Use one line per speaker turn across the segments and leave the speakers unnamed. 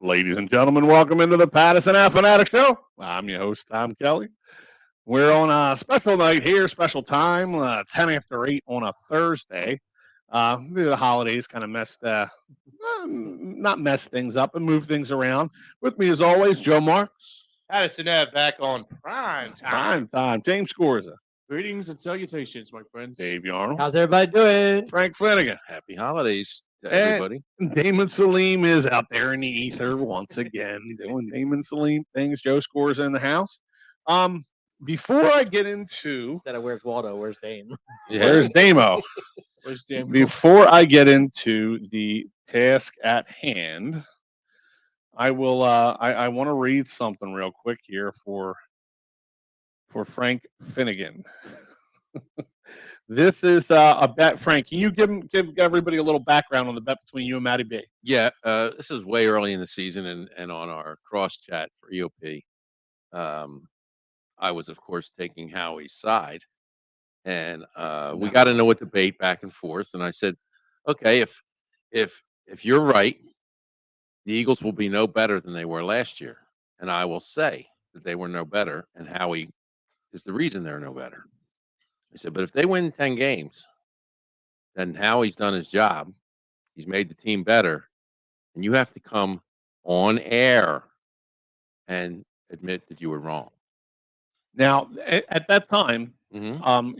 Ladies and gentlemen, welcome into the Pattison Ave Phanatics Show. I'm your host, Tom Kelly. We're on a special night here, special time, 10 after 8 on a Thursday. The holidays kind of not messed things up and moved things around. With me, as always, Joe Marks.
Pattison Ave back on prime time.
James Scorza.
Greetings and salutations, my friends.
Dave Yarnell.
How's everybody doing?
Frank Flanagan.
Happy holidays to everybody.
Damon Salim is out there in the ether once again, doing Damon Salim things. Joe Scorza in the house. Before I get into...
Instead of where's Waldo, where's Dame?
Yeah. Where's Damo?
Where's Dame?
Before I get into the task at hand, I will. I want to read something real quick here for Frank Finnegan. This is a bet. Frank, can you give everybody a little background on the bet between you and Matty B?
Yeah, this is way early in the season, and on our cross chat for EOP, I was of course taking Howie's side, and we got into a debate back and forth. And I said, okay, if you're right, the Eagles will be no better than they were last year, and I will say that they were no better, and Howie is the reason they're no better. I said, but if they win 10 games, then Howie's done his job. He's made the team better, and you have to come on air and admit that you were wrong.
Now, at that time,
Mm-hmm.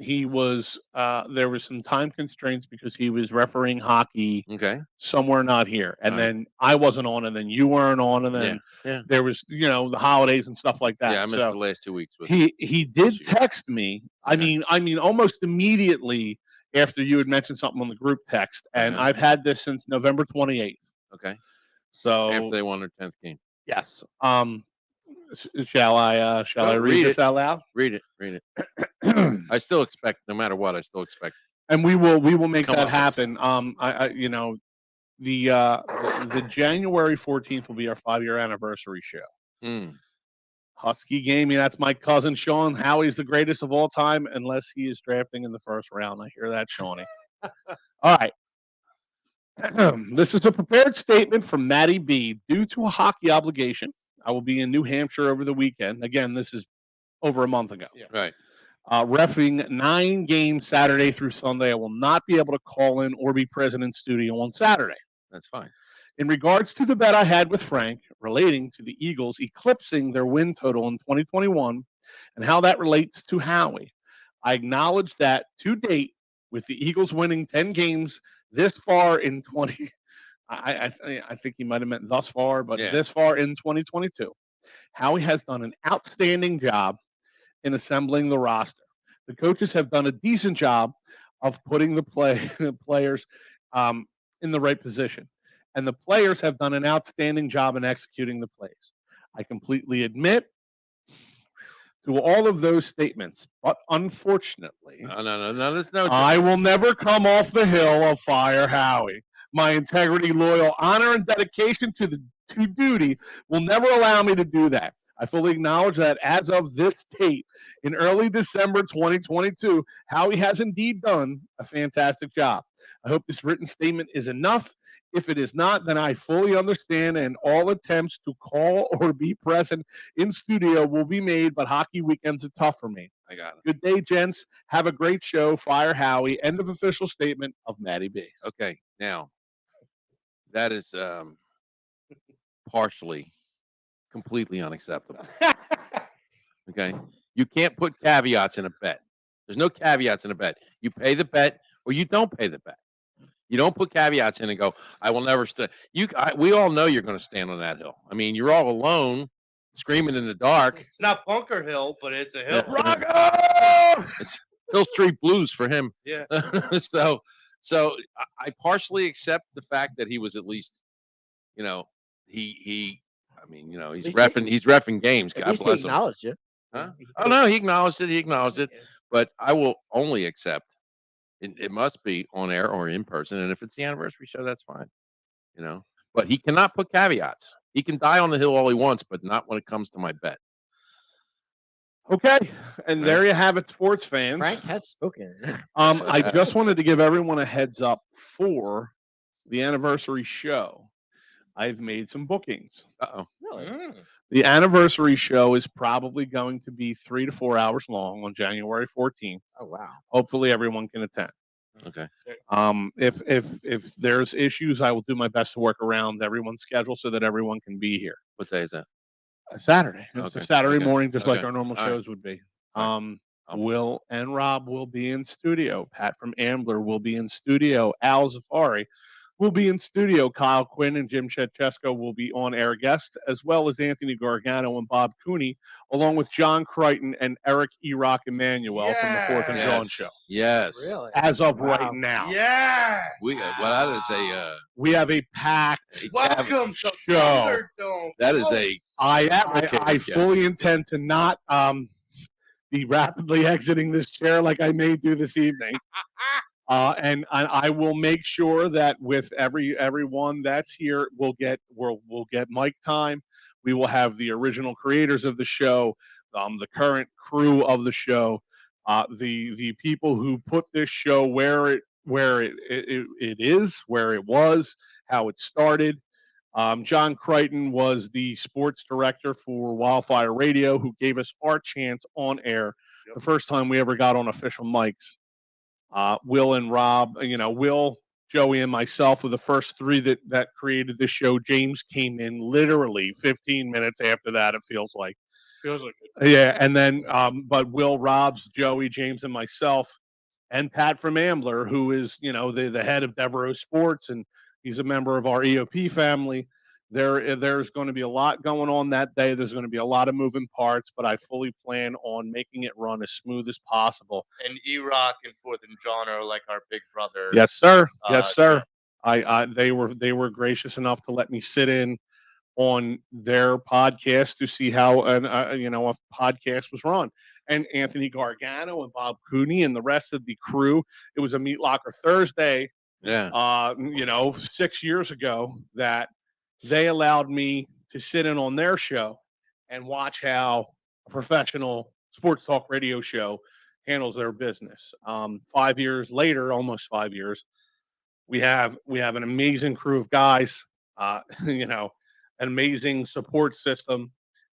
there was some time constraints because he was refereeing hockey
Okay.
somewhere not here, and then I wasn't on, and then you weren't on, and then
Yeah.
there was the holidays and stuff like that.
Yeah, I missed the last 2 weeks.
He did
issues.
text me.
Okay.
I mean, almost immediately after you had mentioned something on the group text, and
Okay.
I've had this since November 28th.
Okay.
So
After they won their 10th game.
yes. Shall I read
read
this
it.
out loud?
Read it. I still expect, no matter what,
And we will make
Come
that
on,
happen. The January 14th will be our 5-year anniversary show. Husky gaming. That's my cousin Sean. Howie's the greatest of all time, unless he is drafting in the first round. I hear that, Shawnee. All right. This is a prepared statement from Matty B. Due to a hockey obligation, I will be in New Hampshire over the weekend. Again, this is over a month ago.
Yeah.
Right.
Reffing 9 games Saturday through Sunday. I will not be able to call in or be present in studio on Saturday.
That's fine.
In regards to the bet I had with Frank relating to the Eagles eclipsing their win total in 2021 and how that relates to Howie, I acknowledge that to date, with the Eagles winning 10 games this far in 20, I think he might have meant thus far, but this far in 2022, Howie has done an outstanding job in assembling the roster. The coaches have done a decent job of putting the players in the right position. And the players have done an outstanding job in executing the plays. I completely admit to all of those statements, but unfortunately,
No, there's no.
I will never come off the hill of fire Howie. My integrity, loyal, honor, and dedication to duty will never allow me to do that. I fully acknowledge that as of this date, in early December 2022, Howie has indeed done a fantastic job. I hope this written statement is enough. If it is not, then I fully understand, and all attempts to call or be present in studio will be made, but hockey weekends are tough for me.
I got it.
Good day, gents. Have a great show. Fire Howie. End of official statement of Matty B.
Okay, now that is partially, completely unacceptable. Okay, you can't put caveats in a bet. There's no caveats in a bet. You pay the bet or you don't pay the bet. You don't put caveats in and go, I will never stand. We all know you're going to stand on that hill. I mean, you're all alone, screaming in the dark.
It's not Bunker Hill, but it's a hill.
It's Hill Street Blues for him.
Yeah.
So I partially accept the fact that he was at least, he's reffing games.
At
God
least
bless
he
him.
acknowledged you.
Huh? Oh no, he acknowledged it.
Yeah.
But I will only accept it must be on air or in person. And if it's the anniversary show, that's fine. But he cannot put caveats. He can die on the hill all he wants, but not when it comes to my bet.
Okay, and there you have it, sports fans.
Frank has spoken.
I just wanted to give everyone a heads up for the anniversary show. I've made some bookings.
Uh-oh.
Really?
The anniversary show is probably going to be 3 to 4 hours long on January 14th.
Oh wow.
Hopefully, everyone can attend.
Okay.
If there's issues, I will do my best to work around everyone's schedule so that everyone can be here.
What day is that?
Saturday. It's a
Okay,
Saturday
okay,
morning, just like
okay.
our normal
All right.
shows would be.
All right.
Will and Rob will be in studio. Pat from Ambler will be in studio. Al Zafari will be in studio. Kyle Quinn and Jim Chetchesko will be on air guests, as well as Anthony Gargano and Bob Cooney, along with John Crichton and Eric Rock Emmanuel from the Fourth and John show.
Yes.
Really?
As of
Wow.
right now,
Yes.
That is a
we have a packed
Welcome to
show.
Thunderdome.
that is a
I fully intend to not be rapidly exiting this chair like I may do this evening. And I will make sure that with everyone that's here, we'll get mic time. We will have the original creators of the show, the current crew of the show, the people who put this show where it is, where it was, how it started. John Crichton was the sports director for Wildfire Radio, who gave us our chance on air the first time we ever got on official mics. Will and Rob, Will, Joey, and myself were the first three that created this show. James came in literally 15 minutes after that, it feels like.
Feels like it.
Yeah, and then, but Will, Rob's, Joey, James, and myself, and Pat from Ambler, who is, the head of Devereaux Sports, and he's a member of our EOP family. There's going to be a lot going on that day. There's going to be a lot of moving parts, but I fully plan on making it run as smooth as possible.
And E-Rock and Fourth and John are like our big brother.
Yes, sir. Yes, sir. They were gracious enough to let me sit in on their podcast to see how a podcast was run. And Anthony Gargano and Bob Cooney and the rest of the crew. It was a Meat Locker Thursday.
Yeah.
6 years ago that they allowed me to sit in on their show and watch how a professional sports talk radio show handles their business. 5 years later, almost 5 years, we have an amazing crew of guys. An amazing support system,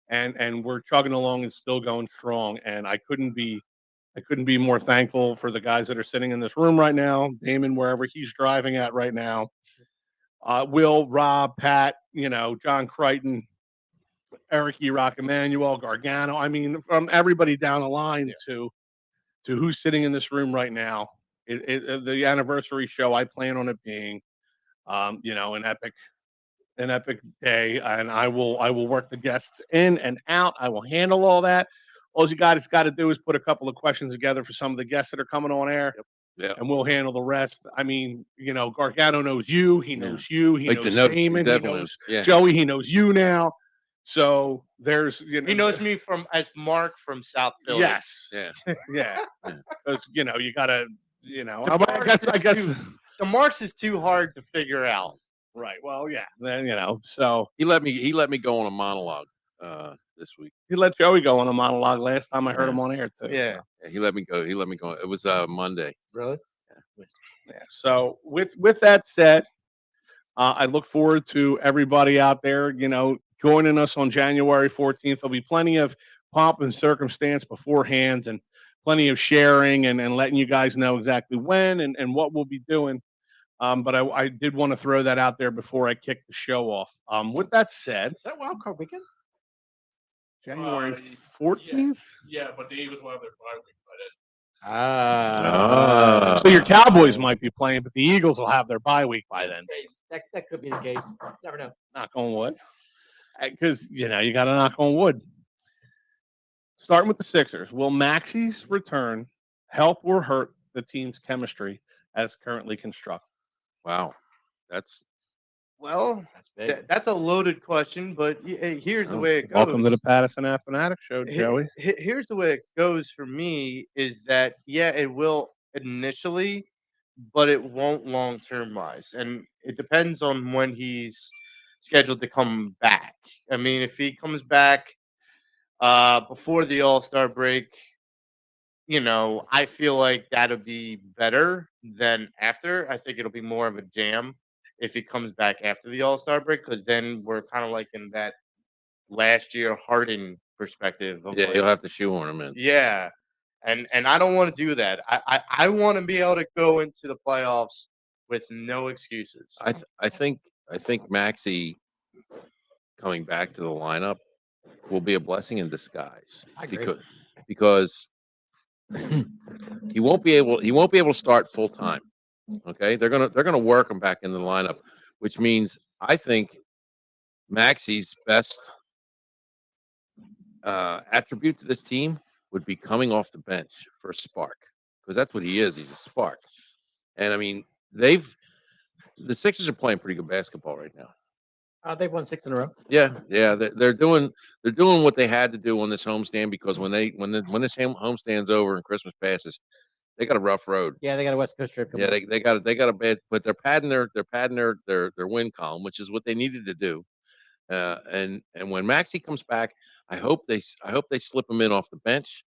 and we're chugging along and still going strong. And I couldn't be more thankful for the guys that are sitting in this room right now. Damon, wherever he's driving at right now. Will, Rob, Pat, John Crichton, Eric Rock Emmanuel, Gargano. I mean, from everybody down the line to who's sitting in this room right now. The anniversary show, I plan on it being, an epic day, and I will work the guests in and out. I will handle all that. All you guys got to do is put a couple of questions together for some of the guests that are coming on air.
Yeah.
And we'll handle the rest. I mean, Gargano knows you. He knows you. He knows Damon. He knows Joey. He knows you now. So there's,
he knows me as Mark from South Philly.
Yes.
Yeah.
Yeah. Because you gotta,
I guess the Marks is too hard to figure out.
Right. Well, yeah. Then so
he let me go on a monologue this week.
He let Joey go on a monologue last time I heard him on air too.
Yeah.
So. He let me go. It was Monday.
Really?
Yeah. So with that said, I look forward to everybody out there, joining us on January 14th. There'll be plenty of pomp and circumstance beforehand, and plenty of sharing and letting you guys know exactly when and what we'll be doing. But I did want to throw that out there before I kick the show off. With that said,
Is that wild card weekend?
January 14th?
Yeah, but the Eagles will have their bye week by then.
So your Cowboys might be playing, but the Eagles will have their bye week by then.
That could be the case. Never know.
Knock on wood. Because, you got to knock on wood. Starting with the Sixers, will Maxey's return help or hurt the team's chemistry as currently constructed?
Wow. That's
big.
That's a loaded question, but here's the way it goes.
Welcome to the Pattison Ave Phanatics Show, Joey.
Here's the way it goes for me is that, it will initially, but it won't long-term wise. And it depends on when he's scheduled to come back. I mean, if he comes back before the All-Star break, I feel like that'll be better than after. I think it'll be more of a jam. if he comes back after the All-Star break, because then we're kind of like in that last year Harden perspective of
Yeah,
like,
you'll have to shoehorn him in.
yeah, and I don't want to do that. I want to be able to go into the playoffs with no excuses.
I think Maxey coming back to the lineup will be a blessing in disguise
I agree.
because he won't be able to start full time. Okay, they're gonna work him back in the lineup, which means I think Maxey's best attribute to this team would be coming off the bench for a spark, because that's what he is. He's a spark, and I mean the Sixers are playing pretty good basketball right now.
They've won 6 in a row.
Yeah, they're doing what they had to do on this homestand, because when this homestand's over and Christmas passes, they got a rough road.
Yeah, they got a West Coast trip.
Yeah, they got a bad, but they're padding their win column, which is what they needed to do. And when Maxey comes back, I hope they slip him in off the bench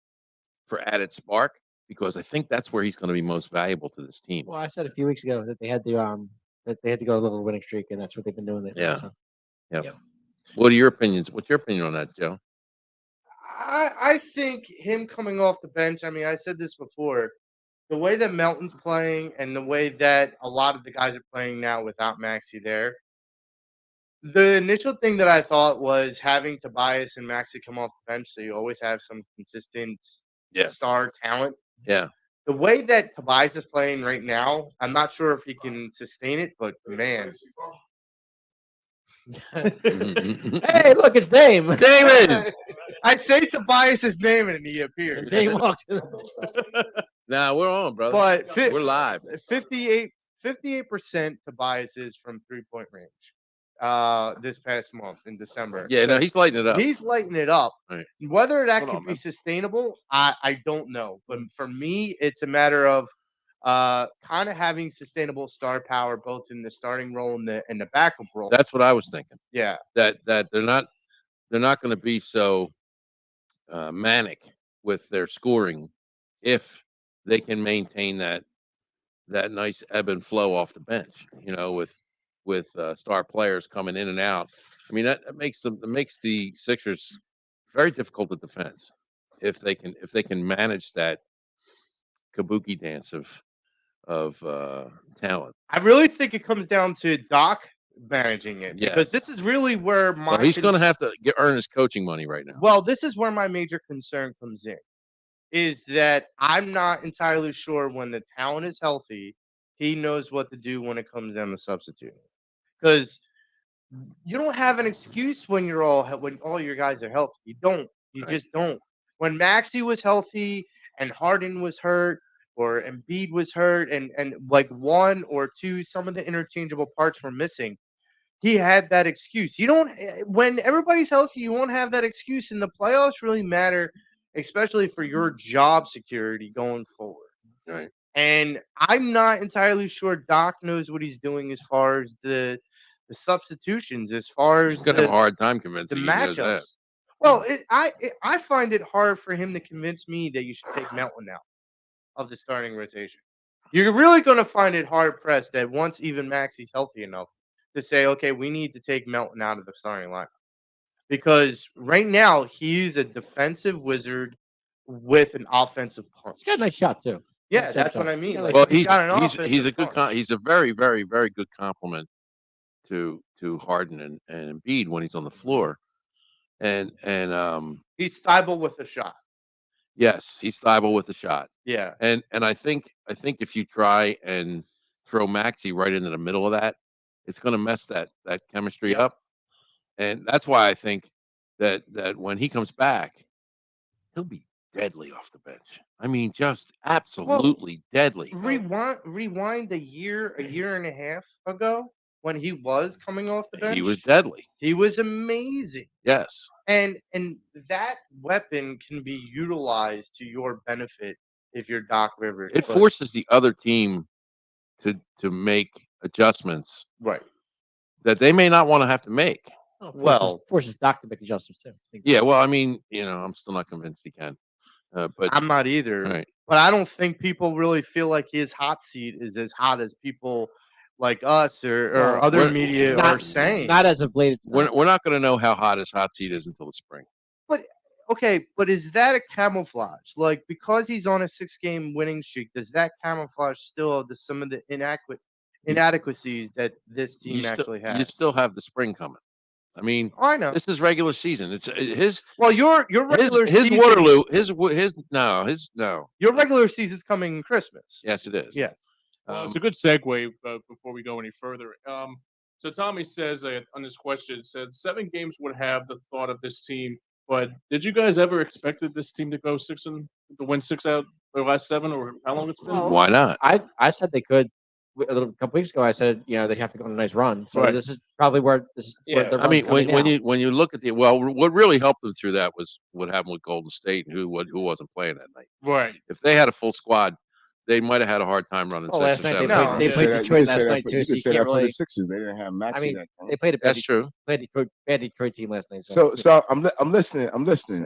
for added spark, because I think that's where he's going to be most valuable to this team.
Well, I said a few weeks ago that they had to go a little winning streak, and that's what they've been doing lately.
Yeah.
So.
Yep. What are your opinions? What's your opinion on that, Joe?
I think him coming off the bench. I mean, I said this before. The way that Melton's playing and the way that a lot of the guys are playing now without Maxey there, the initial thing that I thought was having Tobias and Maxey come off the bench, so you always have some consistent star talent.
Yeah.
The way that Tobias is playing right now, I'm not sure if he can sustain it, but man.
Hey, look, it's Dame.
David.
I'd say Tobias's name and he appeared.
Dame walks in.
Nah, we're on, brother.
But
we're live.
58% Tobias is from 3-point range. This past month in December.
Yeah, no, he's lighting it up.
He's lighting it up.
Right.
Whether that
Hold
could
on,
be
man.
sustainable, I don't know. But for me, it's a matter of kind of having sustainable star power both in the starting role and the backup role.
That's what I was thinking.
Yeah.
That they're not going to be so manic with their scoring if they can maintain that nice ebb and flow off the bench, with star players coming in and out. I mean, that makes the Sixers very difficult to defense if they can manage that kabuki dance of talent.
I really think it comes down to Doc managing it.
Yes.
Because this is really where my
He's going to have to earn his coaching money right now.
Well, this is where my major concern comes in. Is that I'm not entirely sure when the talent is healthy, he knows what to do when it comes down to substituting. Because you don't have an excuse when all your guys are healthy. You don't. You just don't. When Maxey was healthy and Harden was hurt or Embiid was hurt and like one or two, some of the interchangeable parts were missing, he had that excuse. You don't. When everybody's healthy, you won't have that excuse. And the playoffs really matter, especially for your job security going forward.
Right.
And I'm not entirely sure Doc knows what he's doing as far as the substitutions, as far as
He's going to have a hard time convincing
the
you he knows that.
matchups. Well, I find it hard for him to convince me that you should take Melton out of the starting rotation. You're really going to find it hard pressed that once even Maxey's healthy enough to say, okay, we need to take Melton out of the starting lineup. Because right now he's a defensive wizard with an offensive punch.
He's got a nice shot too.
Yeah, that's what I mean. Like,
Well,
he's got an
he's a
offensive
good
punch.
he's a very, very, very good compliment to Harden and Embiid when he's on the floor. And
He's Thibault with a shot.
yes, he's Thibault with a shot.
Yeah.
And I think if you try and throw Maxey right into the middle of that, it's going to mess that chemistry up. And that's why I think that when he comes back, he'll be deadly off the bench. I mean, just absolutely deadly.
Rewind a year and a half ago when he was coming off the bench.
He was deadly.
He was amazing.
Yes.
And that weapon can be utilized to your benefit if you're Doc Rivers.
It forces the other team to make adjustments
right
that they may not want to have to make.
Oh, forces Doc to make adjustments too.
Yeah, well, I mean, I'm still not convinced he can. But
I'm not either.
Right.
But I don't think people really feel like his hot seat is as hot as people like us or
Well,
other
we're-
media are saying.
Not as of late. It's
We're,
not.
we're not going to know how hot his hot seat is until the spring.
But okay, but is that a camouflage? Like because he's on a 6-game winning streak, does that camouflage still some of the inadequacies that this team actually has?
You still have the spring coming. I mean,
Oh, I know.
this is regular season. It's his.
Well, your regular
his
season,
Waterloo. No.
Your regular season's coming in Christmas.
Yes, it is.
Yes.
Well, it's a good segue before we go any further. So Tommy says on this question, said 7 games would have the thought of this team, but did you guys ever expected this team to go to win 6 out of their last 7, or how long it's been?
Well,
Why not?
I said they could. A couple weeks ago, I said they have to go on a nice run. So
Right.
this is probably where this is.
Yeah.
Where the
I mean,
run's coming now.
when you look at what really helped them through that was what happened with Golden State and who wasn't playing that night.
Right.
If they had a full squad, they might have had a hard time running
Well,
6
last
or
night
7.
No.
they
Yeah.
played
You
Detroit
could say
last
that
night
for-
too.
You
So
could
you
say
can't
that for
really.
the Sixers. They didn't have Maxey
I mean,
that game.
they played a
That's true.
bad Detroit team last night.
So I'm listening,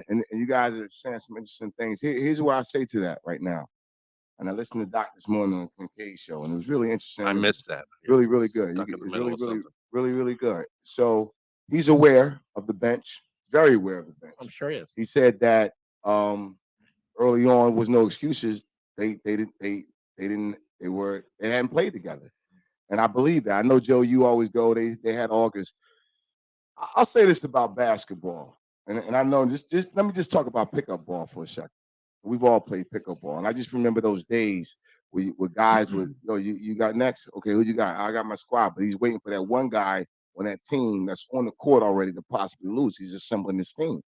and you guys are saying some interesting things. Here's what I say to that right now. And I listened to Doc this morning on the Kincaid show, and it was really interesting.
I missed that.
Really, really good.
Stuck in the
It's
middle
really,
of
really,
something.
really, really good. So he's aware of the bench, very aware of the bench.
I'm sure he is.
He said that early on was no excuses. They hadn't played together, and I believe that. I know, Joe, you always go. They had August. I'll say this about basketball, and I know just let me just talk about pickup ball for a second. We've all played pickup ball, and I just remember those days where guys would, you got next. Okay, who you got? I got my squad, but he's waiting for that one guy on that team that's on the court already to possibly lose. He's assembling his team,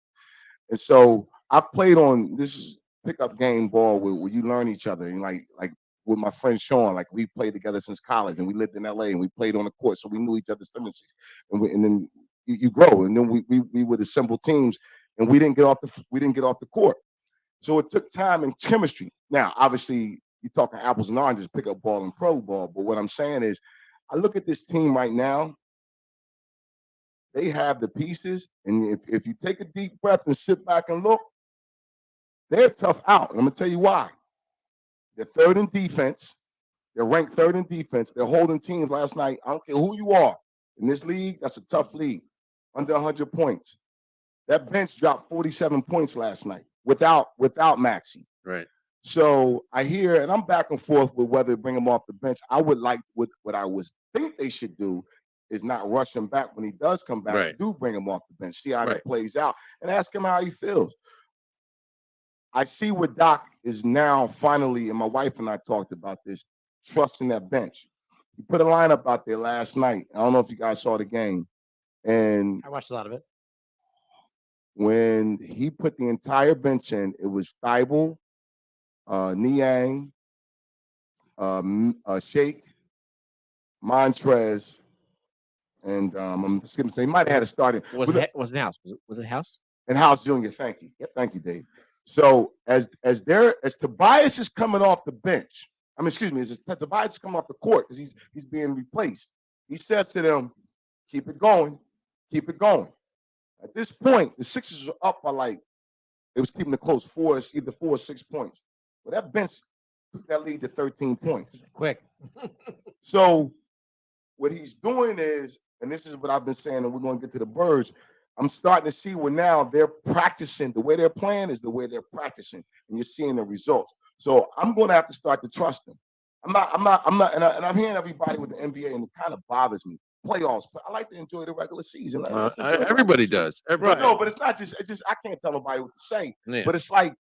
and so I played on this pickup game ball where you learn each other, and like with my friend Sean, like we played together since college, and we lived in LA, and we played on the court, so we knew each other's tendencies, and then you grow, and then we would assemble teams, and we didn't get off the court. So it took time and chemistry. Now, obviously, you're talking apples and oranges, pickup ball and pro ball. But what I'm saying is, I look at this team right now. They have the pieces, and if you take a deep breath and sit back and look, they're tough out. And I'm gonna tell you why. They're third in defense. They're ranked third in defense. They're holding teams last night. I don't care who you are in this league. That's a tough league. Under 100 points. That bench dropped 47 points last night without Maxey.
Right.
So I hear, and I'm back and forth with whether to bring him off the bench. I would like what I think they should do is not rush him back when he does come back.
Right.
Do bring him off the bench, see how
Right.
that plays out, and ask him how he feels. I see where Doc is now finally, and my wife and I talked about this, trusting that bench. He put a lineup out there last night. I don't know if you guys saw the game. And
I watched a lot of it.
when he put the entire bench in, it was Thibault, Niang, Shake, Montrez, and I'm just gonna say he might have had a starting.
Was it House? Was it House?
And House Jr. Thank you.
Yep.
Thank you, Dave. So as Tobias is coming off the bench, as Tobias is coming off the court because he's being replaced. He says to them, keep it going. Keep it going. At this point, the Sixers were up by it was keeping it close, either 4 or 6 points. But that bench took that lead to 13 points.
Quick.
So what he's doing is, and this is what I've been saying, and we're going to get to the birds. I'm starting to see where now they're practicing. The way they're playing is the way they're practicing, and you're seeing the results. So I'm going to have to start to trust them. I'm not, and I'm hearing everybody with the NBA, and it kind of bothers me. Playoffs, but I like to enjoy the regular season.
Everybody does. Everybody.
No, but it's not just. I can't tell nobody what to say.
Yeah.
But it's like,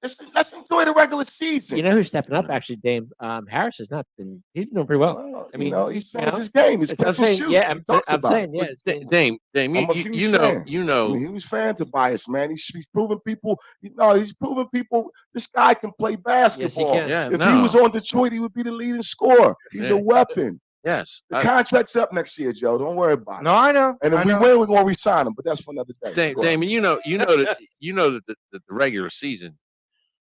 let's enjoy the regular season.
You know who's stepping up? Actually, Dame Harris has not been. He's been doing pretty well.
Well,
I mean,
he's changed his game. His
I'm saying,
shoot.
yeah,
He
I'm
talks about
saying,
it.
yeah. it's been-
Dame,
I'm a huge
you know,
fan.
you
I
know.
mean, he was fan Tobias, man. He's proving people. He's proving people this guy can play basketball.
can.
Yeah,
If
no.
he was on Detroit, he would be the leading scorer. He's
Yeah.
a weapon.
Yes.
The contract's up next year, Joe. Don't worry about it.
No, I know.
And if
I
we
know.
win, we're gonna re-sign him. But that's for another day.
Dame,
Go ahead.
Damon, you know that the regular season,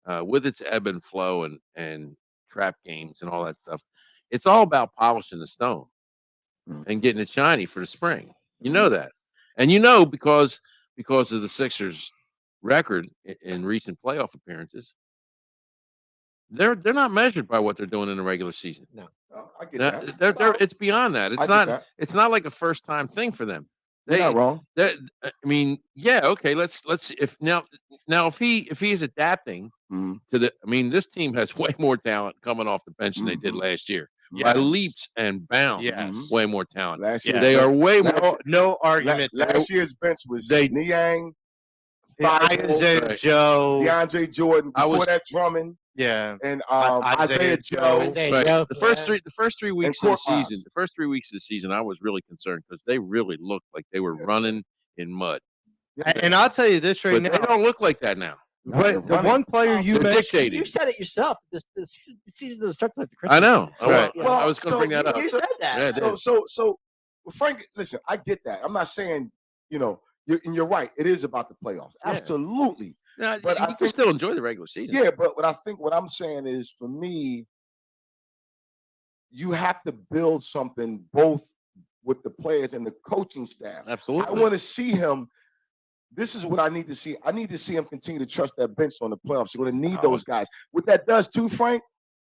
with its ebb and flow and trap games and all that stuff, it's all about polishing the stone and getting it shiny for the spring. You know that, and because of the Sixers' record in recent playoff appearances, they're not measured by what they're doing in the regular season.
Oh, I get
They're,
that. Well,
it's beyond that.
I
It's
get
not
that.
it's not like a first time thing for them.
You're not wrong.
I mean, yeah, okay. Let's see if now if he is adapting
Mhm.
to the. I mean, this team has way more talent coming off the bench than they did last year by
Yes.
leaps and bounds.
Yes.
Way more talent.
Last year,
They are way
last
more.
No argument.
Last year's bench was
They-
Niang,
Isaiah
Right.
Joe.
DeAndre Jordan,
I
before
was-
that Drummond,
Yeah.
and
Isaiah
Isaiah
Joe.
Joe.
Isaiah
Right.
Joe,
The first
yeah.
3 weeks of the
Korkmaz.
season. The first 3 weeks of the season, I was really concerned because they really looked like they were running in mud.
And I'll tell you this right
But
now.
they don't look like that now.
No, they're
But the
running.
one player you
They're
mentioned,
dictating.
You said it yourself. The season doesn't start like the Christmas.
I know.
So,
Right.
yeah.
Well,
I was going to
so
bring that up.
You said that.
Yeah, I did.
So, well, Frank, listen, I get that. I'm not saying, you're right. It is about the playoffs.
Yeah.
Absolutely.
Yeah,
But
you
I
can
think-
still enjoy the regular season.
Yeah, but what I'm saying is, for me, you have to build something both with the players and the coaching staff.
Absolutely.
I want to see him. This is what I need to see. I need to see him continue to trust that bench on the playoffs. You're going to need those guys. What that does too, Frank,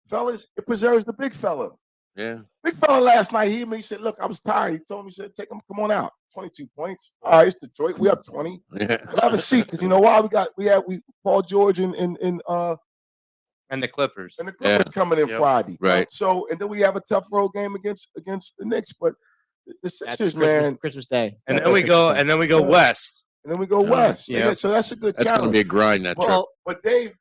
fellas, it preserves the big fella.
Yeah.
Big fella last night, he said, look, I was tired. He told me, he said, come on out. 22 points. All right, it's Detroit. We up 20.
Yeah.
We'll have a seat, because you know why? We Paul George and
and the Clippers.
the Clippers coming in
Yep.
Friday.
Right.
So, and then we have a tough road game against the Knicks. But the
That's
Sixers,
Christmas,
man,
Christmas Day.
And then we go
Yeah.
west.
and then we go west. So,
yeah.
yeah, so that's a good
That's going to
challenge.
be a grind, that trip.
Well, but Dave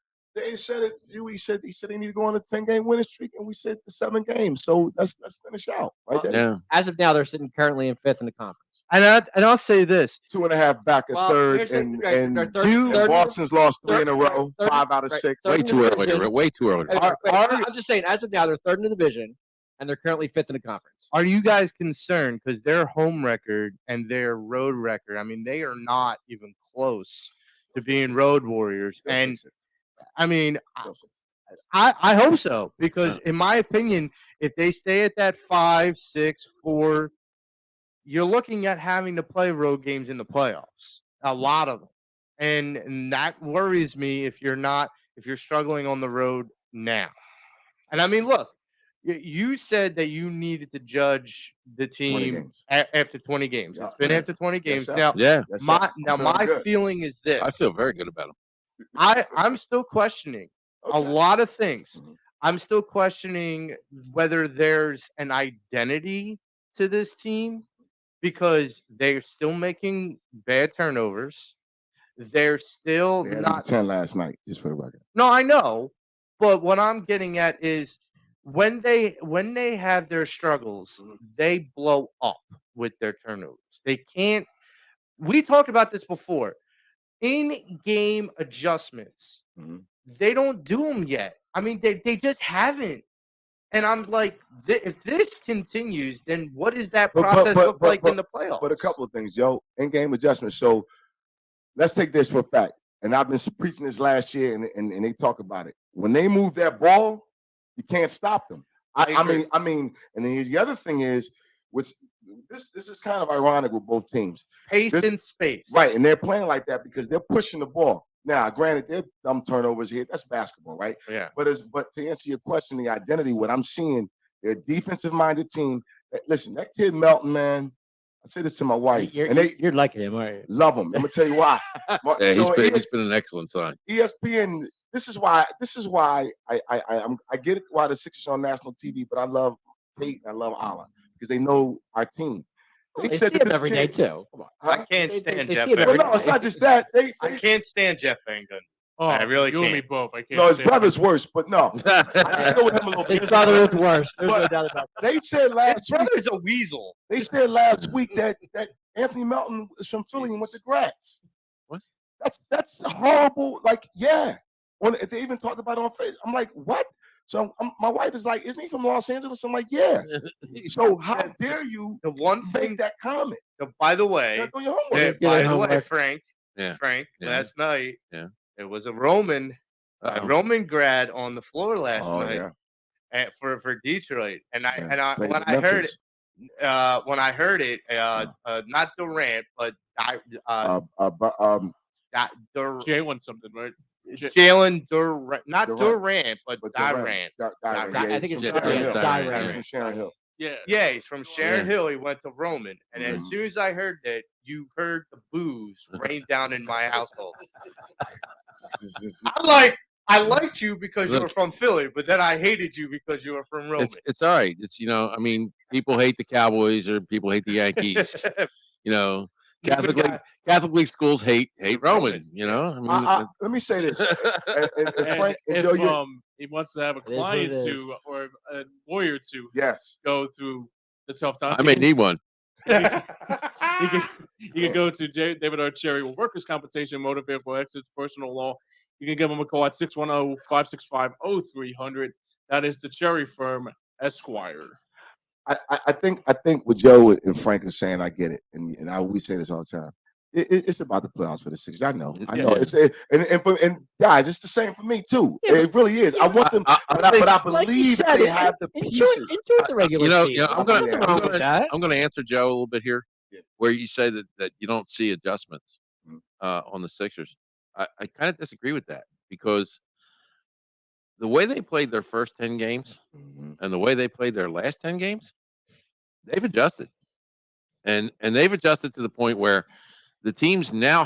said it. He said they need to go on a 10-game winning streak, and we said the 7 games. So let's finish out right there.
Yeah.
As of now, they're sitting currently in 5th in the conference.
And I'll say this.
2.5 back at
Well,
third,
here's the-
and
they're third-
and
third-
Boston's lost 3 in a
third-
row,
third-
5 out of
right,
6.
third
Way
in the
too early.
division.
Way too early.
I'm just saying, as of now, they're third in the division, and they're currently 5th in the conference.
Are you guys concerned because their home record and their road record? I mean, they are not even close to being road warriors. And I mean, I hope so, because in my opinion, if they stay at that 5, 6, 4, you're looking at having to play road games in the playoffs, a lot of them, and that worries me if you're struggling on the road now. And I mean, look, you said that you needed to judge the
20
team
games.
After 20 games.
Yeah,
It's been
yeah.
after 20 games
sir.
now.
Yeah.
Yes, sir.
My
I'm feeling good.
feeling is this:
I feel very good about them.
I'm still questioning a
Okay.
lot of things.
Mhm.
I'm still questioning whether there's an identity to this team because they're still making bad turnovers. They're still
They had
not.
10 last night, just for the record.
No, I know, but what I'm getting at is when they have their struggles, they blow up with their turnovers. They can't. We talked about this before. In-game adjustments.
Mhm.
They don't do them yet. I mean, they just haven't. And I'm like, if this continues, then what does that process look like in the playoffs?
But a couple of things, Joe. In-game adjustments. So let's take this for a fact. And I've been preaching this last year, and they talk about it. When they move that ball, you can't stop them. I mean, and then the other thing is, this is kind of ironic with both teams.
Pace and space.
Right, and they're playing like that because they're pushing the ball. Now, granted, they're dumb turnovers here. That's basketball, right?
Yeah.
But to answer your question, the identity, what I'm seeing, they're a defensive-minded team. Listen, that kid Melton, man, I say this to my wife, and
You're liking him, aren't you?
love him. I'm gonna tell you why.
Yeah,
So
he's been an excellent sign.
ESPN. This is why I get it why the Sixers are on national TV, but I love Pete and I love Allah because they know our team.
They
said
see
that
him
this
every day
kid-
too. Come on.
I can't
They-
stand
they
Jeff
see him
Van
Well,
every
no, it's
day.
not just that.
I can't stand Jeff Van Gundy.
Oh,
I really
you and me
can't.
both. I can't.
No, his
stand
brother's worse, but no. I go with him a little
His
bit.
brother is worse. There's no
But-
doubt about that.
They said
His
last week.
brother's a weasel.
They said last week that Anthony Melton is from Philly and went to Gratz.
What?
That's horrible. Like, yeah. They even talked about it on Facebook. I'm like, what? So my wife is like, isn't he from Los Angeles? I'm like, yeah. So how dare you
The one thing
make that comment?
by the
You
way,
gotta do your homework.
by
Get
the
it
way,
homework.
Frank,
Yeah. Yeah.
last night,
Yeah.
it was a Roman grad on the floor last
Oh,
night
yeah.
for Detroit, and I
Yeah. Played
when
with
I heard it,
Memphis.
not Durant, but
Jay won something, right?
Jalen Durant, not
Durant.
Durant, but Durant.
Durant.
I
Yeah,
think
he's
it's
from Sharon Hill.
Durant.
He's from Sharon Hill.
Yeah.
Yeah, he's from Sharon
Yeah.
Hill. He went to Roman, and as
Mhm.
soon as I heard that, you heard the booze rain down in my household. I liked you because you were from Philly, but then I hated you because you were from Roman.
It's all right. It's I mean, people hate the Cowboys or people hate the Yankees. Catholic League schools hate Roman. I mean,
Let me say this, and
And
Frank and
if
Joe,
he wants to have a
It is what
client
it is.
to or a warrior to
yes,
go through the tough times,
I may need one.
you can go to David R. Cherry Workers' Compensation, Motor Vehicle Exits, Personal Law. You can give him a call at 610-565-0300. That is the Cherry Firm, Esquire.
I think what Joe and Frank are saying, I get it, and I always say this all the time. It's about the playoffs for the Sixers. I know.
Yeah.
And guys, it's the same for me too.
Yeah,
It really is. I want them, but I
Like you
believe
said,
they have the pieces.
Enjoy the regular season.
I'm
Nothing wrong with that.
gonna answer Joe a little bit here,
Yeah.
where you say that you don't see adjustments
Mhm.
on the Sixers. I kind of disagree with that because the way they played their first 10 games
Mhm.
and the way they played their last 10 games, they've adjusted. And they've adjusted to the point where the teams now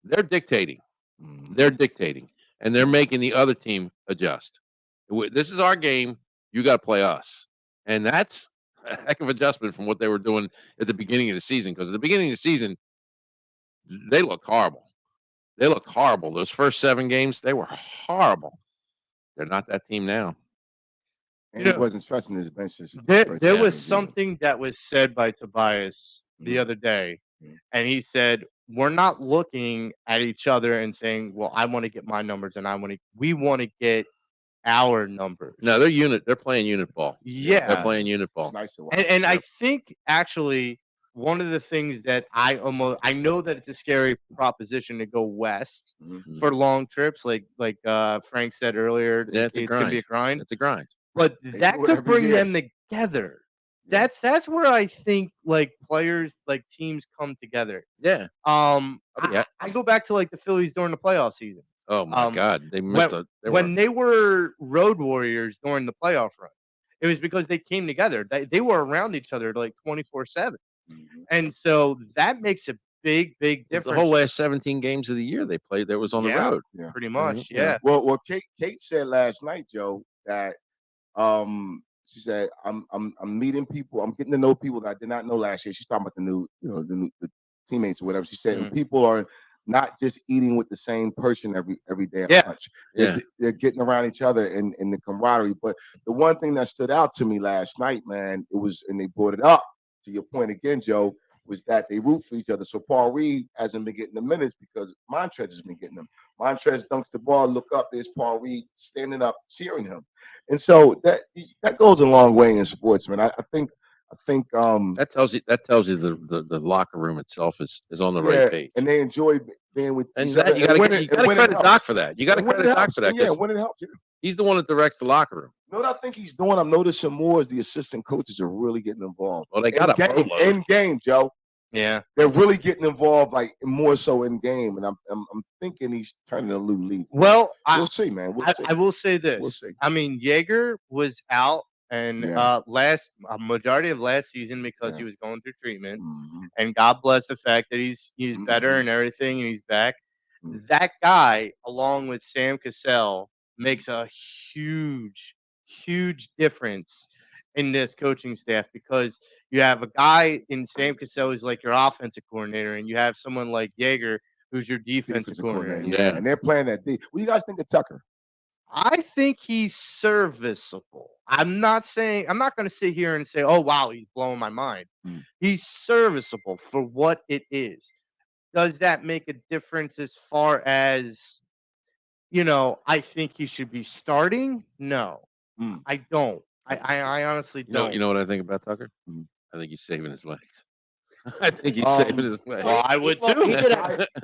they're dictating.
Mhm.
They're dictating. And they're making the other team adjust. This is our game. You got to play us. And that's a heck of adjustment from what they were doing at the beginning of the season. Because at the beginning of the season, they look horrible. They look horrible. Those first 7 games, they were horrible. They're not that team now.
And he wasn't trusting his bench.
There was something that was said by Tobias the
Mhm.
other day,
Mhm.
and he said, "We're not looking at each other and saying, well, I want to get my numbers, and we want to get our numbers."
No, they're playing unit ball. They're
Yeah,
playing unit ball.
It's nice to watch.
and I think actually one of the things that I know that it's a scary proposition to go west
Mhm.
for long trips, like Frank said earlier.
Yeah, it's
Gonna be a grind.
It's a grind.
But
They
that
do it
could
every
bring
year.
them together.
Yeah.
That's where I think like players, like teams come together.
Yeah. Yeah.
I go back to like the Phillies during the playoff season.
Oh my God, they missed
When they were road warriors during the playoff run. It was because they came together. They were around each other like 24/7.
Mhm.
And so that makes a big
the
difference.
whole last 17 games of the year they played. That was on the
Yeah.
road.
Yeah.
Pretty much,
Yeah.
yeah.
Well, Kate said last night, Joe, that she said I'm meeting people. I'm getting to know people that I did not know last year. She's talking about the teammates or whatever. She said and people are not just eating with the same person every day at lunch.
Yeah.
They're getting around each other and the camaraderie. But the one thing that stood out to me last night, man, and they brought it up to your point again, Joe, was that they root for each other. So Paul Reed hasn't been getting the minutes because Montrez has been getting them. Montrez dunks the ball, look up, there's Paul Reed standing up, cheering him. And so that goes a long way in sports, man. I think
that tells you the locker room itself is on the right page.
And they enjoy being with
and
each
that,
other.
you got to credit Doc for that. You got to credit Doc for that.
Yeah, when it helps. Yeah.
He's the one that directs the locker room.
You know what I think he's doing? I'm noticing more as the assistant coaches are really getting involved.
Well, they got a boatload.
In game, Joe.
Yeah,
they're really getting involved, like more so in game, and I'm thinking he's turning a new leaf.
Well,
we'll see, man. We'll see.
I will say this.
We'll see.
I mean, Jaeger was out and a majority of last season because he was going through treatment, and God bless the fact that he's better and everything, and he's back. That guy, along with Sam Cassell, makes a huge difference in this coaching staff because you have a guy in Sam Cassell who's like your offensive coordinator, and you have someone like Jaeger who's your defensive coordinator.
Yeah, and they're playing that deep. What do you guys think of Tucker?
I think he's serviceable. I'm not going to sit here and say, "Oh wow, he's blowing my mind." He's serviceable for what it is. Does that make a difference as far as I think he should be starting? No, I don't. I honestly don't.
You know what I think about Tucker? I think he's saving his legs. I think he's saving his legs.
Well, I would too.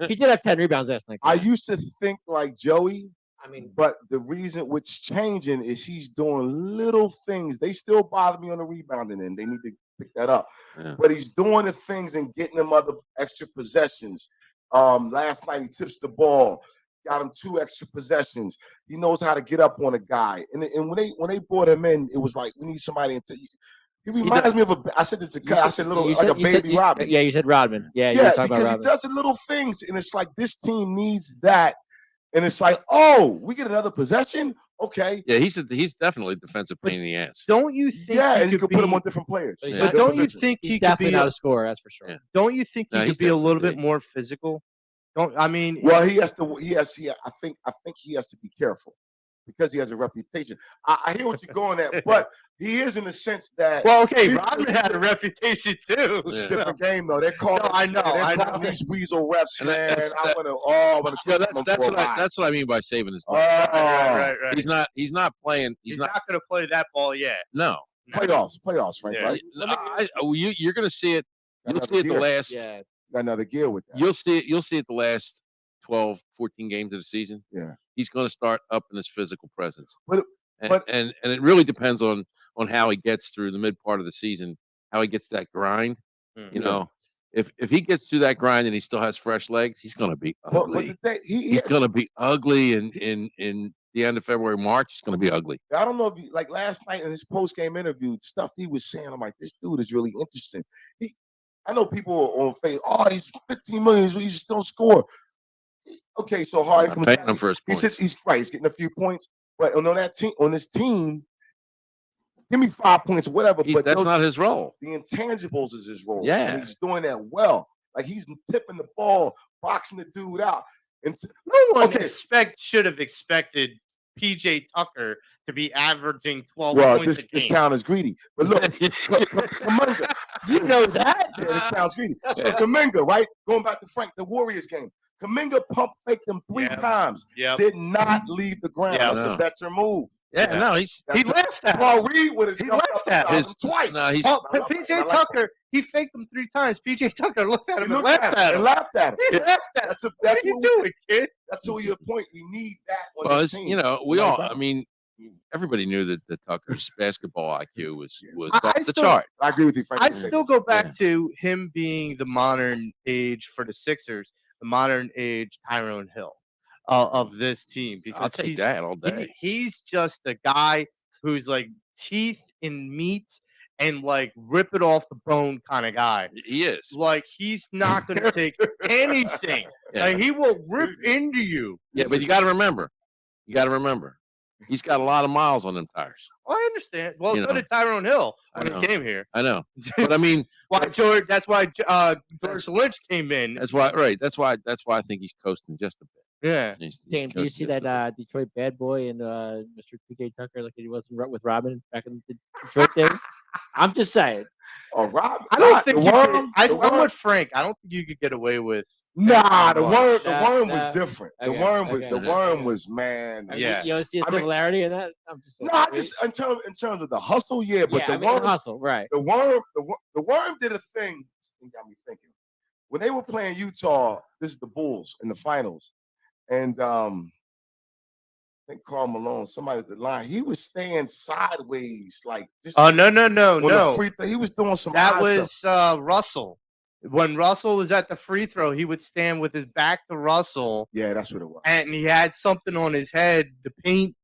He did have 10 rebounds last night.
I used to think like Joey.
I mean,
but the reason what's changing is he's doing little things. They still bother me on the rebounding end. They need to pick that up. Yeah. But he's doing the things and getting them other extra possessions. Last night he tips the ball. got him 2 extra possessions. He knows how to get up on a guy. And when they brought him in, it was like we need somebody to. He reminds me of a. I said this to Cut. I said little like a baby Rodman.
Yeah, you said Rodman. Yeah, you were
Yeah,
talking
because
about
he
Rodman.
does the little things, and it's like this team needs that. And it's like, oh, we get another possession. Okay.
Yeah, he's definitely a defensive pain in the ass.
Don't you think?
Yeah, and you
could
could put him
be-
on different players.
But
But don't you think
He's
he could
definitely
be?
not a scorer, that's for sure.
Yeah.
Don't you think
No,
he
he's
could be a little
definitely-
bit more physical? Don't I mean?
Well, he has to. I think he has to be careful because he has a reputation. I hear what you're going at, but he is in the sense that.
Well, okay, Rodman had a reputation too.
It's
Yeah.
a different game though. They're calling.
No, I know,
They're
I know.
calling these weasel refs,
And
man.
that's-
I want to.
Yeah, that's what I mean by saving his life.
Right.
He's not playing.
He's not going to play that ball yet.
No.
Playoffs, Frank.
Yeah.
Right?
You're going to see it. You'll
Another
see it the
gear.
last.
Yeah.
Got another gear with that.
You'll see it the last 12, 14 games of the season.
Yeah.
He's going to start up in his physical presence.
But
and it really depends on how he gets through the mid part of the season, how he gets that grind.
Mm.
You know, if he gets through that grind and he still has fresh legs, he's going to be ugly. He's going to be ugly in the end of February, March. It's going to be ugly.
I don't know if you like last night in his post game interview, stuff he was saying. I'm like, this dude is really interesting. I know people on Facebook. Oh, he's 15 million. He just don't score. Okay, so Harden comes
paying him for his
He
points.
says he's right. He's getting a few points, but on this team, give me 5 points or whatever. But
That's not his role.
The intangibles is his role.
Yeah.
and he's doing that well. Like he's tipping the ball, boxing the dude out. And
No one
Okay.
should have expected PJ Tucker to be averaging 12
well,
points
this
a game.
town is greedy. But look, Kuminga,
You know that?
yeah, this sounds greedy. So Kuminga, right? Going back to Frank, the Warriors game. Kuminga pump faked them 3
Yeah.
times.
Yep.
Did not leave the ground.
Yeah.
That's
No.
a veteran move.
Yeah,
Yeah.
no,
He laughed at him.
Paul Reed would have
He
jumped
laughed
up
at
and
him.
fouled him twice.
No, he's
Well,
I like
PJ
that.
Tucker, he faked him 3 times. PJ Tucker looked at
He
him and
looked
laughed at
and
him.
laughed at him.
He laughed at him.
That's
What
that's
are you
what
doing, kid?
that's to your point. We need that on
well,
this
it's,
team.
you know,
It's
we
like
all.
that.
I mean, everybody knew that Tucker's basketball IQ was
Yes.
off
I
the
still-
chart.
I agree with you, Frank.
I still go back to him being the modern age for the Sixers, the modern age Tyrone Hill of this team. Because
I'll take
he's,
that all day.
he's just a guy who's like teeth in meat and like rip it off the bone kind of guy.
He is.
Like he's not going to take anything.
Yeah.
Like he will rip into you.
Yeah, but you got to remember. He's got a lot of miles on them tires.
Well, I understand. Well,
You
so
know.
did Tyrone Hill
I
when
know.
he came here.
I know, but I mean,
That's why George Lynch came in.
that's why I think he's coasting just a bit.
Yeah.
He's
James, do you
coasting
see
just a
that Detroit bad boy and Mr. PJ Tucker like he was with Robin back in the Detroit days? I'm just saying.
Oh, Rob.
I don't think
the
you could.
worm.
I'm with Frank. I don't think you could get away with.
Nah, the
Nah,
worm. The
nah,
worm
nah.
was different. The
Okay,
worm was.
okay.
The
Okay.
worm was man.
I mean,
Yeah.
You don't see a
I mean-
similarity in that? I'm just saying.
No, just in terms of the hustle, yeah. But
yeah,
the
I mean,
worm,
hustle, right.
the worm did a thing. It got me thinking. When they were playing Utah, this is the Bulls in the finals, and I think Karl Malone, somebody at the line, he was staying sideways, like just.
Oh no!
on the free
No,
throw. He was doing some.
that
odd stuff.
was Russell. When Russell was at the free throw, he would stand with his back to Russell,
Yeah, that's what it was.
and he had something on his head. The paint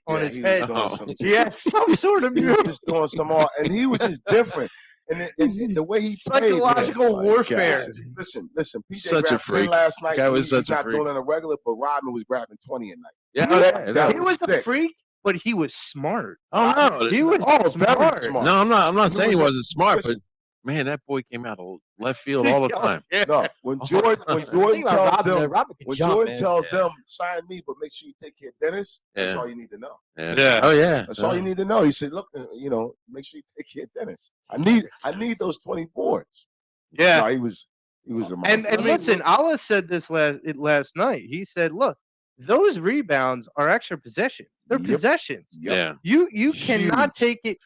on
Yeah,
his
he was
head.
doing some-
He had some sort of
He was just doing some more, and he was just different. And the way he played,
psychological
man.
warfare.
Listen. PJ
Such a
grabbed 10
freak.
last night.
Guy was
He's
such a
not
freak.
doing it on a regular, but Rodman was grabbing 20 a night.
Yeah,
that
He
was
was a
sick.
freak, but he was smart.
Oh no,
He was
Oh, very
smart.
smart.
no, I'm not
He
saying he
was a-
wasn't smart, but
listen.
man, that boy came out of left field all the time.
Yeah.
No, when
All
Jordan,
the
when
time.
Jordan
Think about
tells
Robin.
them,
Robin could
when
jump,
Jordan
man.
tells
Yeah.
them, sign me, but make sure you take care of Dennis. That's
Yeah.
all you need to know.
Yeah.
Oh yeah.
That's all you need to know. He said, look, make sure you take care of Dennis. I need those 20 boards.
Yeah.
No, he was a monster.
And listen, Allah said this last night. He said, "Look, those rebounds are extra possessions. They're
Yep.
possessions.
Yep.
Yeah.
You cannot take it."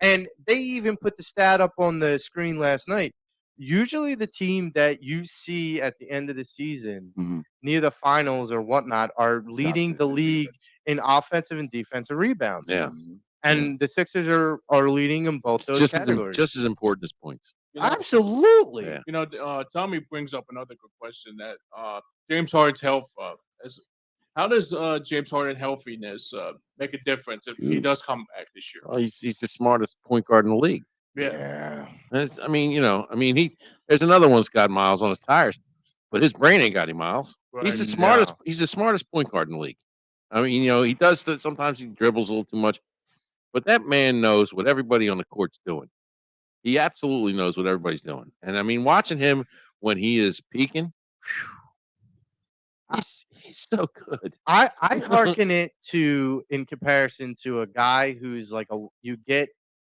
And they even put the stat up on the screen last night. Usually, the team that you see at the end of the season,
Mhm.
near the finals or whatnot, are leading the
Top
league in offensive and defensive rebounds.
Yeah.
Mhm.
And the Sixers are leading in both those categories.
Just as important as points.
Absolutely.
Yeah.
Tommy brings up another good question that James Harden's health. As How does James Harden healthiness make a difference if he does come back this year?
Well, he's the smartest point guard in the league.
Yeah.
I mean, there's another one's got miles on his tires, but his brain ain't got any miles. He's the smartest.
No.
He's the smartest point guard in the league. I mean, he does that. Sometimes he dribbles a little too much, but that man knows what everybody on the court's doing. He absolutely knows what everybody's doing. And I mean, watching him when he is peaking, he's so good.
I hearken it to in comparison to a guy who's like you get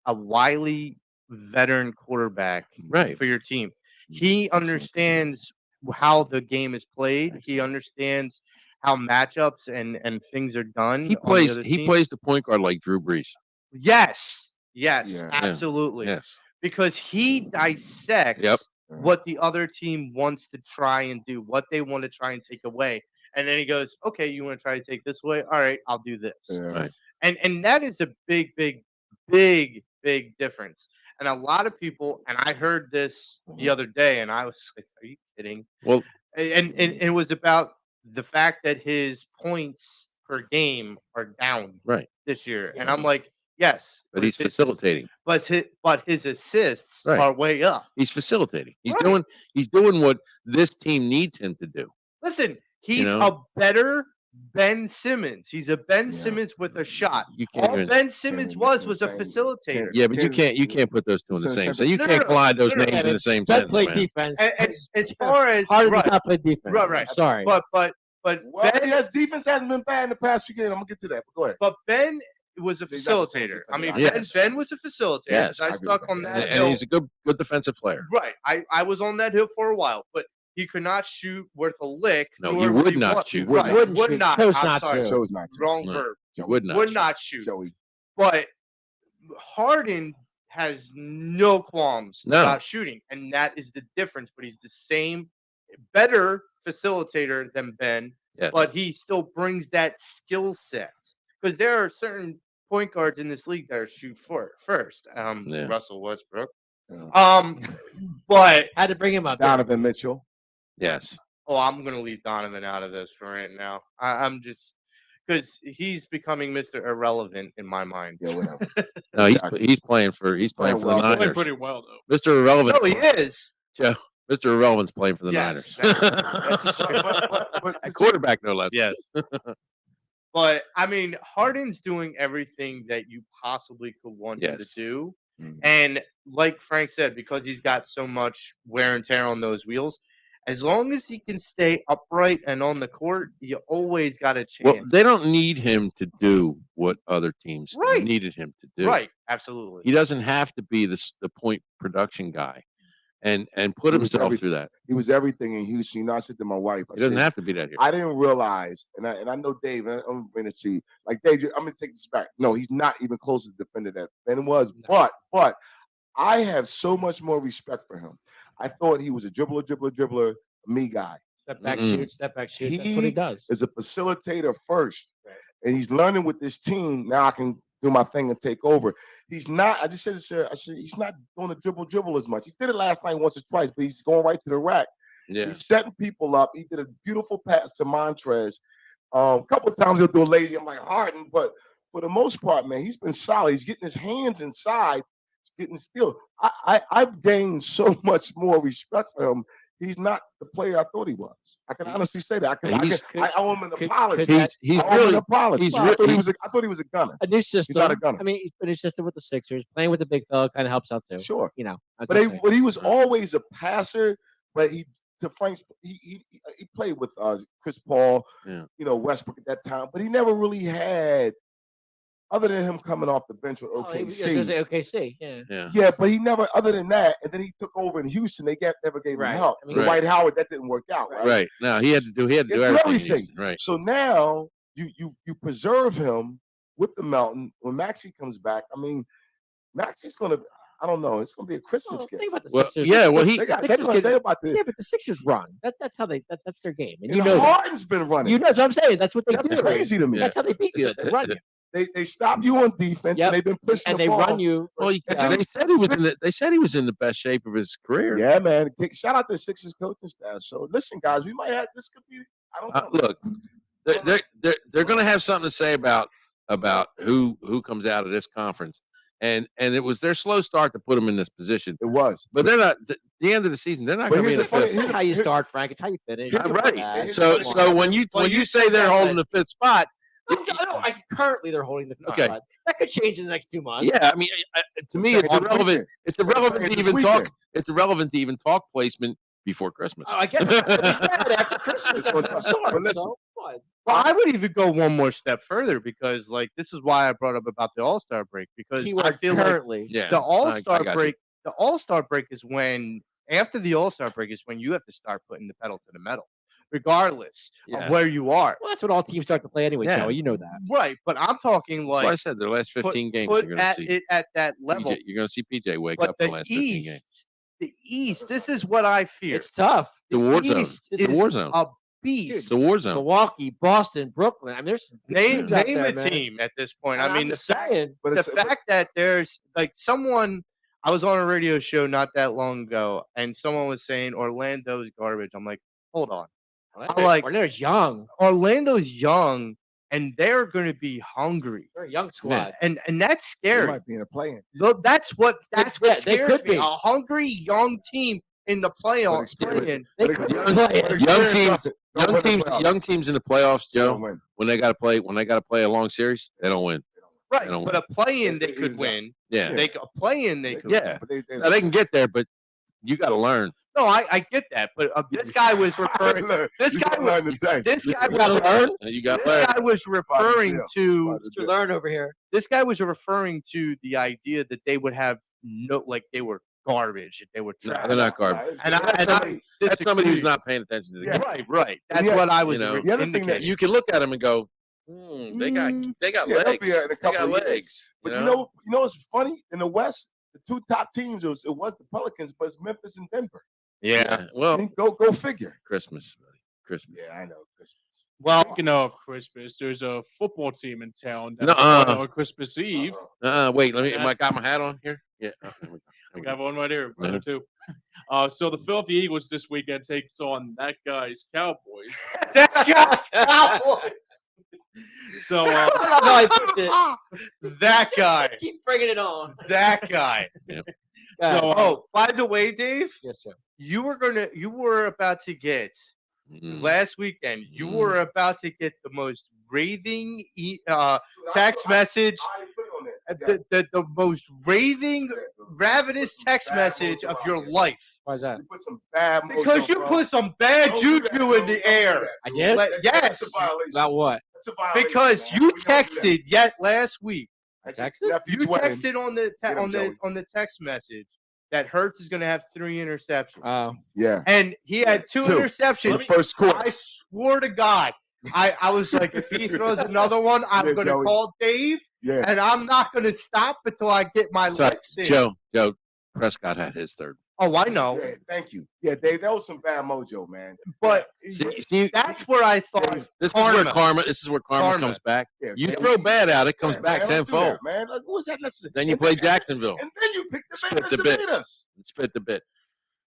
a wily veteran quarterback
Right.
for your team. He understands how the game is played. He understands how matchups and things are done.
He plays the point guard like Drew Brees.
Yes,
Yeah.
absolutely.
Yes.
Because he dissects what the other team wants to try and do, what they want to try and take away. And then he goes, okay, you want to try to take this way? All right, I'll do this.
Yeah.
Right.
And that is a big difference. And a lot of people, and I heard this the other day, and I was like, are you kidding?
Well,
And it was about the fact that his points per game are down
right.
this year. And I'm like, yes.
But he's facilitating.
But his assists
Right.
are way up.
He's facilitating. He's
Right.
doing what this team needs him to do.
Listen, he's a better Ben Simmons. He's a Ben Simmons with a shot.
You can't
All
even-
Ben Simmons was a
Same.
facilitator.
Yeah, but you can't put those two in the same. So you
No,
can't
no,
collide those
no, no,
names in the same
Ben
sentence,
played
man.
defense.
As far as
Harden
right,
does not play defense.
Right.
I'm sorry.
but
Well,
Ben,
his defense hasn't been bad in the past few games. I'm gonna get to that. But go ahead.
but Ben was a
He's not the same
facilitator. I mean,
defender.
Ben was a facilitator.
Yes.
I
I agree
stuck
with
on
that.
that
And
hill.
he's a good defensive player.
Right. I was on that hill for a while, but he could not shoot worth a lick.
No,
nor
he would
he
not
want-
shoot.
Right.
Wouldn't
Would
shoot.
not.
Chose
I'm
not
sorry.
to.
Chose not to.
Wrong
No.
verb.
You would not.
Would
shoot.
not shoot.
Joey.
But Harden has no qualms
No.
about shooting, and that is the difference. But he's the same, better facilitator than Ben,
Yes.
but he still brings that skill set. Because there are certain point guards in this league that are shoot first.
Yeah.
Russell Westbrook.
Yeah.
But
Had to bring him up. there.
Donovan Mitchell.
Yes.
I'm gonna leave Donovan out of this for right now. I'm just because he's becoming Mr. Irrelevant in my mind.
Yeah, whatever.
No, he's playing for
Playing
the
well.
He's playing
Niners.
pretty well though.
Mr. Irrelevant.
No, he is.
Joe, Mr. Irrelevant's playing for the
Yes,
Niners.
that's true.
but
A quarterback, no less.
Yes. But I mean, Harden's doing everything that you possibly could want him to
Yes.
do.
Mhm.
And like Frank said, because he's got so much wear and tear on those wheels, as long as he can stay upright and on the court, you always got a chance.
Well, they don't need him to do what other teams
Right.
needed him to do.
Right, absolutely.
He doesn't have to be the point production guy and put
He was
himself
every-
through that.
he was everything in Houston. You know, I said to my wife, I
He doesn't
said,
have to be that here.
I didn't realize, and I know Dave, and I'm going to bring it to you. Like, Dave, I'm going to take this back. No, he's not even close to the defender that Ben was. But I have so much more respect for him. I thought he was a dribbler, me guy.
Step back,
Mm-mm.
shoot. Step back, shoot. That's what he does.
Is a facilitator first. And he's learning with this team. Now I can do my thing and take over. He's not, I said, he's not doing the dribble as much. He did it last night once or twice, but he's going right to the rack.
Yeah.
He's setting people up. He did a beautiful pass to Montrez. A couple of times he'll do a lazy. I'm like, Harden, but for the most part, man, he's been solid. He's getting his hands inside, getting still. I've gained so much more respect for him. He's not the player I thought he was. I can honestly say that. I owe him an apology.
He's
I owe him
really
an apology.
he's
I
re-
thought he
he-
was I thought he was a gunner.
A new system.
not a gunner.
I mean, he's been assistant with the Sixers. Playing with the big fella kind of helps out too.
Sure.
You know. that's
But
what I'm saying.
he was always a passer. But to Frank's, he played with Chris Paul,
Yeah.
Westbrook at that time. But he never really had, other than him coming off the bench with
Oh, he was
OKC.
gonna say OKC. Yeah.
Yeah.
Yeah, but he never, other than that, and then he took over in Houston. They never gave him
Right.
help.
I mean,
The
Right.
Dwight Howard, that didn't work out, right?
Right. No, he had to do everything.
everything.
Right.
So now you preserve him with the Mountain. When Maxey comes back, I mean, Maxey's gonna, I don't know, it's gonna be a Christmas
Well,
gift.
think about the
Well,
Sixers.
yeah, well,
They got,
Sixers
they're
get-
about to,
Yeah, but the Sixers run. That's how that's their game, and
and
you know that.
Harden's been running.
You know what I'm saying. That's what they
That's
do.
crazy to me.
That's how they beat you. They run you,
They stop you on defense,
Yep.
and they've been pushing
and
the
they
ball.
run you.
Well,
then
they said he was in the best shape of his career.
Yeah, man. Shout out to Sixers coaching staff. So listen, guys, we might have this could be. I don't know.
Look, they're going to have something to say about who comes out of this conference, and it was their slow start to put them in this position.
It was.
But they're not. At the end of the season, they're not
But
going to be in
here's
the
the funny-
fifth.
It's not how you start, Frank. It's how you finish.
Here's the
Right.
funny-
So
here's the
when you say they're holding the fifth spot,
Currently, they're holding the fifth
Okay.
spot. That could change in the next 2 months.
yeah, I mean, to me, it's
On
irrelevant.
weekend.
It's irrelevant
It's
to
this
even talk.
weekend.
It's irrelevant to even talk placement before Christmas.
Oh, I get it. But we said after Christmas, that's when it
But
starts.
listen.
So what?
Well, I would even go one more step further because, like, this is why I brought up about the All-Star break because I
Keyword
feel like
currently.
Yeah,
the
I
All-Star
got you.
break. The All-Star break is when after the All-Star break is when you have to start putting the pedal to the metal, regardless
Yeah.
of where you are.
Well, that's when all teams start to play anyway,
Yeah.
Joey. You know that.
Right, but I'm talking
That's why I
like
said the last 15 games
put
you're going to
at
see.
it at that level.
You're going to see PJ wake
But
up the
the
last 15 games.
East. This is what I fear.
It's tough.
The war zone.
East
It's a
is
war zone.
a
It's
beast.
a war zone.
Milwaukee, Boston, Brooklyn. I mean, there's some good
Name
teams out
name
there,
a
man.
team at this point.
And
I mean,
I'm
the
just
fact
saying.
But
the
it's,
fact that there's like someone I was on a radio show not that long ago and someone was saying Orlando's garbage. I'm like, hold on.
Orlando's young.
Orlando's young and they're going to be hungry.
They're a young squad.
And that's
they
scary.
might be in a play-in.
Look, that's what
Yeah, they
scares
could
me.
be.
A hungry young team in the playoffs
experience-
playing.
They
But
could
young-
be playing.
but
Young
experience
teams,
doesn't- don't win the playoffs.
young teams in the playoffs,
They don't
Joe.
win.
When they got to play a long series, they don't win.
Right,
don't
but a play-in they
It
could
is
win.
Yeah,
Yeah.
They a play-in they could.
Yeah.
But they
Now, they can get there, but you got to learn.
No, I get that, but this guy was referring. This guy was.
learn today.
This guy
You gotta
was.
learn.
You got to
This
learn.
guy was referring
deal.
to.
Mr. Learn over here.
This guy was referring to the idea that they would have no, like they were garbage, that they were
No,
trash.
they're not garbage.
And I
That's somebody who's
disagree.
not paying attention to the
Yeah.
game.
Right. That's
Yeah,
what I was.
you know,
the other thing that
indicating.
You can look at them and go, they got
yeah, they'll
legs.
be in a
They
couple
got
of years.
legs.
But you know what's funny? In the West, the two top teams it was the Pelicans, but it's Memphis and Denver.
Yeah.
I
Well,
mean, go figure.
Christmas, buddy. Christmas.
Yeah, I know. Christmas.
Well,
Speaking of Christmas, there's a football team in town that
Nuh-uh.
on Christmas Eve.
Wait, let me. Am I got my hat on here? Yeah.
I got one right here,
Yeah.
too. So the Philadelphia Eagles this weekend takes on that guy's Cowboys.
that guy's Cowboys.
So
I love how I picked it.
That guy.
Keep bringing it on.
That guy.
So,
Oh, by the way, Dave,
yes, Joe.
you were about to get
Mm.
last weekend. You
Mm.
were about to get the most raving text message, the most raving, ravenous text message of your life
Why is that?
You put some bad mojo,
because you
bro.
put some bad
Don't do that,
juju
bro.
in the
Don't do
air.
that.
I did?
Like,
That's
yes,
a violation.
About what?
That's a violation,
because
man.
you
We don't do that.
texted yet last week.
I texted?
Nephew
You
Twin.
texted on the
Get him, Joey.
on the text message that Hurts is going to have 3 interceptions,
Oh,
Yeah.
and he had 2
Two.
interceptions.
The first quarter.
I swear to God, I was like, if he throws another one, I'm
Yeah,
going to
Joey.
call Dave,
Yeah.
and I'm not going to stop until I get my
Sorry,
licks in.
Joe Prescott had his third.
Oh, I know,
Yeah, thank you. Yeah, Dave, that was some bad mojo, man.
but
See,
that's where I thought
this
karma.
is where karma. This is where karma
Karma.
comes back.
Yeah,
You
yeah,
throw
we-
bad out, it comes
Yeah,
back
man, don't do
tenfold.
that, man. Like, what was that necessary?
Then you play Jacksonville
And then you pick the
Split
Bears
the
to
bit.
beat us.
and spit the bit.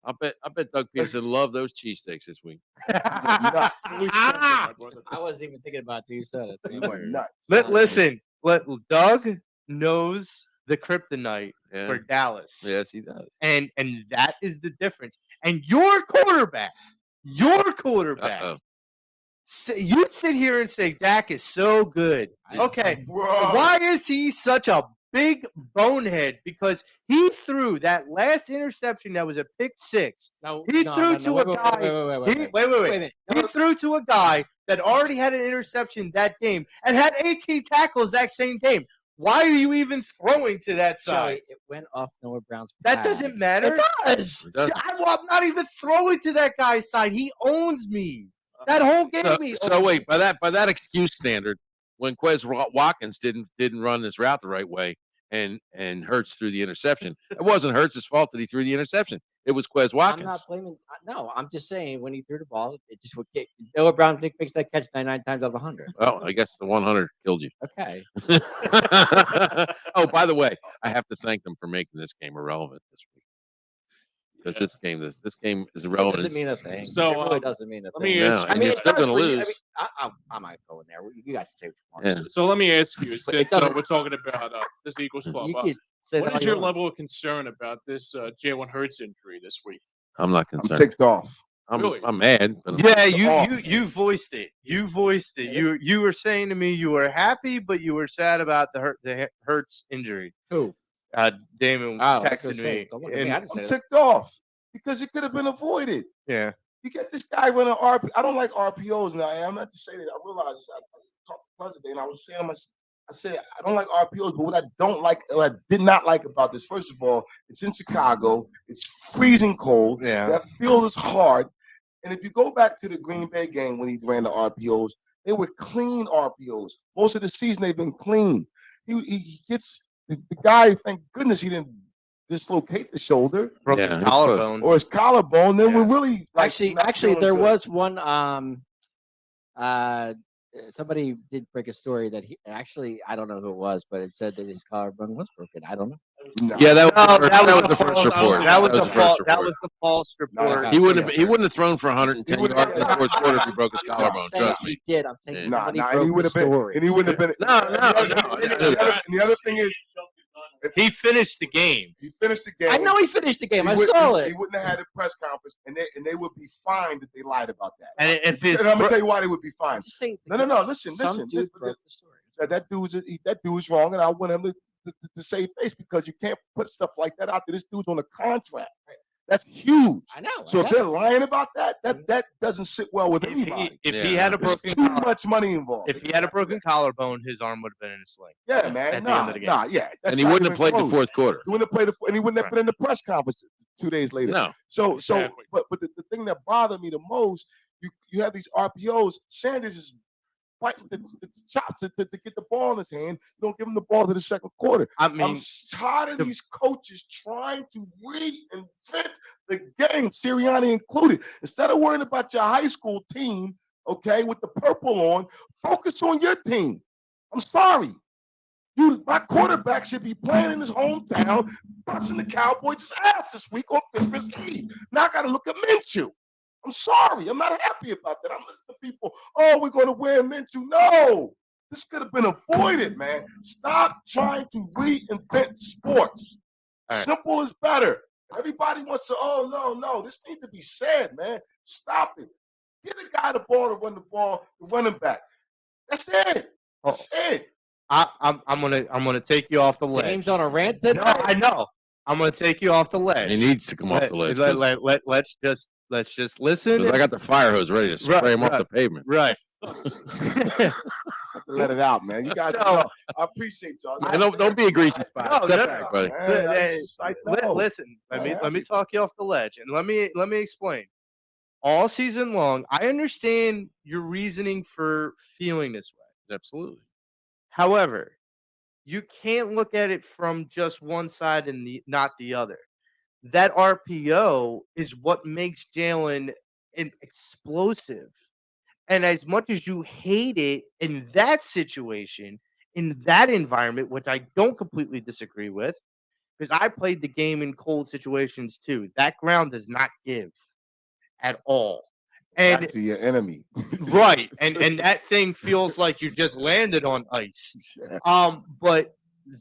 I bet Doug Peterson loved those cheesesteaks this week.
Nuts.
I wasn't even thinking about it till you said it.
You were nuts.
Listen, Doug knows the kryptonite
Yeah.
for Dallas.
Yes, he does.
And that is the difference. And your quarterback,
Uh-oh.
you sit here and say Dak is so good. Okay,
Whoa.
why is he such a big bonehead? Because he threw that last interception that was a pick 6.
No,
He
no,
threw
no,
to
no,
a
wait,
guy.
Wait, wait,
Wait.
wait a minute.
He threw to a guy that already had an interception that game and had 18 tackles that same game. Why are you even throwing to that side?
Joey, it went off Noah Brown's
That
pad.
doesn't matter.
It does.
It does.
I'm not even throwing to that guy's side. He owns me. That whole game. he
So
owns
wait,
me.
by that excuse standard, when Quez Watkins didn't run this route the right way and Hurts threw the interception, it wasn't Hurts' fault that he threw the interception. It was Quez
I'm
Watkins.
not blaming. No, I'm just saying when he threw the ball, it just would get. Noah Brown makes that catch 99 times out of 100.
Well, I guess the 100 killed you.
Okay.
Oh, by the way, I have to thank them for making this game irrelevant this week. because this game is
It
irrelevant.
doesn't mean a thing.
So,
it really doesn't mean a
let
thing.
me ask
No,
I mean,
you're
it
still
does
gonna
for you. I mean,
lose.
I might go in there. You guys say what you
Yeah.
want.
So let me ask you,
But it
since
doesn't-
we're talking about this Eagles club,
You can say
what
that all
is
you
your
want.
level of concern about this Jalen Hurts injury this week?
I'm not
I'm
concerned.
ticked off.
Really?
I'm mad. But
Yeah,
off.
you voiced it. You voiced it.
Yeah,
You were saying to me you were happy, but you were sad about the Hurts injury.
Who?
Damon
Oh, I was gonna
texted
say,
me.
don't look at me. I didn't say
I'm
that.
ticked off because it could have been avoided.
Yeah.
You get this guy running RP. I don't like RPOs now. I'm not to say that. I realize this. I talked to Pleasant today, and I was saying, I said I don't like RPOs, but what I did not like about this. First of all, it's in Chicago. It's freezing cold.
Yeah.
That field is hard. And if you go back to the Green Bay game when he ran the RPOs, they were clean RPOs. Most of the season they've been clean. He gets the guy. Thank goodness he didn't dislocate the shoulder
Broke
Yeah,
his
it's
collarbone.
or his collarbone. Then
Yeah.
we're really like,
Actually,
not feeling
there
good.
was one. Somebody did break a story that he actually, I don't know who it was, but it said that his collarbone was broken. I don't know.
No.
yeah, that was
No,
the first
false-
report.
That was
the
the
first
false.
report.
That was the false report.
No,
He wouldn't
Yeah.
he wouldn't have thrown for 110
He would've-
yards in the fourth quarter if he broke his
I'm
collarbone.
just saying
Trust me.
he did. I'm saying
Yeah.
somebody
and he
broke
would
the
have been,
story.
and he wouldn't have been.
No.
And the other thing is,
He finished the game.
he finished the game.
I know he finished the game.
He
I
wouldn't-
saw
He
it.
wouldn't have had a press conference, and they would be fined if they lied about that.
And if his
And I'm gonna tell you why they would be
I'm
fined.
just saying.
No. Listen.
Some dude broke the story.
That dude's wrong, and I want him to save face because you can't put stuff like that out there. This dude's on a contract. That's huge.
I know.
So
I
if
know.
they're lying about that doesn't sit well with anybody.
if
Yeah.
he had a
There's
broken
too
collar-
much money involved.
if he had a broken collarbone, his arm would have been in a sling.
Yeah, man.
At the end of the game.
Yeah. That's
And he
not
wouldn't have
even
played the
close.
fourth quarter.
He wouldn't have played and he wouldn't have been in the press conference 2 days later.
No.
So,
Exactly.
but the thing that bothered me the most, you have these RPOs. Sanders is fighting the chops to get the ball in his hand. You don't give him the ball to the second quarter.
I
I'm
mean,
tired of these coaches trying to reinvent the game, Sirianni included. Instead of worrying about your high school team, okay, with the purple on, focus on your team. I'm sorry. My quarterback should be playing in his hometown, busting the Cowboys' ass this week on Christmas Eve. Now I got to look at Minshew. I'm sorry. I'm not happy about that. I'm listening to people, oh, we're going to wear Minshew. No. This could have been avoided, man. Stop trying to reinvent sports.
All right.
Simple is better. Everybody wants to, oh, no. This needs to be said, man. Stop it. Get a guy the ball to run the ball, the running back. That's it. That's it.
I'm gonna take you off the ledge.
James on a rant today.
No, I know. I'm gonna take you off the ledge.
He needs to come off the ledge.
Let's just listen.
Because I got the fire hose ready to spray him off the pavement.
Right.
Let it out, man. You guys,
So-
I appreciate y'all.
And don't be a greasy spot.
No,
Step
no,
back, buddy.
Man, that's just like, no.
Listen, let
Yeah.
me talk you off the ledge, and let me explain. All season long, I understand your reasoning for feeling this way.
Absolutely.
However, you can't look at it from just one side and not the other. That RPO is what makes Jalen explosive. And as much as you hate it in that situation, in that environment, which I don't completely disagree with, because I played the game in cold situations too. That ground does not give at all. And
Back to your enemy.
right. And that thing feels like you just landed on ice.
Yeah.
But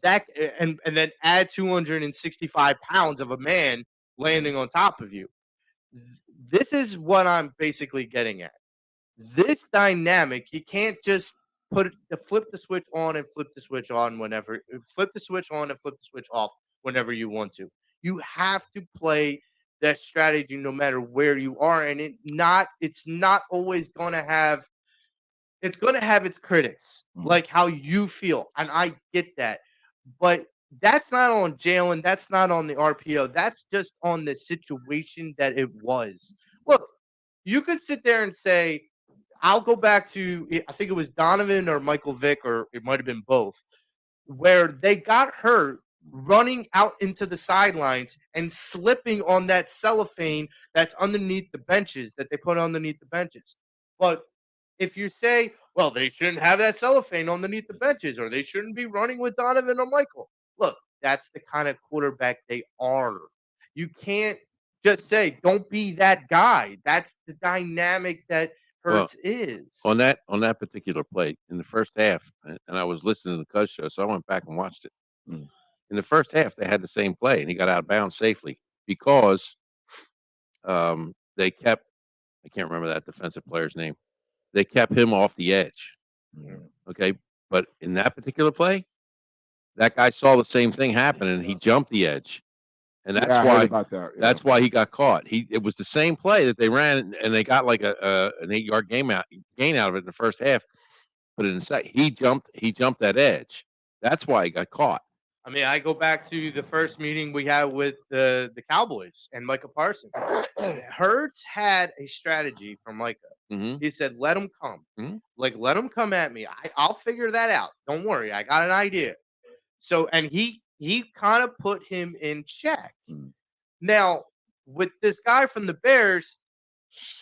that and then add 265 pounds of a man landing on top of you. This is what I'm basically getting at. This dynamic, you can't just flip the switch on and flip the switch on whenever flip the switch on and flip the switch off whenever you want to. You have to play that strategy no matter where you are, and it's not always gonna have its critics, like how you feel, and I get that, but that's not on Jalen, that's not on the RPO, that's just on the situation that it was. Look, you could sit there and say, I'll go back to, I think it was Donovan or Michael Vick, or it might have been both, where they got hurt running out into the sidelines and slipping on that cellophane that's underneath the benches that they put underneath the benches. But if you say, well, they shouldn't have that cellophane underneath the benches, or they shouldn't be running with Donovan or Michael. Look, that's the kind of quarterback they are. You can't just say, don't be that guy. That's the dynamic that Hurts is.
On that particular play in the first half, and I was listening to the Cuz show, so I went back and watched it.
Mm.
In the first half, they had the same play, and he got out of bounds safely because they kept, I can't remember that defensive player's name. They kept him off the edge.
Mm.
Okay, but in that particular play, that guy saw the same thing happen, and he jumped the edge, and that's
Yeah, I heard
why
about that. Yeah.
that's why he got caught. It was the same play that they ran, and they got like an 8-yard gain out of it in the first half. But in the second, he jumped that edge. That's why he got caught.
I mean, I go back to the first meeting we had with the Cowboys and Micah Parsons. Hurts had a strategy for Micah.
Mm-hmm.
He said, let him come.
Mhm.
Like, let him come at me. I'll figure that out. Don't worry. I got an idea. So, and he kind of put him in check.
Mm.
Now, with this guy from the Bears,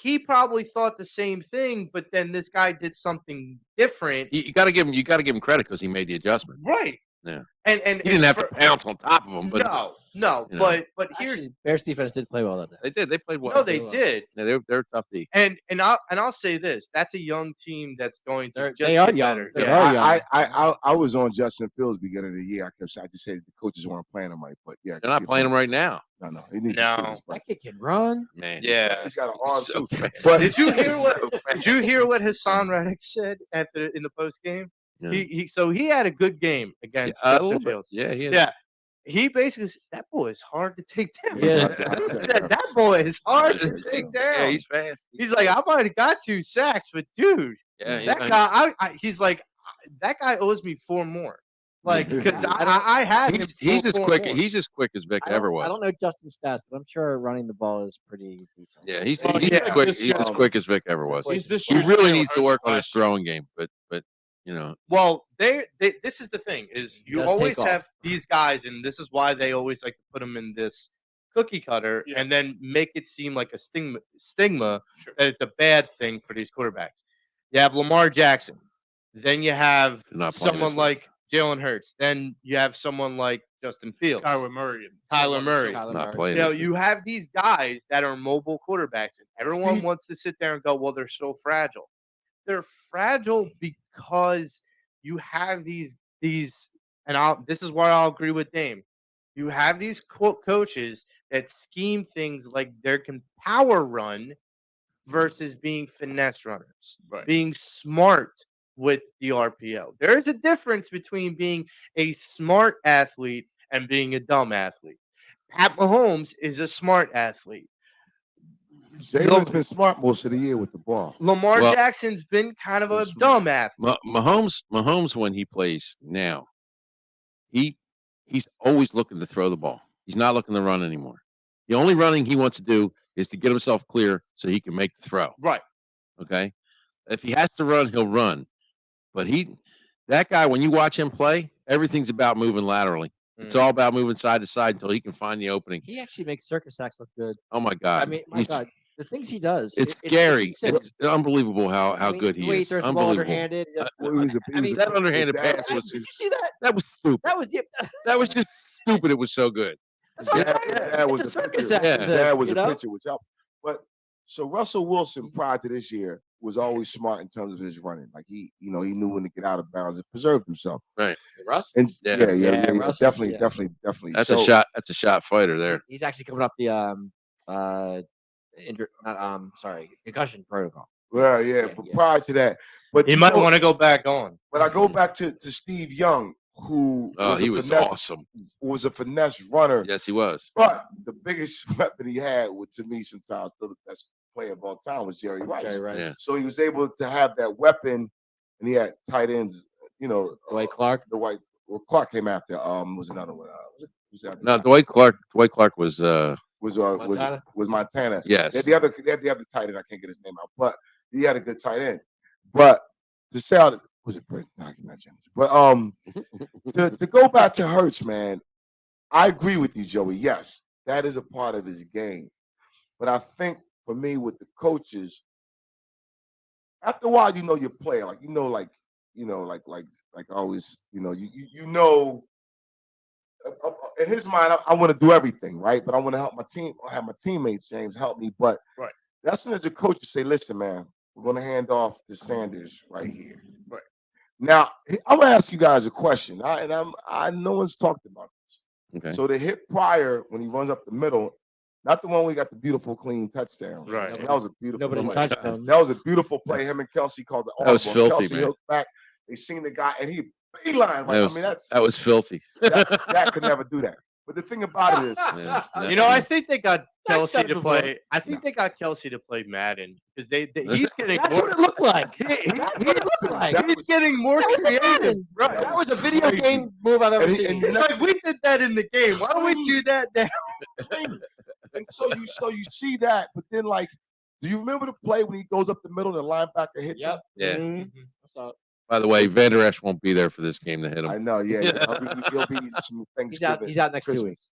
he probably thought the same thing, but then this guy did something different.
You got to give him credit because he made the adjustment.
Right.
Yeah.
And
He didn't have to pounce on top of him, but
no.
you know.
But here's
Actually, Bears defense did play well that day.
they did. They played well.
no, they did.
Yeah, they're tough D.
And I'll say this: that's a young team that's going to
They
just
are
get
young.
better.
They
Yeah.
are.
I was on Justin Fields beginning of the year. I just said the coaches weren't playing him right, but yeah,
They're not playing him right now.
No, he needs
No.
to sit his butt.
That kid can run.
Man.
Yeah.
He's got an arm
so
too.
fast.
But
Did you hear
He's
what?
so
Did you
fast.
hear what Hassan Reddick said in the post game?
Yeah.
He had a good game against
A
Justin
little bit.
Fields.
Yeah, he is.
Yeah. He basically said, that boy is hard to take down.
Yeah.
He said, that boy is hard to
Yeah.
take
Yeah,
down.
he's fast.
He's like, I might have got 2 sacks, but dude,
Yeah,
that guy, he's like, that guy owes me 4 more. Like, because I had him.
He's
for
as
4
quick.
more.
He's as quick as Vic
I
ever
don't
was.
know Justin's stats, but I'm sure running the ball is pretty decent.
Yeah, he's
Well,
he's
yeah,
as quick.
this
He's as
year-
quick as Vic ever was.
He's this
He
year's
really
Jalen
needs to
Hurts
work on his
last
throwing game, but you know,
Well, this is the thing is you
does
always
take off.
have these guys, and this is why they always like to put them in this cookie cutter
Yeah.
and then make it seem like a stigma
Sure.
that it's a bad thing for these quarterbacks. You have Lamar Jackson, then you have
They're not playing
someone
this week.
like Jalen Hurts, then you have someone like Justin Fields,
Kyler Murray. and
Kyler
someone-
Murray.
Kyler
not
Murray.
playing.
You know,
this
you have these guys that are mobile quarterbacks, and everyone
Steve-
wants to sit there and go, well, they're so fragile. They're fragile because you have these, and this is where I'll agree with Dame. You have these coaches that scheme things like they can power run versus being finesse runners,
Right.
being smart with the RPO. There is a difference between being a smart athlete and being a dumb athlete. Pat Mahomes is a smart athlete.
Jalen's been smart most of the year with the ball.
Lamar
Well,
Jackson's been kind of a
smart.
dumb athlete.
Mahomes when he plays now, he's always looking to throw the ball. He's not looking to run anymore. The only running he wants to do is to get himself clear so he can make the throw.
Right.
Okay. If he has to run, he'll run. But that guy, when you watch him play, everything's about moving laterally. It's all about moving side to side until he can find the opening.
He actually makes circus acts look good.
Oh my God.
I mean, my God, the things he does.
It's scary.
insane.
It's unbelievable how
I mean,
good
the
he
way he
is.
throws the ball
Unbelievable.
underhanded.
Well, he was a- he
I
was
mean,
a-
That underhanded
his dad-
pass
Did
was
you see that?
that was stupid.
That was
That was just stupid. It was so good.
That's what I'm
Dad-
saying.
Dad was
It's a
a
circus
picture.
act.
Yeah.
with
That
him,
was
you
a
know?
picture which helped. But so Russell Wilson prior to this year was always smart in terms of his running. Like he knew when to get out of bounds and preserve himself.
Russ.
And
Yeah.
yeah,
Russ is-
definitely,
yeah.
definitely.
That's
So-
a shot. That's a shot fighter there.
He's actually coming off the concussion protocol.
Well, yeah,
Yeah,
but
yeah.
prior to that, but
He
you
might
go-
want to go back on.
But I go back to Steve Young, who
Oh, he
a
was
finesse,
awesome.
was a finesse runner.
Yes, he was.
But the biggest weapon he had, to me, sometimes still the best player of all time, was Jerry Rice.
Jerry Rice.
Yeah.
So he was able to have that weapon, and he had tight ends.
Dwight Clark.
Clark came after. Was another one. Was that
No, Dwight Clark
was
was
Montana?
Montana.
yes.
They had the other tight end. I can't get his name out, but he had a good tight end. But to say how was it Brent? No, not James. But to go back to Hurts, man, I agree with you, Joey. Yes, that is a part of his game. But I think for me, with the coaches, after a while, your player, like always, you know in his mind, I want to do everything, right? But I want to help my team. I have my teammates, James, help me. But
Right.
that's when, as a coach, you say, "Listen, man, we're going to hand off to Sanders right here."
Right.
Now, I'm going to ask you guys a question. No one's talked about this.
Okay.
So the hit prior when he runs up the middle, not the one we got the beautiful clean touchdown.
Right.
That was a beautiful
Nobody
play.
touched him.
That was a beautiful play. Him and Kelsey called the
That was
audible.
filthy,
Kelsey
man.
hooked back. They seen the guy and he beeline right.
That was filthy.
That could never do that. But the thing about it is,
Yeah,
You know, I think they got
That's
Kelsey
done
to
before.
play. I think they got Kelsey to play Madden because he's getting
That's
more.
what it looked like.
He-
That's what it looked like.
that
he's
was-
getting more
That was a
creative.
Madden.
Right.
That was a video
crazy.
game move I've ever
And he-
seen.
and
It's like we did that in the game. Why don't we do that now?
and so you see that, but then like, do you remember the play when he goes up the middle and the linebacker hits him?
Yep.
Yeah.
So
By the way, Van Der Esch won't be there for this game to hit
I
him.
know, yeah. He'll be some
he's out.
Thanksgiving.
He's out next 2 weeks.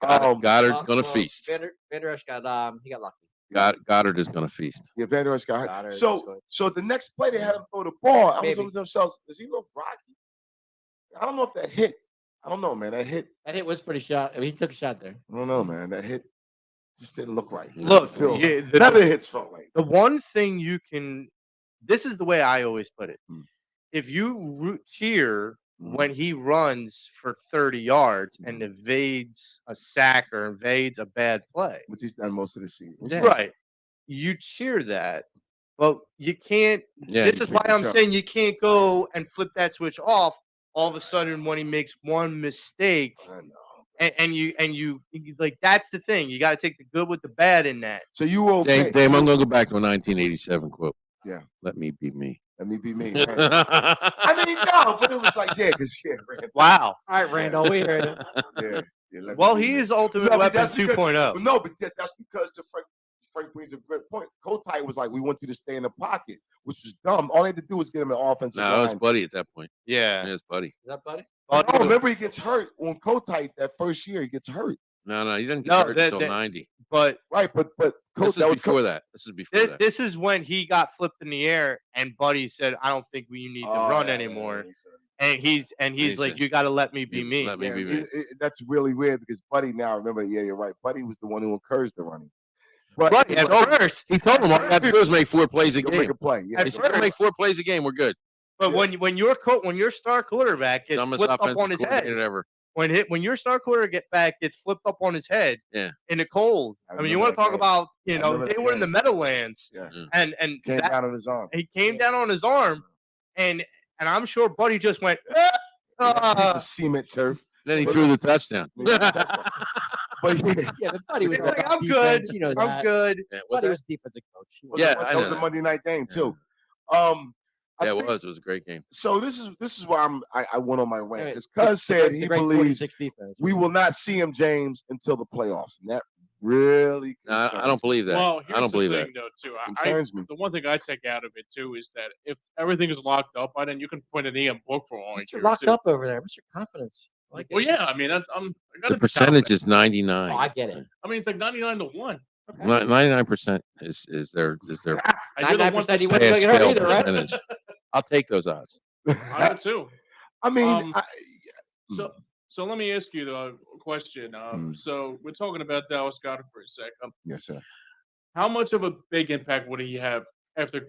Goddard's going to feast.
Vander Esch got he got lucky.
Goddard is going to feast.
Yeah, Van Der Esch got
Goddard is
so
good.
so the next play they had him throw the ball. I was
Maybe.
thinking to themselves, does he look rocky? I don't know if that hit. I don't know, man. That hit.
That hit was pretty shot. I mean, he took a shot there.
I don't know, man. That hit just didn't look right.
Look,
Feel
yeah,
right. None of the hits felt right.
The one thing you can, this is the way I always put it.
Mm.
If you cheer
Mm.
when he runs for 30 yards and evades a sack or evades a bad play,
Which he's done most of the season.
Yeah.
right? You cheer that, but you can't.
Yeah,
this
you
is why
can't
I'm
jump.
saying you can't go and flip that switch off all of a sudden when he makes one mistake.
I know.
And you like that's the thing. You got to take the good with the bad in that.
So you were okay.
Dame, I'm going to go back to a 1987 quote.
Yeah.
Let me be me.
Let me be me. Man. I mean, no, but it was like, yeah, because Rand,
Wow.
All right, Randall, we heard it.
yeah, let me
Well,
be
he
me.
is Ultimate
No, but
Weapon
that's because-
2.0.
But no, but that's because to Frank brings a great point. Kotai was like, we want you to stay in the pocket, which was dumb. All they had to do was get him an offensive
No, it was
line.
Buddy at that point.
Yeah.
It was Buddy.
Is that buddy?
Oh, remember he gets hurt on Kotai that first year. He gets hurt,
No, he didn't get
No,
hurt
that-
until
that-
90.
But
right? But
This
Coach,
is
that was
before that. This is before that.
this is when he got flipped in the air, and Buddy said, "I don't think we need to run anymore." And he's
He
like,
said,
"You got to let me be me."
Let me be me.
That's really weird because Buddy now remember. Yeah, you're right. Buddy was the one who encouraged the running. But
Right at first,
He told him all you have to do is make 4 plays a
Go make
game.
a play. Yeah,
He said, make 4 plays a game. We're good.
but when your star quarterback gets
Dumbest
flipped up
offensive
on his head,
coordinator ever.
when your star quarterback gets flipped up on his head,
Yeah.
in the cold.
I
I mean, you
remember
want to
that
talk
game.
about
I
they
remember
were
that
in the
game.
Meadowlands,
Yeah.
and
Came
that-
down on his arm.
he came down on his arm, and I'm sure Buddy just went.
Piece of cement turf.
Then he threw the touchdown.
But yeah,
Yeah, but buddy was
He's like,
about
I'm good.
defense, You know
I'm
that.
good.
Yeah, what's
Buddy
that?
was defensive coach. He was-
Yeah,
that
I
was
know.
a Monday night game
Yeah.
too. I
Yeah, it
think-
was. It was a great game.
So this is why I went on my rant
Anyway,
because Cuz said
the
he
great
believes
46 defense.
we will not see him, James, until the playoffs, and that really
No, I don't believe that.
Well, here's
I don't believe
the
that.
thing, though, too. I,
concerns me.
the one thing I take out of it too is that if everything is locked up by then, you can put an EM book for all
Mr. Locked up over there. Mr. Confidence. I like
Well,
it.
yeah, I mean, I got
The percentage is 99.
Oh, I get it.
I mean, it's like 99-1.
99% is their
And you're the
99% he
1%
wouldn't
pass
get hurt
fail
either, right?
percentage. I'll take those odds.
I would too.
I mean,
Um,
I-
So let me ask you the question. So we're talking about Dallas Goedert for a sec.
yes, sir.
How much of a big impact would he have after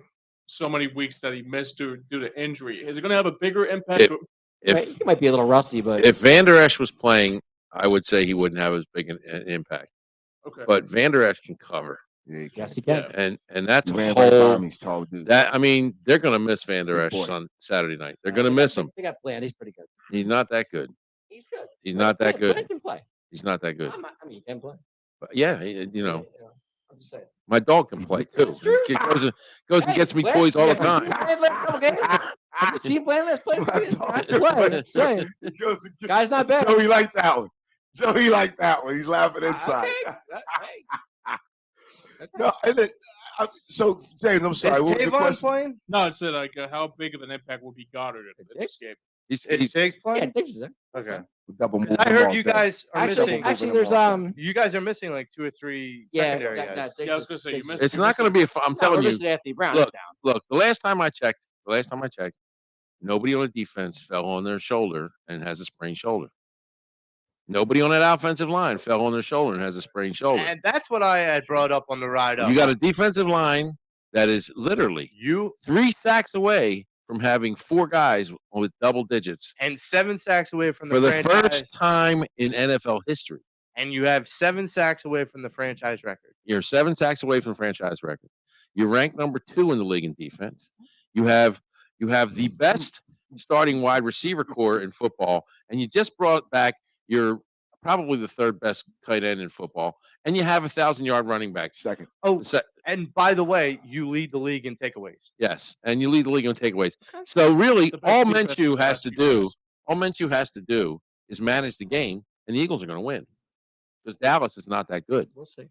so many weeks that he missed due to injury? Is it going to have a bigger impact?
If
He might be a little rusty, but
if Van Der Esch was playing, I would say he wouldn't have as big an impact.
Okay.
But Van Der Esch can cover,
Yeah, he
yes,
can.
he can.
and that's
He
a
ran right by
whole.
him. He's tall, dude.
That I mean, they're going to miss Van Der
Good
Esch
boy.
on Saturday night. They're going to miss him.
They got Bland. He's pretty good.
He's not that good.
He's good.
He's not that
Bland
good.
can play.
He's not that good.
I mean, he can play.
But yeah,
I'm just saying.
my dog can play too.
That's true.
He goes and gets me
Bland-
toys all the
have you
time.
seen Bland last couple games? Have you seen Bland last play?
My
He's
dog
not
can
play.
play.
Saying.
He goes and gets-
Guy's not bad.
Joey liked that one. Joey liked that one. He's laughing inside. No, and then, so James, I'm
Is
sorry. What was the
Tavon
question?
playing?
No, it's like how big of an impact will be Goddard in this game?
He's
Is Diggs
Yeah,
playing?
Diggs is there.
Okay.
Double move
I
him
heard
off
you
that.
guys are missing.
Actually, there's
You guys are missing like 2 or 3 secondary guys.
Diggs
Yeah, I was
is-
gonna say,
Diggs
you
is-
missed-
It's not going to be. I'm
No,
telling
we're
you.
missing Anthony Brown.
Look,
He's down.
Look, the last time I checked, nobody on the defense fell on their shoulder and has a sprained shoulder. Nobody on that offensive line fell on their shoulder and has a sprained shoulder.
And that's what I had brought up on the ride up.
You got a defensive line that is literally 3 sacks away from having 4 guys with double digits
and 7 sacks away from
for the
franchise,
first time in NFL history.
and you have 7 sacks away from the franchise record.
You're 7 sacks away from the franchise record. You're ranked number 2 in the league in defense. You have the best starting wide receiver core in football, and you just brought back your probably the 3rd best tight end in football, and you have a 1,000-yard running back.
Second.
Oh, and by the way, you lead the league in takeaways.
Yes, and you lead the league in takeaways. So really,
The best
all
defense
Minshew
in the
has
last
to
few years.
do, all Minshew has to do is manage the game, and the Eagles are going to win because Dallas is not that good.
We'll see.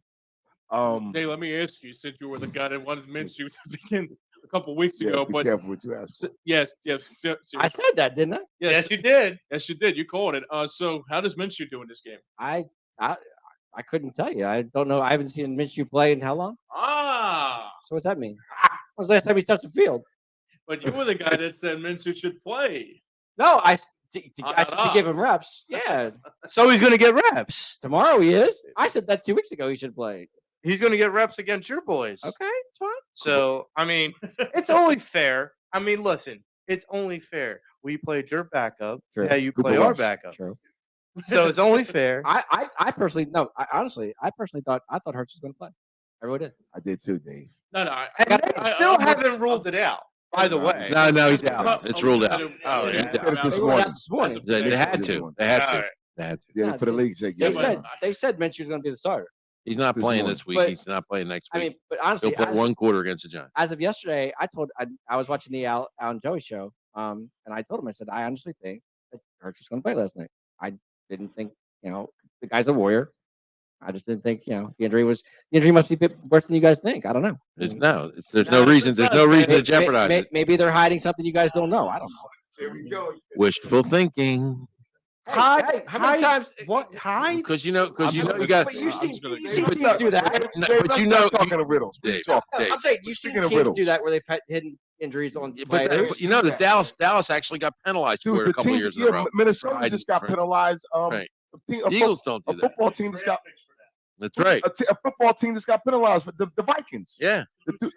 Hey, let me ask you, since you were the guy that wanted Minshew to begin a couple weeks
Yeah,
ago,
be
but
careful what you ask for.
yes,
I said that, didn't I?
yes,
you did.
yes, you did. You called it. So, how does Minshew do in this game?
I couldn't tell you. I don't know. I haven't seen Minshew play in how long?
Ah,
So what's that mean? When was the last time he touched the field?
but you were the guy that said Minshew should play.
No, I said
Ah,
to give him reps. Yeah,
So he's going to get reps.
tomorrow he is. I said that 2 weeks ago. He should play.
He's going to get reps against your boys.
Okay, it's fine.
So, I mean, it's only fair. I mean, listen, it's only fair. We played your backup.
True.
Yeah, you
Good
play our
boys.
backup.
True.
So it's only fair.
I personally no. I personally thought Hurts was going to play. I really did.
I did too, Dave.
No,
And they still haven't ruled it out, by the way.
No, he's out. It's ruled out.
Oh, yeah.
They said it this
They ruled it
morning.
out this morning.
They had to. They had
All
to.
right.
They had to.
Yeah,
Nah,
for the league's sake.
They
Yeah,
said Minshew was going to be the starter.
He's not
This
playing
morning.
this week.
But-
He's not playing next
I
week.
mean, but honestly,
He'll play 1 quarter against the Giants.
as of yesterday, I was watching the Al and Joey show, and I told him, I said, I honestly think that Hurts was going to play last night. I didn't think, the guy's a warrior. I just didn't think, the injury must be a bit worse than you guys think. I don't know.
There's
No,
no reason. There's no reason to jeopardize it.
Maybe they're hiding something you guys don't know. I don't know.
There we go.
Wishful thinking.
Hey, how many times?
What? Hi?
Because you got.
But you've seen
just gonna-
teams do that.
No,
Dave,
but
let's
you
stop
know,
talking of riddles. We
Dave,
talk.
Dave.
I'm saying you've seen
Speaking of
teams
riddles.
do that where they've had hidden injuries on
But
players.
you know that Dallas actually got penalized
Dude,
for it
the
a couple
team,
years in a row.
Minnesota
Right,
just got
right.
penalized.
Right.
A team,
The Eagles don't
a
do that.
football team just got
That's right.
a football team just got penalized for the Vikings.
Yeah,
The dude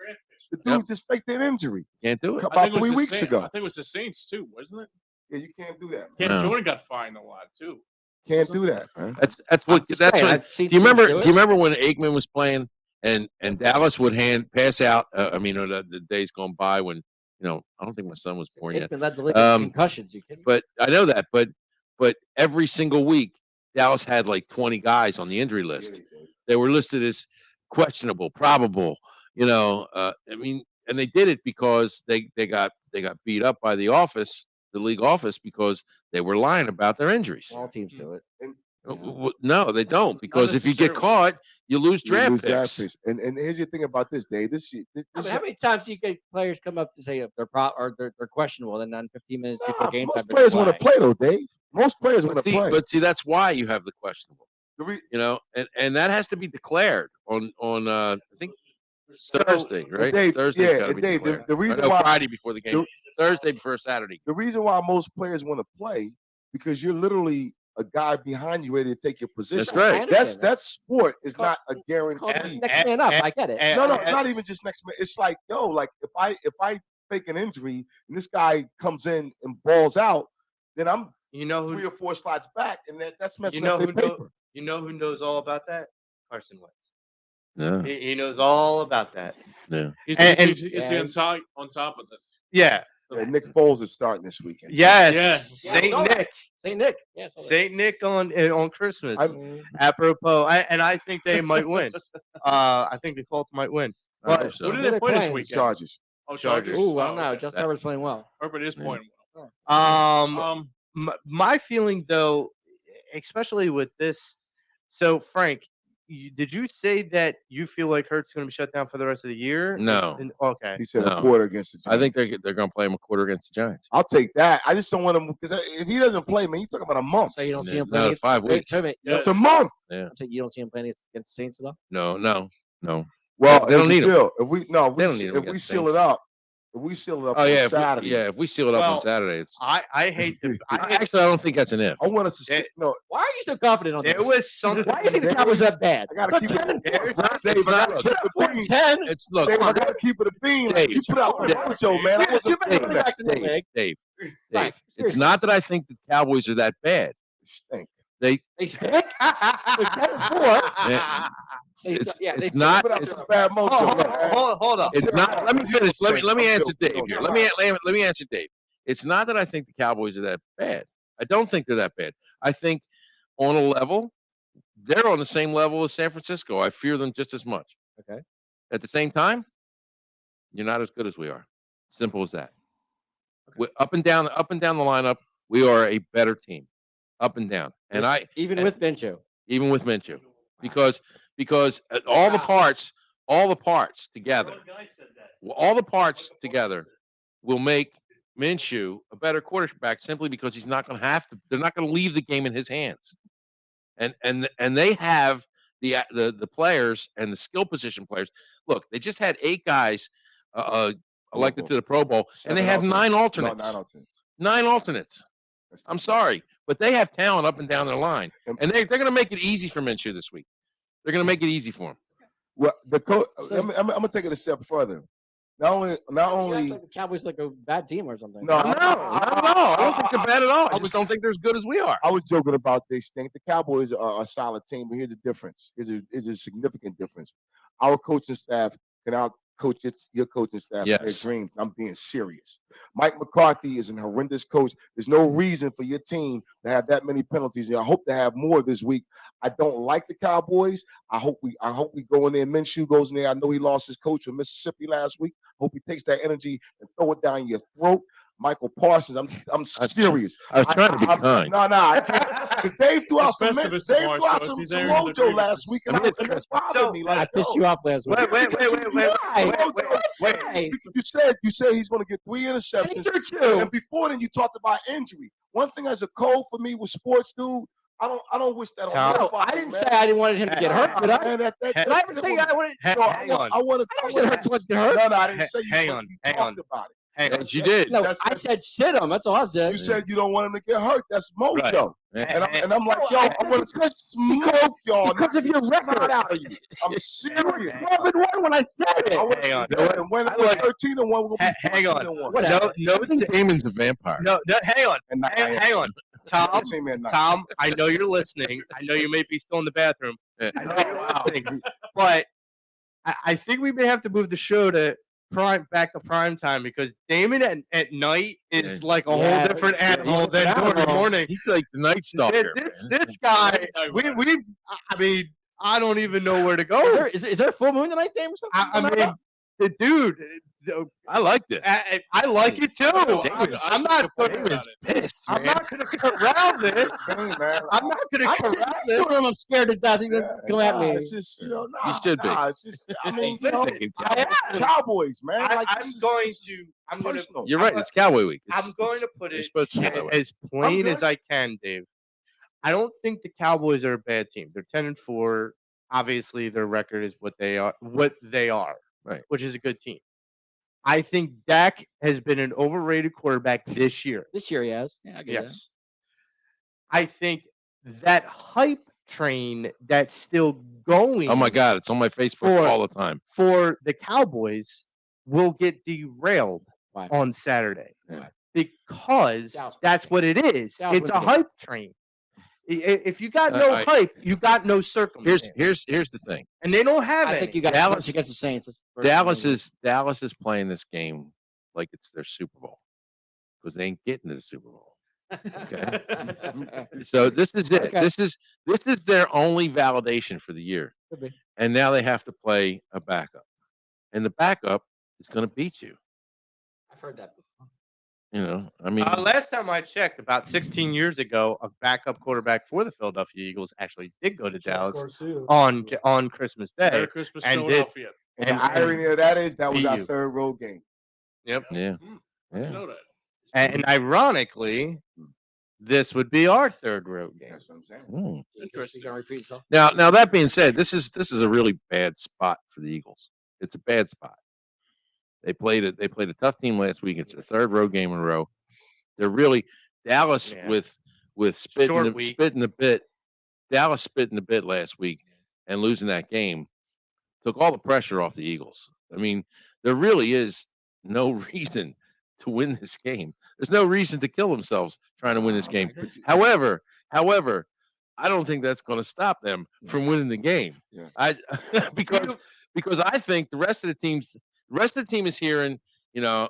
Yep.
just faked an injury
can't do it.
about 3 weeks ago.
I think it was the Saints too, wasn't it?
Yeah, you can't do that.
Cam
No.
Jordan got fined a lot too.
Can't do that, man.
That's what. That's
Saying,
what.
I've seen
Do you
teams
remember?
do
Do you
it.
remember when Aikman was playing and Dallas would pass out? The days gone by when I don't think my son was born yet.
Aikman led the league in concussions. You kidding me?
But I know that. But every single week, Dallas had like 20 guys on the injury list. They were listed as questionable, probable. And they did it because they got beat up by the league office, because they were lying about their injuries.
All teams do it.
No, they don't, because if you get
necessarily.
caught, you lose
You
draft
lose
picks.
picks. And here's the thing about this, Dave.
How many times do you get players come up to say if they're questionable, and then 15 minutes before game time,
most
they're
players want to
flagged?
play though, Dave. Most players want to play.
But see, that's why you have the questionable.
The re-
And that has to be declared on I think Thursday, right?
Dave,
Thursday's
yeah,
got to be
Dave,
declared.
the reason
Or no,
why-
Friday before the game. Thursday before Saturday.
The reason why most players want to play, because you're literally a guy behind you ready to take your position.
That's right.
I understand
That sport is
Call-
not a
Call
guarantee.
next man up. I get it.
and-
No,
and-
not even just next minute. It's like, like if I fake an injury and this guy comes in and balls out, then I'm
You know
3
who?
or 4 slots back, and that's messing
You know
up their
who know-
paper.
You know who knows all about that? Carson Wentz.
Yeah.
He knows all about that.
Yeah.
He's
And-
on top of it.
Yeah.
Yeah, Nick Foles is starting this weekend.
Yes.
Yeah.
Saint
I saw that.
Nick.
Saint Nick. Yeah, I saw that.
Saint Nick on Christmas.
I'm-
Apropos, and I think they might win. I think the Colts might win.
I hope
But-
so.
Who did
Who
they
they
play this
playing?
weekend?
Chargers.
Oh,
Chargers.
Chargers.
Ooh, I don't know.
okay.
Justin Herbert's playing well.
Herbert is
Yeah.
playing well.
My feeling though, especially with this. So Frank, did you say that you feel like Hurt's going to be shut down for the rest of the year?
No.
Okay.
He said
No.
a quarter against the Giants.
I think they're going to play him a quarter against the Giants.
I'll take that. I just don't want him, because if he doesn't play, man, you talking about a month.
So you don't see
Yeah,
him playing.
no,
against-
5
wait,
weeks.
wait a minute.
Yeah.
It's a month.
I'm saying you don't see him playing against the Saints at all.
No.
Well,
They don't
here's
need
the
him.
deal. If we
They don't need him
if we
against
seal
Saints.
it up, If we seal it up
Oh
on
yeah,
Saturday,
if we seal it up
Well,
on Saturday, it's.
I hate to.
Actually, I don't think that's an if.
I want us to
There-
no.
Why are you so confident on this?
There was something.
Why do you think the Cowboys are that bad?
I gotta
They're
keep it.
10 and 4.
There's not-
Dave,
it's
I
not-
gotta keep it
4
bean.
and 10.
It's look,
Dave, I gotta keep it a bean. Like,
Dave,
you put out the
Dave,
mojo, man. I
You're the
wasn't
super
feeling that.
quarterbacks in the league.
Dave.
Right,
It's
seriously.
not that I think the Cowboys are that bad.
Stink.
They stink. They're 10 and 4. They
It's
stink. Yeah, they
it's
stink.
not.
Put out
It's,
this bad mojo, man.
Hold up.
it's not. Let me finish. Let me answer Dave
Don't
here.
say
Let me answer Dave. It's not that I think the Cowboys are that bad. I don't think they're that bad. I think on a level, they're on the same level as San Francisco. I fear them just as much.
Okay.
At the same time, you're not as good as we are. Simple as that. We're up and down the lineup, we are a better team. Up and down. And
Even with Minshew.
even with Minshew. Because all the parts together, all the parts together will make Minshew a better quarterback simply because he's not going to have to. They're not going to leave the game in his hands, and they have the players and the skill position players. Look, they just had 8 guys elected to the Pro Bowl, and they have 9 alternates.
No, 9 alternates.
9 alternates. I'm sorry, but they have talent up and down their line, and they're going to make it easy for Minshew this week. They're going to make it easy for him.
Well, the coach. I'm gonna take it a step further. Not
You
only.
act like the Cowboys like a bad team or something.
No,
No, I don't think they're bad at all. I just don't think they're as good as we are.
I was joking about this thing. The Cowboys are a solid team, but here's the difference. Here's a significant difference. Our coaching staff can out coach your coaching staff in their
Yes.
dreams. I'm being serious. Mike McCarthy is an horrendous coach. There's no reason for your team to have that many penalties. And I hope to have more this week. I don't like the Cowboys. I hope we go in there. Minshew goes in there. I know he lost his coach from Mississippi last week. Hope he takes that energy and throw it down your throat. Michael Parsons, I'm serious.
I was trying to be kind.
No, I can't. Because Dave threw out some
Festivus tomorrow, so it's
some
he's airing the
mojo last
grievances.
week,
I
and
mean,
and it bothered
so-
me.
I
Like,
pissed
yo,
you off last week.
Wait.
You said he's going to get 3 interceptions.
Danger too.
And before then, you talked about injury. One thing as a code for me with sports, dude, I don't wish that on
Tom,
No,
nobody,
I didn't
man.
say I didn't want him to get hurt. Did I?
Man,
Did I ever say I wanted?
Hang on.
I want
I said Hurts wasn't hurt.
No, I didn't say you.
Hang
but
on,
You
hang
talked
on.
about it.
Hang on.
Yes, you did.
No,
That's-
I said sit him. That's all I said.
You said you don't want him to get hurt. That's mojo.
Right.
And I'm like,
No,
yo,
I
I
said
want to
because-
smoke y'all.
because of your
Knock the snot
record.
out of you. I'm
You were
serious.
12-1 when I said it.
I want
Hang on.
And when
I
it was
like-
13-1, we're going to be
Hang on.
14-1.
Whatever.
No,
I think Damon's a vampire.
hang on.
And not-
Hang on. Tom,
Same man, not-
Tom, I know you're listening. I know you may be still in the bathroom.
Yeah.
I know you're listening. But I think we may have to move the show to back to prime time because Damon at night is like a
Yeah,
whole different
yeah,
animal
he's
than
an
during the
animal.
morning.
He's like the Night Stalker.
This guy, I mean, I don't even know where to go.
Is there a full moon tonight, Dame, or something?
I mean, the dude,
I liked it.
I like it too. I'm not going
Damon's pissed.
I'm
man.
not going to corral this.
Same, man.
I'm not going to
I
corral
said
this.
next to him, I'm scared to death. He's gonna come at me.
It's just, nah,
You should be.
It's just, I mean, you know,
Listen,
Cowboys, man. Like,
I'm
this is-
going
this is
to. I'm going to.
personal.
You're right. It's Cowboy Week.
I'm going to put
you're
it
supposed to feel that way.
as plain
good.
as I can, Dave. I don't think the Cowboys are a bad team. They're 10-4. Obviously, their record is what they are.
Right.
Which is a good team. I think Dak has been an overrated quarterback this year.
This year he has. Yeah, I get
Yes. I think that hype train that's still going.
Oh my God, it's on my Facebook
For-
all the time.
For the Cowboys will get derailed
Why?
on Saturday
Yeah.
because
Dallas
that's what it is.
Dallas
It's a
wins the game.
hype train. If you got no
I-
hype, you got no circumstance.
Here's the thing.
And they don't have
I
it.
think you got
Dallas-
against the Saints. That's first
Dallas is playing this game like it's their Super Bowl because they ain't getting to the Super Bowl.
Okay.
So this is it.
Okay.
This is their only validation for the year.
Could be.
And now they have to play a backup, and the backup is going to beat you.
I've heard that before.
You know, I mean,
Last time I checked, about 16 years ago, a backup quarterback for the Philadelphia Eagles actually did go to Dallas on Christmas Day.
Merry Christmas,
and did-
Philadelphia.
And
And-
the irony of that is that was our
EU.
third road game.
Yep.
yeah,
I
yeah.
know that.
And ironically, this would be our third road game.
That's what I'm saying.
Mm.
Interesting.
You gonna repeat yourself?
Now that being said, this is a really bad spot for the Eagles. It's a bad spot. They played a tough team last week. It's their third road game in a row. They're really Dallas
Yeah.
with
Short
spitting
week.
the bit. Dallas spitting the bit last week and losing that game took all the pressure off the Eagles. I mean, there really is no reason to win this game. There's no reason to kill themselves trying to win this game. However, I don't think that's going to stop them from winning the game.
Yeah.
Because I think the rest of the team is hearing,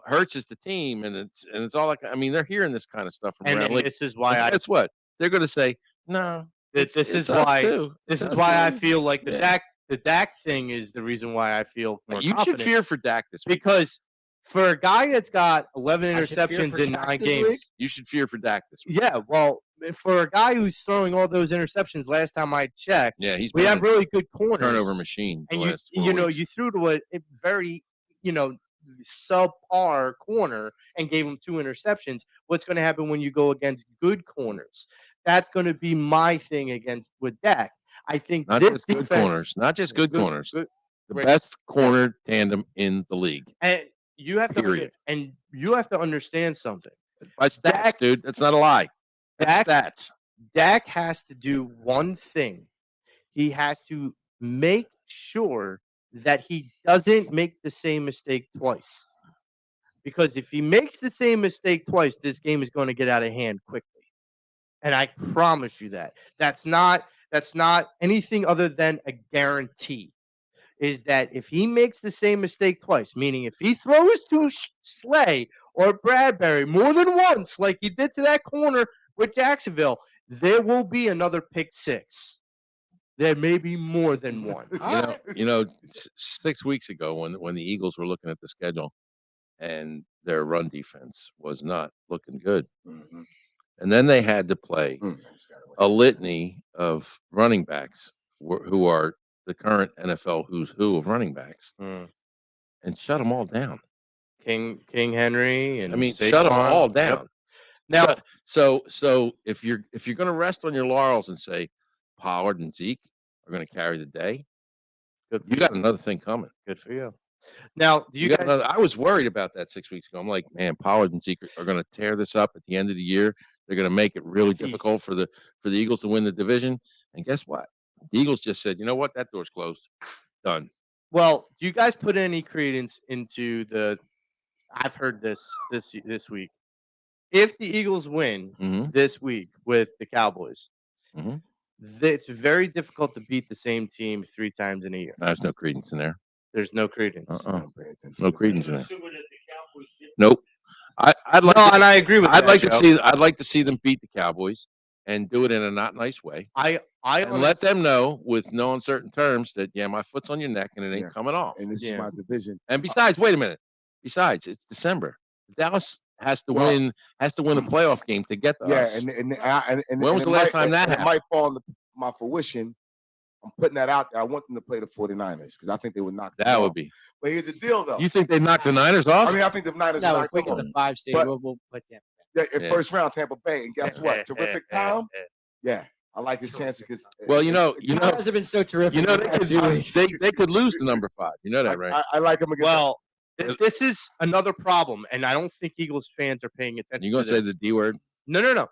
Hurts is the team, and it's all like, I mean, they're hearing this kind of stuff from around.
And
Like,
this is why
guess what? They're going to say, no.
This is
us
why.
too.
This
It's
is
us
why I
too.
feel like the
Yeah.
Dak thing is the reason why I feel more
You
confident.
should fear for Dak this week.
Because for a guy that's got 11
I should fear
interceptions
for
in
Dak
9
this
games,
week?
You should fear for Dak this week.
yeah. Well, for a guy who's throwing all those interceptions, last time I checked,
Yeah, he's
we
been
have
a
really good corners.
turnover machine. The
And
last 4 weeks.
you threw to a very, subpar corner and gave him 2 interceptions. What's going to happen when you go against good corners? That's going to be my thing with Dak. I think
Not
this
just good
defense,
corners, not just good corners.
good-
The
great.
best corner tandem in the league.
and you have to
Period.
and you have to understand something.
By stats,
Dak-
dude. That's not a lie. That's
Dak-
stats.
Dak has to do one thing. He has to make sure that he doesn't make the same mistake twice. Because if he makes the same mistake twice, this game is going to get out of hand quickly. And I promise you that. That's not anything other than a guarantee. Is that if he makes the same mistake twice, meaning if he throws to Slay or Bradbury more than once, like he did to that corner with Jacksonville, there will be another pick six. There may be more than one.
6 weeks ago when the Eagles were looking at the schedule and their run defense was not looking good.
Mhm.
And then they had to play a litany of running backs who are the current NFL who's who of running backs
Mm.
and shut them all down.
King Henry and
I mean, shut them
Saquon.
all
Yep.
down.
Now,
So if you're going to rest on your laurels and say Pollard and Zeke are going to carry the day,
good for
you got another thing coming.
Good for you. Now, do you
got
guys?
another, I was worried about that 6 weeks ago. I'm like, man, Pollard and Zeke are going to tear this up at the end of the year. They're going to make it really
Feast.
difficult for the Eagles to win the division. And guess what? The Eagles just said, you know what? That door's closed. Done.
Well, do you guys put any credence into the? I've heard this week. If the Eagles win
Mhm.
this week with the Cowboys,
Mhm.
it's very difficult to beat the same team 3 times in a year.
There's no credence in there.
There's no credence.
No credence in there. Nope. I'd like.
No,
to,
and I agree with
I'd
that,
like to
Joe.
see. I'd like to see them beat the Cowboys and do it in a not nice way.
I
And let them know with no uncertain terms that my foot's on your neck and it ain't
Yeah.
coming off.
And this
Yeah.
is my division.
And besides, wait a minute. Besides, it's December. Dallas has to
Well-
win a playoff game to get to
Yeah,
us.
and
When was
it
the last
might-
time that
and
happened?
It might fall into my fruition. I'm putting that out there. I want them to play the 49ers because I think they would knock them
That
off.
would be.
But here's the deal, though.
You think they knocked the Niners off?
I mean, I think the Niners
No,
knock
if we
them
get
off.
the 5 seed,
But-
we'll put them.
Yeah, in
Yeah.
first round, Tampa Bay. And guess what? Terrific time. Yeah, I like his chances because.
Well, you
You guys have been so terrific.
they
the past
could
few weeks.
they could lose to number 5. You know that, right?
I like him against.
Well, this is another problem, and I don't think Eagles fans are paying attention.
You gonna
to
say
this.
the D word?
No.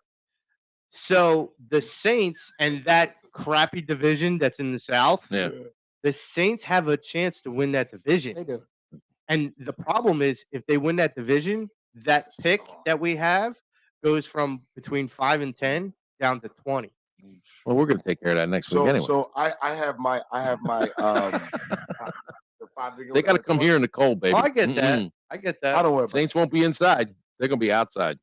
So the Saints and that crappy division that's in the South,
Yeah.
the Saints have a chance to win that
They
division.
do.
And the problem is, if they win that division, that pick that we have goes from between 5 and 10 down to 20.
Well, we're gonna take care of that next week anyway.
So I have my
They got to come here in the cold, baby.
Oh, I get that.
Mm-mm.
I get that.
I don't worry about
Saints won't be inside. They're gonna be outside.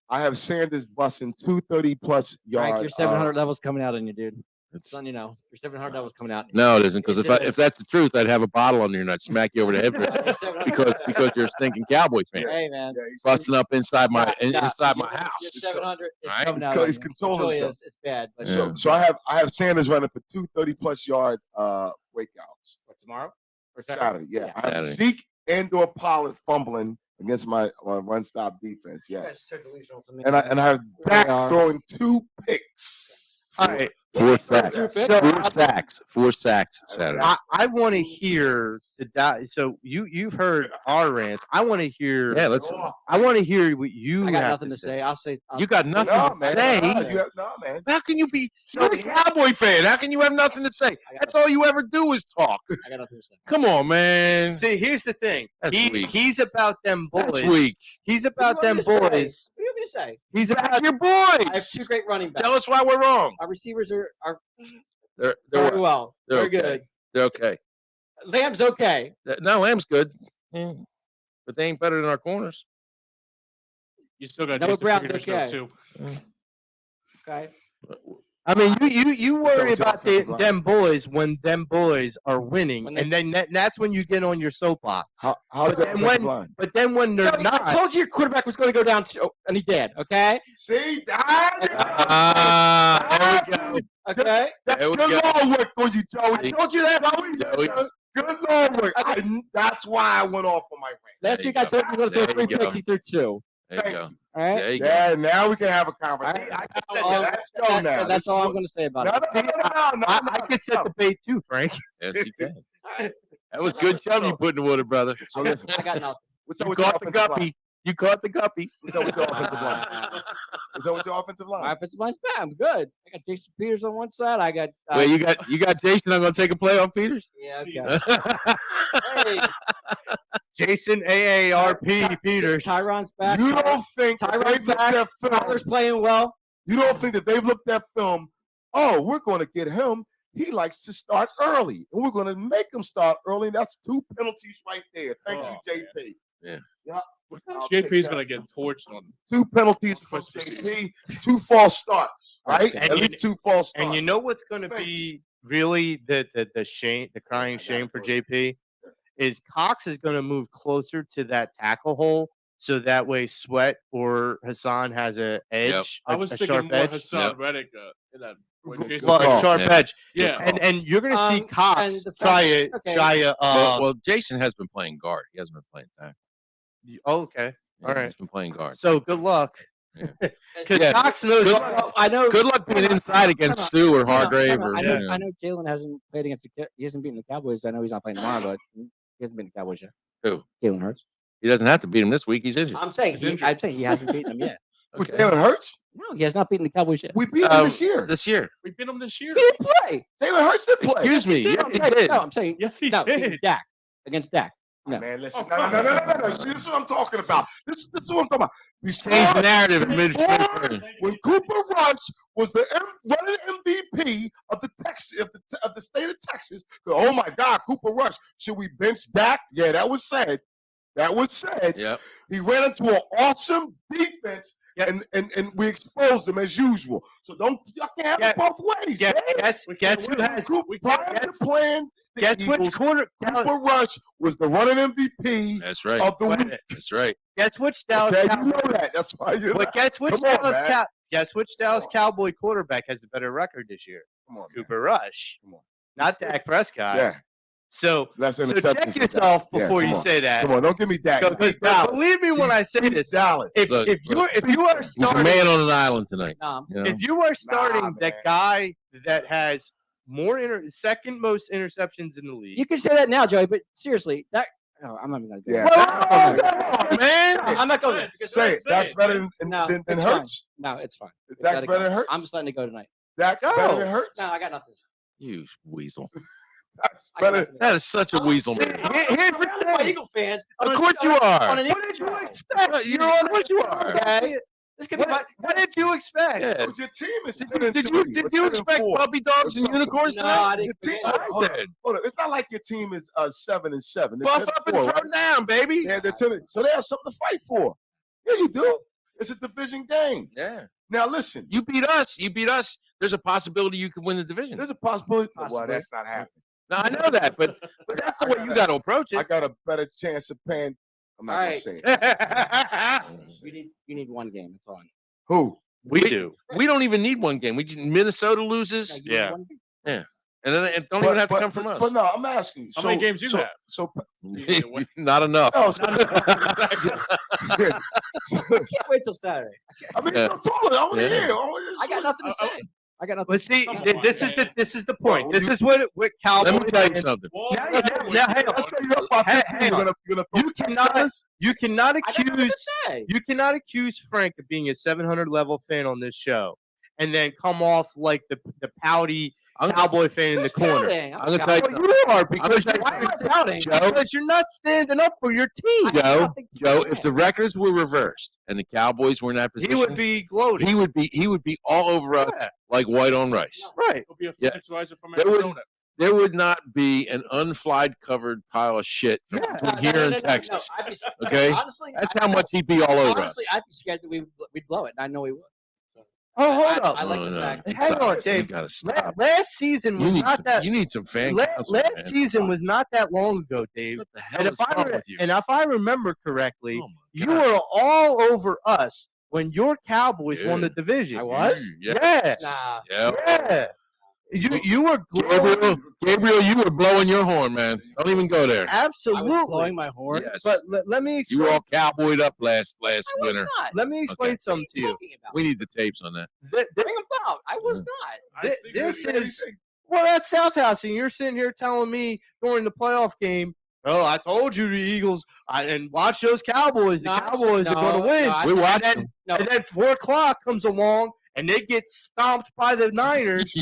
I have Sanders busting 230+
Frank,
yards.
your 700 levels coming out on you, dude.
It's,
Son, your 700 levels coming out.
no, it isn't. Because
Yes,
if
it is.
that's the truth, I'd have a bottle under you and I'd smack you over the head for it. because you're a stinking Cowboys fan.
Hey, man.
Busting up inside my inside my
Your
house.
700 is
Right?
coming
He's
out.
co-
on
he's
you.
controlling
It really
himself.
is. It's bad. But
Yeah.
So I have Sanders running for 230+ yard breakouts
What, tomorrow? Or
Saturday. Yeah, I have
Saturday.
Zeke and/or Pollard fumbling against my run stop defense.
You
Yeah,
guys are so delusional to me.
and I have
They
Dak
are.
throwing 2 picks.
All right.
4 sacks.
So-
4 sacks. 4 sacks Saturday.
I want to hear so you've heard our rants. I want to hear.
Yeah, let's.
I want to hear what you
I got
have
nothing to say. I'll say.
You got nothing
No,
to
man.
say.
No, man.
How can you be? You're a Cowboy fan. How can you have nothing to say? That's all you ever do is talk.
I got nothing to say.
Come on, man.
See, here's the thing.
That's weak.
He's about them boys.
That's weak.
He's about
What do you
them
want me to say?
boys.
What do you want me to say?
He's
Back
about
your
I have
boys.
2 great running backs.
Tell us why we're wrong.
Our receivers are
They're
very well.
They're
Very
okay.
good.
They're okay.
Lamb's okay.
No, Lamb's good, but they ain't better than our corners.
You still got
Noah
Jason
Brown's
Peters, though,
okay.
too.
Okay.
I mean, you worry
what's your
about
offensive line?
them boys when them boys are winning,
When
and then that's when you get on your soapbox.
How's
But
your
then
offensive
when-
line?
But then when they're
Joey,
not,
I told you your quarterback was going to go down, and he did. Okay.
See,
There we go.
Okay.
that's
There we
good
go.
Lord work for you, Joey.
I told you that.
Joey.
Good Lord work.
Okay.
That's why I went off on my rant.
Last
There
week
you
I told you he was going to
There
throw
you
3 picks.
go.
He threw 2.
There you
Thank
go.
you.
All right.
There you go.
Yeah, now we can have a conversation. Let's go now.
That's all I'm going to say about
No,
it.
I could set the bait too, Frank.
Yes, you can. That was good shove you put in the water, brother.
So listen,
I got nothing.
what's up
You
with your
caught the
offensive line?
guppy. You caught the guppy.
What's up with your offensive line? What's up with your offensive
My
line?
offensive line's bad. I'm good. I got Jason Peters on one side. I got.
Well, you got Jason. I'm gonna take a play off Peters.
Yeah. Okay.
Jesus.
Hey,
Jason AARP Peters.
Tyron's back.
You don't think that
Tyron's
they've looked
back.
at
Tyler's
film?
playing well.
You don't think that they've looked at film? Oh, we're going to get him. He likes to start early, and we're going to make him start early. That's 2 penalties right there. Thank
Oh,
you, JP.
Yeah.
Yeah. I'll take
JP's
that.
going to get torched on.
2 penalties from JP, 2 false starts, right?
And
At
you-
least 2 false starts.
And you know what's going to
Thank
be really the shame, the crying shame for JP is Cox is going to move closer to that tackle hole, so that way Sweat or Hassan has a edge,
I was
a
thinking
sharp
more
edge.
Hassan
Yep.
Reddick in that. when
Good
Jason
Well,
call.
a sharp
Yeah.
edge,
Yeah.
and you're going to see
and
Cox
the fact-
try
okay.
a.
Well, Jason has been playing guard. He hasn't been playing tackle.
Oh, okay,
Yeah,
all right.
He's been playing guard.
So good luck,
Yeah.
because
Yeah.
Cox knows.
Good
Well, I know.
Good luck being inside against Stu or Hargrave or.
I
you
know.
know.
I know Jalen hasn't played against. He hasn't beaten the Cowboys. I know he's not playing tomorrow, but he hasn't beaten the Cowboys yet.
Who?
Jalen Hurts.
He doesn't have to beat him this week. He's injured.
I'm saying.
He's injured.
I'm saying he hasn't beaten them yet.
With
Okay.
Jalen Hurts,
No, he has not beaten the Cowboys yet.
we beat him this year.
This year.
We beat him this year.
He didn't play.
Jalen Hurts did play.
Excuse me.
No,
Yes,
I'm
he
saying,
did.
no, I'm saying
Yes, he
no.
did.
Beating Dak against Dak. No.
Man, listen.
Oh,
No. See, this is what I'm talking about. This is what I'm talking about.
Change the narrative in mid.
When Cooper Rush was the running MVP of the state of Texas, oh my God, Cooper Rush, should we bench Dak? Yeah, that was said.
Yep.
He ran into an awesome defense, and we exposed him as usual. So y'all can't have it both ways.
Guess,
man.
guess who has?
Prior to playing the
Guess which
Eagles,
corner?
Cooper Rush was the running MVP
That's right.
of the week.
That's right.
Guess which Dallas?
Okay,
Cowboy,
you know that. That's why you're
but guess which
Come on, man.
Guess which Dallas Cowboy quarterback has the better record this year?
Come on, man.
Cooper Rush,
Come on.
not Dak Prescott.
Yeah,
So
that's an
check yourself before you say that.
Come on, don't give me that.
Because believe me when I say this,
Dallas.
if
Look,
you are
He's a
starting,
man on an island tonight.
No,
You know?
if you are starting
man.
that guy that has more second most interceptions in the league,
you can say that now, Joey. But seriously, that. Oh, I'm not even gonna go.
Yeah.
there.
man.
I'm not going. There.
Say it. That's better than
No,
than
it's
Hurts.
No, it's fine. We
That's
gotta
better
go.
than Hurts.
I'm just letting it go tonight.
That's better than Hurts.
No, I got nothing.
You weasel.
That's
I got
better.
nothing.
That is such a weasel,
See,
man.
here's the
My
thing.
Eagle fans.
Of course you are.
On an
What did you expect?
You're on what you are.
Okay. This could be my.
What did you expect?
Yeah.
But your team is
Did
10
you,
and
did
3,
you, did
or
you
10 and
expect
4.
puppy dogs and
something.
unicorns
No,
tonight?
I
Your
didn't.
team,
I
hold
said.
on. It's not like your team is 7 and 7. They're
Buff
10
up
and
and
4,
throw
right?
down, baby.
Yeah, they're 10 and- so they have something to fight for. Yeah, you do. It's a division game.
Yeah.
Now listen,
You beat us. You beat us. There's a possibility you could win the division.
there's a possibility. Well,
Possibly.
that's not happening.
No, I know that, but that's the way you got to approach
I
it.
got a better chance of paying. I'm not
All
gonna
right.
say it.
You need one game. That's all.
Who?
We do.
We don't even need one game. We just Minnesota loses,
You need
Yeah.
one game.
and then it don't even have to come from us.
But no, I'm asking you.
How many games you have?
So
Not enough.
no, so,
Can't wait till Saturday.
I mean,
Yeah.
I'm talking. I want to
Yeah.
hear.
I got nothing to say. I got nothing.
But see,
Come
th-
on,
this is
man.
the point.
Well,
This
you-
is what Cowboys.
Let me tell you
fans-
something.
Well,
Now, hang on.
Let's say you're up by
Hey,
15.
hang
You're
on.
gonna throw
You
text
cannot-
at us?
You cannot
I got nothing
accuse
to say.
you cannot accuse Frank of being a 700 level fan on this show, and then come off like the pouty
I'm,
Cowboy fan in the
Who's
corner.
pouting?
I'm gonna tell you
Well, you are because
tell you
Why am I pouting?
Joe,
you're not standing up for your team.
I have
Joe,
nothing to
Joe,
say.
if the records were reversed and the Cowboys were in that
He
position,
would be gloating.
he would be all over us
Yeah.
like white on rice.
Right.
He'll be a
Yeah.
Phoenix Riser from
There would-
Arizona.
There would not be an unflied covered pile of shit from
Yeah.
between here and Texas.
I'd be,
Okay?
honestly,
That's how much he'd be all over
honestly,
us.
I'd be scared that we'd blow it, and I know we would. So,
Oh, hold
I
up.
like
No,
the
no.
fact.
Hang on,
You
Dave.
gotta stop.
Last season was not that.
You need some fan
Last
counsel, man.
season was not that long ago, Dave.
What the hell
And
is wrong with you?
if I remember correctly,
Oh my
you
God.
were all over us when your Cowboys won the
Yeah.
division.
I was?
Yes.
Yeah.
Nah.
Yeah. You were gloating.
Gabriel, you were blowing your horn, man. Don't even go there.
I was
Absolutely.
blowing my horn.
Yes.
But let me
You were
explain.
all cowboyed up last
I was
winter.
not.
Let me explain
Okay.
something to you.
Talking about?
We need the tapes on that.
Th- th-
Bring them out. I was not.
I think
this
it
is well, that's South House, and you're sitting here telling me during the playoff game, "Oh, I told you the Eagles, and watch those Cowboys. The
No,
Cowboys are going to win."
I
We
said-
watched
and
them.
No,
And then 4 o'clock comes along, and they get stomped by the Niners.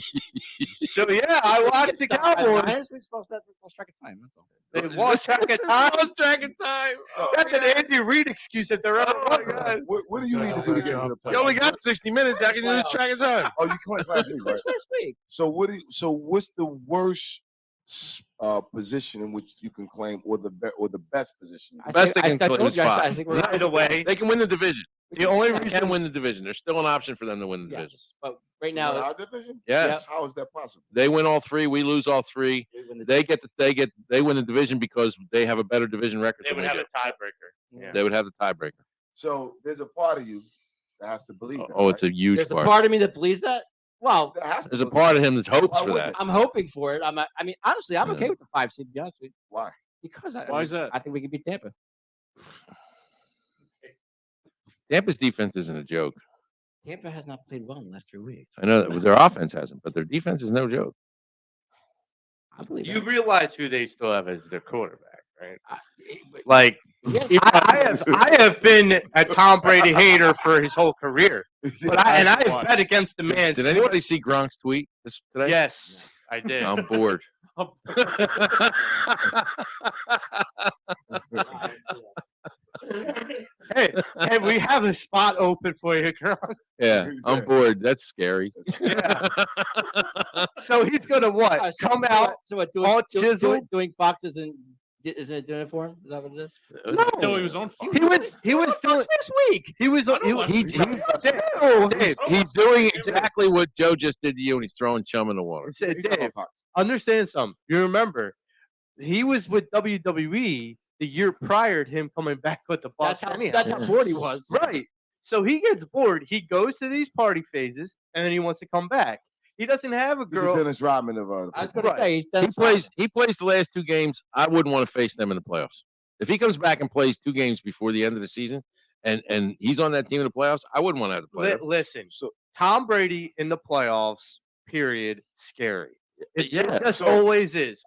So yeah, I watched the Cowboys.
We lost track of time. That's all.
They lost track of time.
Lost track of time.
That's an Andy Reid excuse if there ever
Oh, my
was.
God.
What do you need to do to get into the
You only
playoffs?
got 60 minutes. How can you lose track of time?
Oh, you clinched last week, right?
Last week.
So what's the worst position in which you can claim, or the best position?
Best they can
I
claim
told
is
you, I
five.
think we're
By the way,
They can win the division.
the only
They
reason
can win the division. There's still an option for them to win the division.
yes, but right
In
now
our division?
Yes.
How is that possible?
They win all three. We lose all three.
we win the
They win the division because they have a better division record.
they
than
would
we
have
do.
a tiebreaker. Yeah.
They would have the tiebreaker.
So there's a part of you that has to believe that.
Oh, it's a huge
There's a
part.
part of me that believes that. Well,
That has to
There's a
believe
part
that.
of him that hopes
Why
for
wouldn't
that.
I'm hoping for it. I mean, honestly, I'm
Yeah.
okay with the 5 seed. To be honest with you,
Why?
because
Why is that?
I think we can beat Tampa.
Tampa's defense isn't a joke.
Tampa has not played well in the last 3 weeks.
I know that their offense hasn't, but their defense is no joke.
I believe
You
that.
realize who they still have as their quarterback, right?
But-
Like
yes,
I have been a Tom Brady hater for his whole career, but I have bet against the man.
Did anybody see Gronk's tweet today?
Yes, I did.
I'm bored.
Hey, we have a spot open for you, Gronk.
Yeah, I'm bored. That's scary.
Yeah. So he's gonna what? Come out?
So what?
all chiseled?
Doing Fox isn't it doing it for him? Is that what it is?
No, he was on fire.
He was doing
this week.
he was
I don't watch
he,
the
Dave,
He's doing exactly what Joe just did to you, and he's throwing chum in the water.
Dave,
He's not on Fox.
understand something. You remember, he was with WWE the year prior to him coming back with the Bucks.
That's how bored he was.
Right. So he gets bored. He goes to these party phases, and then he wants to come back. He doesn't have a
He's a
girl.
Dennis Rodman of
I was
football.
going to say he's done.
He plays the last 2 games. I wouldn't want to face them in the playoffs. If he comes back and plays 2 games before the end of the season, and he's on that team in the playoffs, I wouldn't want to have to play. him.
Listen, so Tom Brady in the playoffs, period, scary. It
Yeah.
just
So-
always is.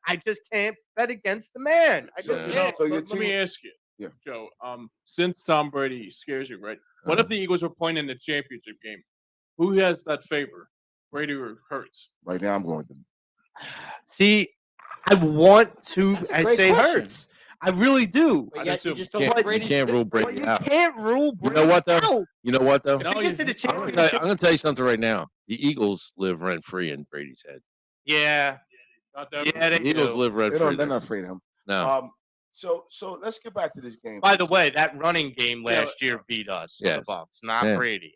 I just can't bet against the man. I
So-
just
Yeah.
can't.
So your
Let me
team,
ask you,
Yeah.
Joe. Since Tom Brady scares you, right? What if the Eagles were playing in the championship game? Who has that favor, Brady or Hurts?
right now I'm going to.
See, I want to.
That's a
I
great
say
question.
Hurts. I really do.
But
I do
yet you
too.
just
You
told
can't,
Brady.
you can't rule
But
Brady
you
out.
can't rule
You
Brady
know what, though?
out.
You know what, though?
No,
To get to the
I'm
championship.
going to tell you something right now. The Eagles live rent free in Brady's head.
Yeah,
Not that
yeah, they
The Eagles
do.
live rent
They're
free.
not afraid of him.
No.
So let's get back to this game.
By the way, that running game
Yeah,
last year beat us.
Yes.
The Bucks, not
Yeah.
Brady.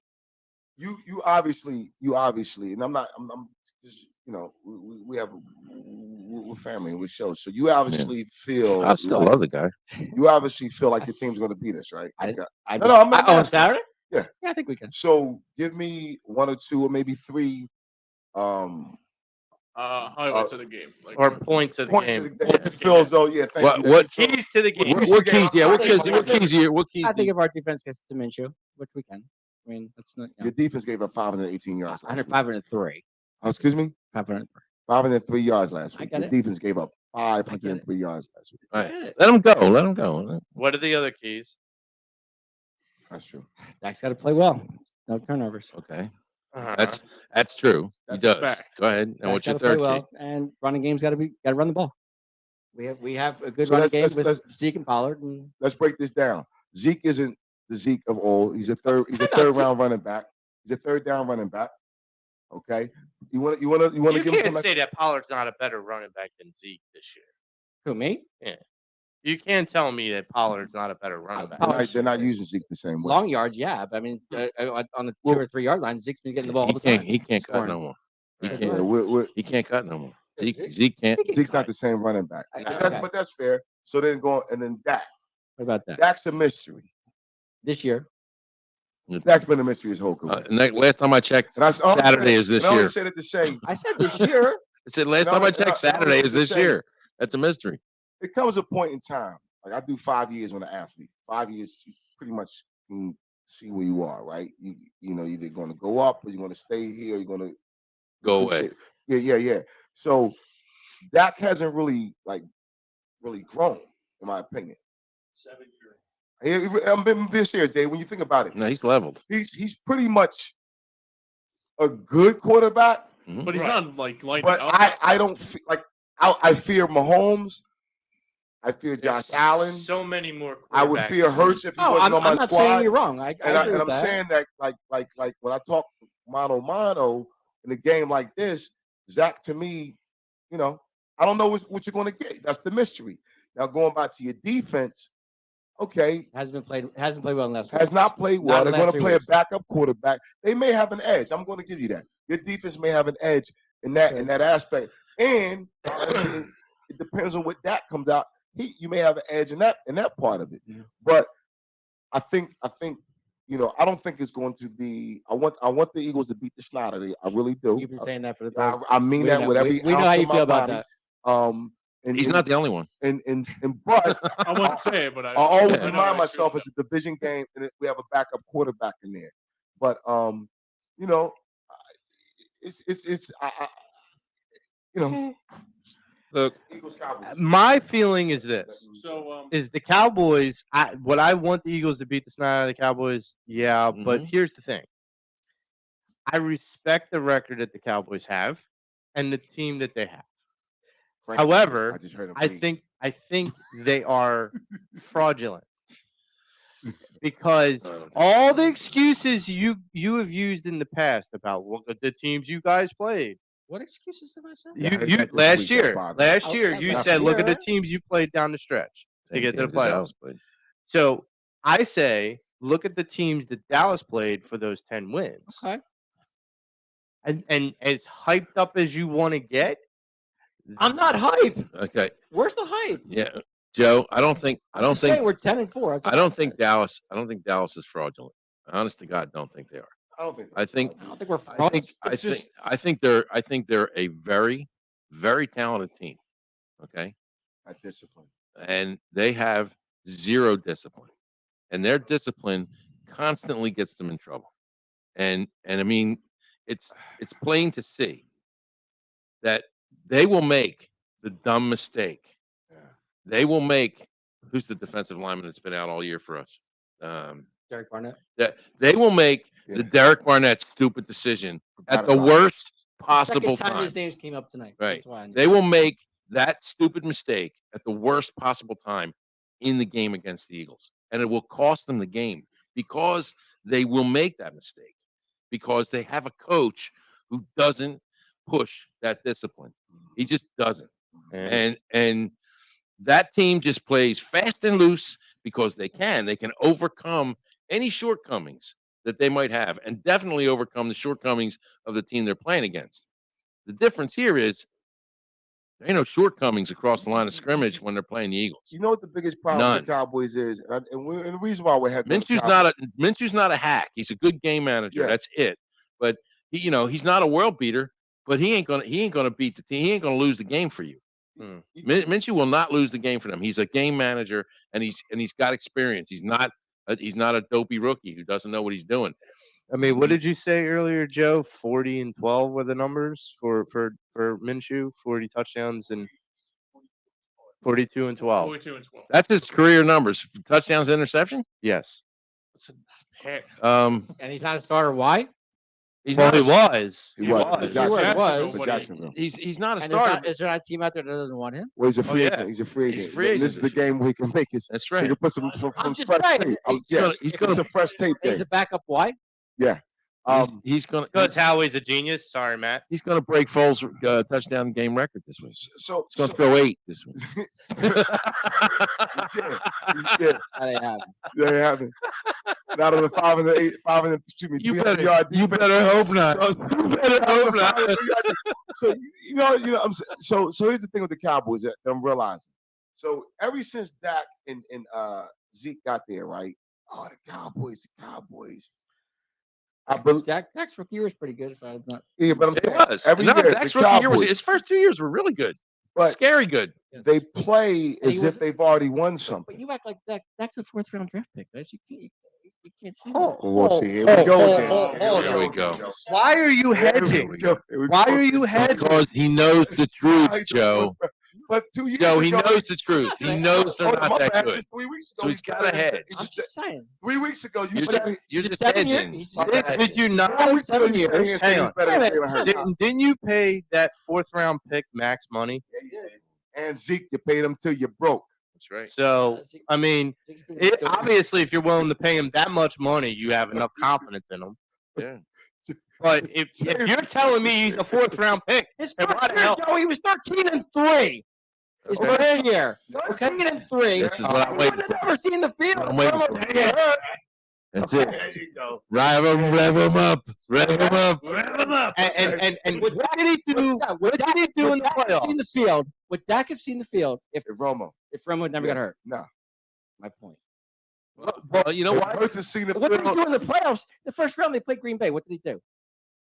you obviously, and I'm just, we have we're family and we show. So you obviously feel
I still
like,
love the guy.
you obviously feel like your team's going to beat us, right?
I-
Okay.
I
No, I'm not
on
asking.
Saturday.
Yeah.
I think we can.
So give me 1 or 2 or maybe 3
highlights of the game. Like,
Or points of the
points
game.
that you feel as though, yeah, thank you.
What
Keys to the game.
What keys? Yeah, what keys?
I
What keys?
I think if our defense gets to Minshew, which we can, I mean, that's not.
Your defense gave up 518 yards.
I had 503.
Oh, excuse me,
503.
503 yards last
I
week.
get
Your
it.
defense gave up 503 yards last week.
All right. Let him go. Let him go.
What are the other keys?
That's true.
Dak's got to play well. No turnovers.
Okay.
Uh-huh.
That's true.
That's
he
a
does.
fact.
Go ahead. And
Dak's
what's your
gotta play
third key?
well, and running game's got to run the ball. We have a good
So
running game
let's-
with
let's-
Zeke and Pollard. And
Let's break this down. Zeke isn't the Zeke of old. He's a third
Not
round running back. He's a third down running back. Okay. You want to
You
give him
can't
some
say that Pollard's not a better running back than Zeke this year.
who, me?
You can't tell me that Pollard's not a better running back.
they're not using Zeke the same way.
Long yards, yeah. But I mean, on the 2
Well,
or 3 yard line, Zeke's been getting the ball all
He
the
can't.
time.
He can't cut
Scoring.
no more. He
Right.
Yeah,
can't. He can't cut no more. Zeke can't.
Zeke's not the same running back.
Okay.
But that's fair. So then and then Dak.
What about that?
Dak's a mystery.
This year,
Dak's been a mystery his whole career.
Last time I checked,
And
Saturday is this
I only
year.
said it to say
I said this year.
I said last
No,
time I
no,
checked,
no,
Saturday is
to
this
say-
year. That's a mystery.
it comes a point in time. Like I do 5 years on an athlete. 5 years, you pretty much can see where you are, right? You know, you're either going to go up or you're going to stay here. Or you're going to
Go away.
Yeah. So Dak hasn't really grown, in my opinion.
7 years.
I'm being serious, Dave. When you think about it,
No, he's leveled.
he's pretty much a good quarterback.
But he's
Right.
not like lighting
But
up.
I don't feel like I fear Mahomes. I fear Josh
There's
Allen.
So many more.
I would fear
quarterbacks.
Hurts if he
Oh,
wasn't
I'm
on my
not
squad.
saying you're wrong. I
And
agree with
I'm
that.
saying that like when I talk mano in a game like this, Zach, to me, you know, I don't know what you're going to get. That's the mystery. Now going back to your defense, okay,
hasn't played well in the last.
has not played well.
Not in
They're
the
going
last
to
3
play
weeks.
a backup quarterback. They may have an edge. I'm going to give you that. Your defense may have an edge in that aspect, and it depends on what Dak comes out. You may have an edge in that part of it.
Yeah.
But I think you know, I don't think it's going to be. I want the Eagles to beat the snot out of it. I really do.
You've been saying that for the.
I mean
we
that
know-
with every
we know
ounce
how
of
you
my
feel about
body.
that.
And
He's not the only one.
and but
I wouldn't say it, but I
always
I know
remind
I
myself
should.
it's a division game and we have a backup quarterback in there. But you know, it's you know,
Look,
Eagles Cowboys.
my feeling is this:
So
is the Cowboys. What I want the Eagles to beat the snot out of the Cowboys. Yeah, but here's the thing: I respect the record that the Cowboys have and the team that they have.
Frank,
However,
I just heard him.
I
breathe.
think they are fraudulent because all the excuses you have used in the past about look at the teams you guys played.
What excuses did I say?
Yeah, I heard
You
that this
last
week,
year,
Bob.
last year you
last
said look at the
year.
teams you played down the stretch to
Same
get to the
team that
playoffs.
Dallas played.
So I say look at the teams that Dallas played for those 10 wins.
Okay.
And as hyped up as you want to get,
I'm not hype.
Okay.
Where's the hype?
Yeah. Joe, I don't think
Just saying we're 10-4. That's
I
all
don't
I'm
think
saying.
Dallas is fraudulent. Honest to God, don't think they are.
I don't think.
I think
I don't think we're.
I think they're a very, very talented team. Okay.
At discipline.
And they have zero discipline. And their discipline constantly gets them in trouble. And I mean, it's plain to see that they will make the dumb mistake.
Yeah.
They will make who's the defensive lineman that's been out all year for us?
Derek Barnett.
That they will make
Yeah.
the Derek Barnett stupid decision
Forgot
at the
about it.
worst possible
Second time
time.
his names came up tonight.
Right.
That's why I knew.
They will make that stupid mistake at the worst possible time in the game against the Eagles. And it will cost them the game because they will make that mistake because they have a coach who doesn't push that discipline. He just doesn't. And that team just plays fast and loose because they can overcome any shortcomings that they might have and definitely overcome the shortcomings of the team they're playing against. The difference here is there ain't no shortcomings across the line of scrimmage when they're playing the Eagles.
You know what the biggest problem
None.
with the Cowboys is, and the reason why we're having
Minshew's not a hack. He's a good game manager.
Yeah.
That's it. But he's not a world beater. But he ain't gonna beat the team. He ain't gonna lose the game for you. Minshew will not lose the game for them. He's a game manager, and he's got experience. He's not a dopey rookie who doesn't know what he's doing.
I mean, what did you say earlier, Joe? 40 and 12 were the numbers for Minshew. 40 touchdowns and 42 and 12.
42 and 12.
That's his career numbers. Touchdowns, interception.
Yes.
That's a pick.
And he's not a starter. Why?
He's
Well,
not.
he
A,
was.
He
He
was.
was.
For Jacksonville.
was.
For Jacksonville.
he's not a
And there's
starter.
not, is there not a team out there that doesn't want him?
Well, he's a free
yeah.
agent. He's a free
He's
agent.
a free
And this is
agent
the
this
game where he can make his.
That's
He
right.
can put some
I'm just
fresh
saying,
tape.
He's
Yeah,
gonna- he's
it's
gonna-
a fresh tape
He's
game.
a backup. Why?
He's gonna.
Because Howie's a genius. Sorry, Matt.
He's gonna break Foles' touchdown game record this week.
So
He's gonna throw 8 this week.
yeah,
That ain't happening.
they haven't. Not on the 5 and the 8, 5 and the, excuse me,
You
300
better-
yard
you
defense.
better hope not.
So,
You better hope not.
so so here's the thing with the Cowboys that I'm realizing. So ever since Dak and Zeke got there, right? Oh, the Cowboys. I believe,
Dak's rookie year was pretty good. If I'm not,
yeah, but I'm
It
saying
was.
every
No,
year
Dak's
the
rookie year was.
Cowboys,
His first 2 years were really good.
but
Scary good.
they play
he
as if
was-
they've already won
but
something.
you act like Dak's a 4th round draft pick. Guys. You can't say
Oh,
that.
Well, see, here we go again.
Here we go.
Why are you hedging? Why are you hedging?
Because he knows the truth, Joe.
But 2 years
Joe, he
ago,
knows the truth. He knows they're
my
not that
bad,
good.
just 3 weeks ago,
So he's
better
got a
than-
hedge.
I'm just saying.
3 weeks ago, you
You're
said
just, you're just
7 years.
hedging.
He's
Did you not?
4 weeks ago,
7
you said
years.
he's
Hang on.
better than
Wait a
Jalen
minute,
Hurts.
Didn't you pay that 4th round pick max money?
And Zeke, you paid him till you broke.
That's right.
So I mean,
Zeke's been good.
obviously, if you're willing to pay him that much money, you have enough confidence in him.
Yeah.
But if you're telling me he's a 4th round pick,
His
and
first
why the
year,
hell?
Joe, he was 13-3. His
Okay.
first year, 13-3.
This is what I'm
You
waiting
would have
for.
never seen the field.
I'm waiting
Romo
for.
did it.
That's it.
There you go.
Rev him up. Rev him up.
And what did he do? What did he do in the
Dak have seen the
playoffs?
field? Would Dak have seen the field if
If Romo.
Romo never got hurt?
No.
My point.
Well, you know
If
what?
Hurts has seen the
What did he
field.
do in the playoffs? The first round they played Green Bay. What did he do?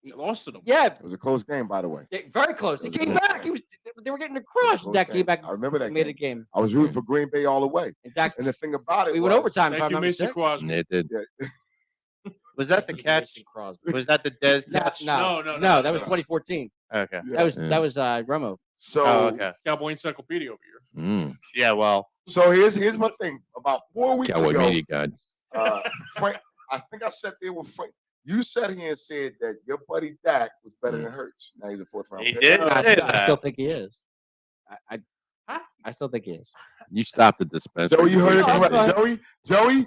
He lost to them.
Yeah,
It was a close game, by the way.
very close. He
It was
came
a close
back. He was. They were getting the crush.
Close
Dak
game.
came back.
I remember that
Made
game.
a game.
I was rooting for Green Bay all the way.
And Dak.
And the thing about it
We went
was,
overtime. If
Thank
I'm
you,
not
Mr.
mistaken.
Crosby.
It did.
Was that the catch? Was that the Dez catch?
No,
No,
that was 2014.
Okay.
Yeah.
That was Romo.
So,
Oh, okay.
Cowboy Encyclopedia over here.
Mm.
Yeah. Well,
so here's my thing. About 4 weeks
Cowboy
ago,
Media Guide.
Frank, I think I sat there with Frank. You sat here and said that your buddy Dak was better than Hurts. Now he's a 4th round
He
pick.
did
I
say
still
that.
think he is. I still think he is.
You stopped at the dispensary.
Joey, you heard it
No,
right.
that's
Joey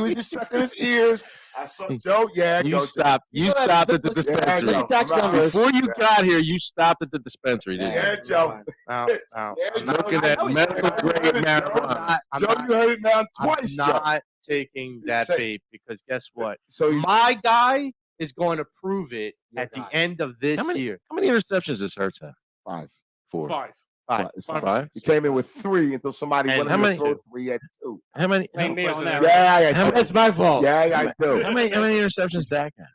was just checking his ears. I saw Joe. Yeah,
You
go,
stopped. You
Look at
stopped
the-
at the
look-
dispensary.
Yeah,
Look at Dak's
I'm out.
numbers.
Before you got here, you stopped at the dispensary, didn't you?
Yeah, Joe.
Ow, ow.
Yeah,
I'm not,
Looking
I
at
know he's
medical
better.
grade
I'm
marijuana.
I'm
Joe,
not-
you heard it now
I'm
twice, Joe.
not taking that
Say-
bait because guess what?
So you,
My guy is going to prove it
Your
at the
guy.
end of this
How many-
year.
How many interceptions does Hurts have?
5.
4.
5.
It's
Five.
5.
He came in with 3 until somebody
And
wanted
how
him to
many-
throw 3 at 2.
How many?
Blame me on that.
Yeah,
How
I
many-
do.
my fault.
Yeah, I do.
How many interceptions Dak have?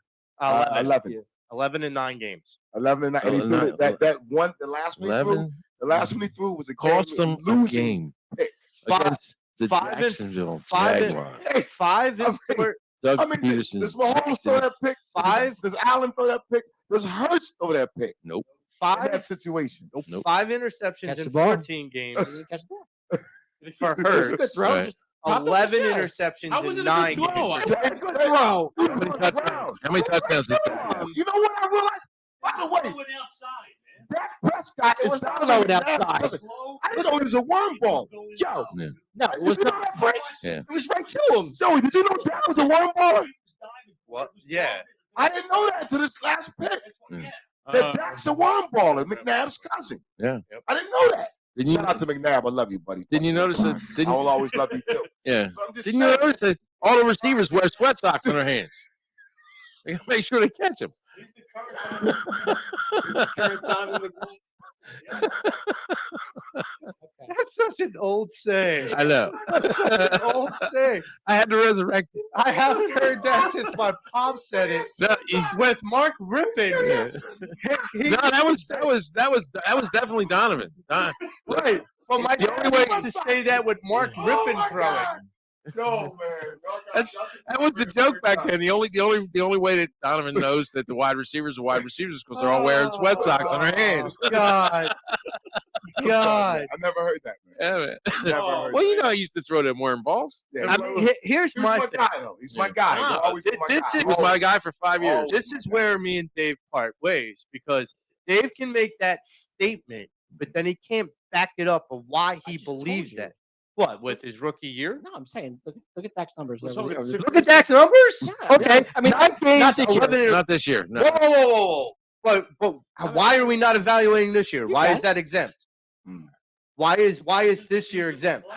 11.
11.
11 in 9 games.
11 and 9. And he threw it- that one, the last one he threw,
11
the last one he threw was a
cost
game
them a
losing
game
pick.
against the
Five and-
Jacksonville
five and-
Jaguars.
Hey,
5
I
in
mean,
four-
Doug
I mean,
Peterson's
does Mahomes throw that pick?
5?
Does Allen throw that pick? Does Hurts throw that pick?
Nope.
In
5
that situation.
Nope.
5 interceptions
Catch
in
the ball.
14 games
He didn't catch the ball.
for
It was a
Hurts.
good throw.
Right.
Just popped up the
11
chest.
interceptions
How was it
in
a
9
good throw?
games.
It was a good throw.
How many touchdowns? How many touchdowns did Dak have?
You know what I realized? By the way, Dak Prescott
It
is
was
down
not low
there
outside.
Listen, I didn't know he was a worm ball.
Joe.
Yeah.
No, it was
Did you know
not.
that, Frank?
Yeah.
It was right to him.
Joey, did you know Dak was a worm baller?
What? Yeah.
I didn't know that until this last pick.
Yeah.
That Dak's a worm baller, McNabb's cousin.
Yeah.
I didn't know that.
Didn't you?
Shout out to McNabb. I love you, buddy.
Didn't you notice that?
I
Didn't
will always love you too.
Yeah.
But I'm just
Didn't you
saying.
notice that all the receivers wear sweat socks on their hands? They gotta make sure they catch them.
That's such an old saying.
I know.
That's such an old saying.
I had to resurrect it.
I haven't heard that since my pop said it.
No,
With Mark Rippon. He-
no, that was definitely Donovan.
right. But my
The
dad
only way-
used to say that with Mark Rippon throwing.
Yo, man.
That was the joke back then. The only way that Donovan knows that the wide receivers are wide receivers is because they're all wearing sweat socks on their hands.
God. God.
I never heard that, man.
Yeah, man.
Never
Oh,
heard
Well,
that.
you know, I used to throw them wearing balls.
Yeah,
Here's
he's
my
my
thing.
guy, though. He's my
Yeah.
guy.
No,
He'll always be my
this
guy.
is-
He was my guy for 5 years.
Oh.
This is where me and Dave part ways because Dave can make that statement, but then he can't back it up of why he
just told
believes
you.
that. What, with his rookie year?
No, I'm saying look at Dak's numbers.
It's
over
only
the-
six-
Look at Dak's numbers.
Yeah,
Okay,
yeah. I mean,
9 games,
not this year.
11 and-
Not this year. No.
Whoa. But why are we not evaluating this year?
You
Why
can.
is that exempt?
Hmm.
Why is this year exempt?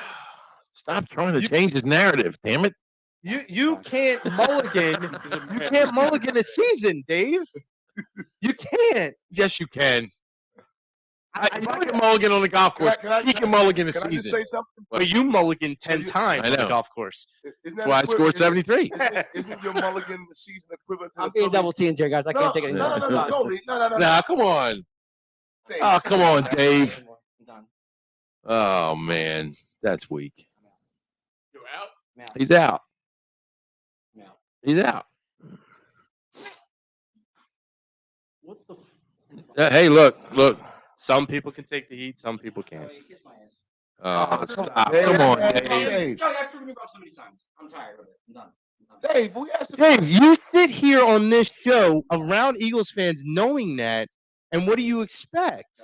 Stop trying to change his narrative. Damn it.
You can't mulligan.
He's a
You
man.
can't mulligan a season, Dave. You can't.
Yes, you can.
I
If I
know
can mulligan on the golf course, he can mulligan a
Can I just
season.
say something?
But you mulligan 10
you-
times
I
on the
know.
golf course.
Isn't
That's why I scored 73.
Isn't your mulligan the season equivalent to
I'm
the
being
Phillies?
double teamed here, guys. I can't take it
No,
anymore.
no, no, don't leave. No.
Nah, come on.
Dave.
Oh, come on, Dave.
I'm done.
Oh, man. That's weak.
You're out.
I'm out.
He's out.
I'm out.
He's out.
What the?
Hey, look.
Some people can take the heat, some people can't.
Kiss my ass.
Oh, stop.
Dave,
Come on,
Dave.
Dave.
Dave.
Joey, I've proven you wrong so many times. I'm tired of it. I'm done.
Dave, we asked the
Dave, you sit here on this show around Eagles fans knowing that, and what do you expect?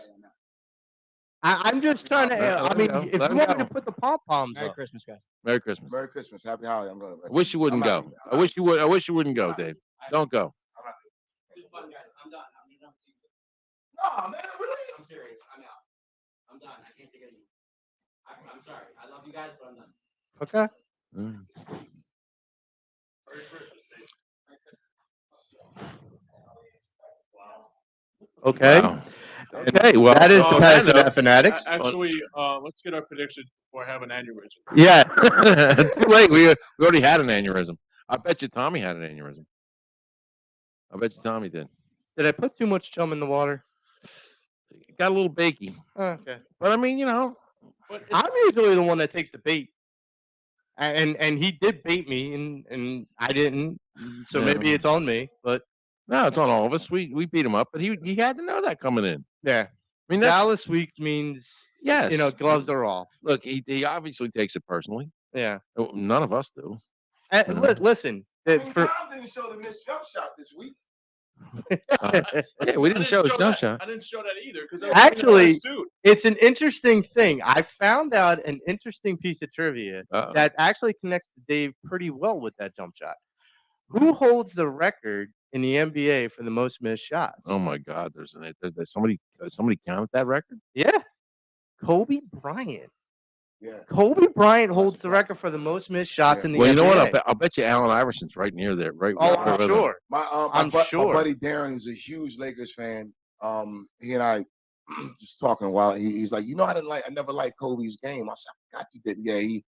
I'm just trying to. I mean, if
Let
you
him
want me
go.
to put the pom poms
Merry
up,
Christmas, guys.
Merry Christmas.
Merry Christmas. Happy holiday. I'm going to.
I wish you wouldn't go. I wish you would. I wish you wouldn't go, Dave. Don't go.
It's fun, guys. I'm done. I'm done.
No, man, really?
I'm serious. I'm out. I'm done. I can't take it anymore. I'm sorry. I love you guys, but I'm done.
okay?
Mm.
Merry Christmas.
Okay.
Wow. Okay. Well,
that is the
on
Pattison
that
Ave Fanatics.
Actually, let's get our prediction before I have an aneurysm.
Yeah.
note- Too late. We already had an aneurysm. I bet you Tommy had an aneurysm. I bet you Tommy did.
Did I put too much chum in the water?
Got a little bakey,
Okay.
but I mean, you know,
But
I'm usually the one that takes the bait. And he did bait me and I didn't. So
Yeah.
maybe it's on me. But
no, it's on all of us. We beat him up, but he had to know that coming in.
yeah.
I mean, that's
Dallas week means
yes.
gloves are off.
Look, he obviously takes it personally.
Yeah.
None of us do.
And
Mhm.
listen,
I
that
mean,
for
Tom didn't show the missed jump shot this week.
Yeah, we
I
didn't show his jump
that.
shot.
I didn't show that either because
Actually-
dude.
it's an interesting thing. I found out an interesting piece of trivia
Uh-oh.
that actually connects to Dave pretty well with that jump shot. Who holds the record in the NBA for the most missed shots?
Oh my God! There's somebody counted that record.
Yeah. Kobe Bryant.
Yeah.
Kobe Bryant
Not
holds the
surprised.
record for the most missed shots
Yeah.
in the
Well, you know what?
NBA.
I'll bet you Allen Iverson's right near there. Right.
Oh,
right
I'm
over there.
sure.
My
I'm sure.
my buddy Darren is a huge Lakers fan. He and I just talking while he's like, I never liked Kobe's game. I said, I forgot you didn't. Yeah, he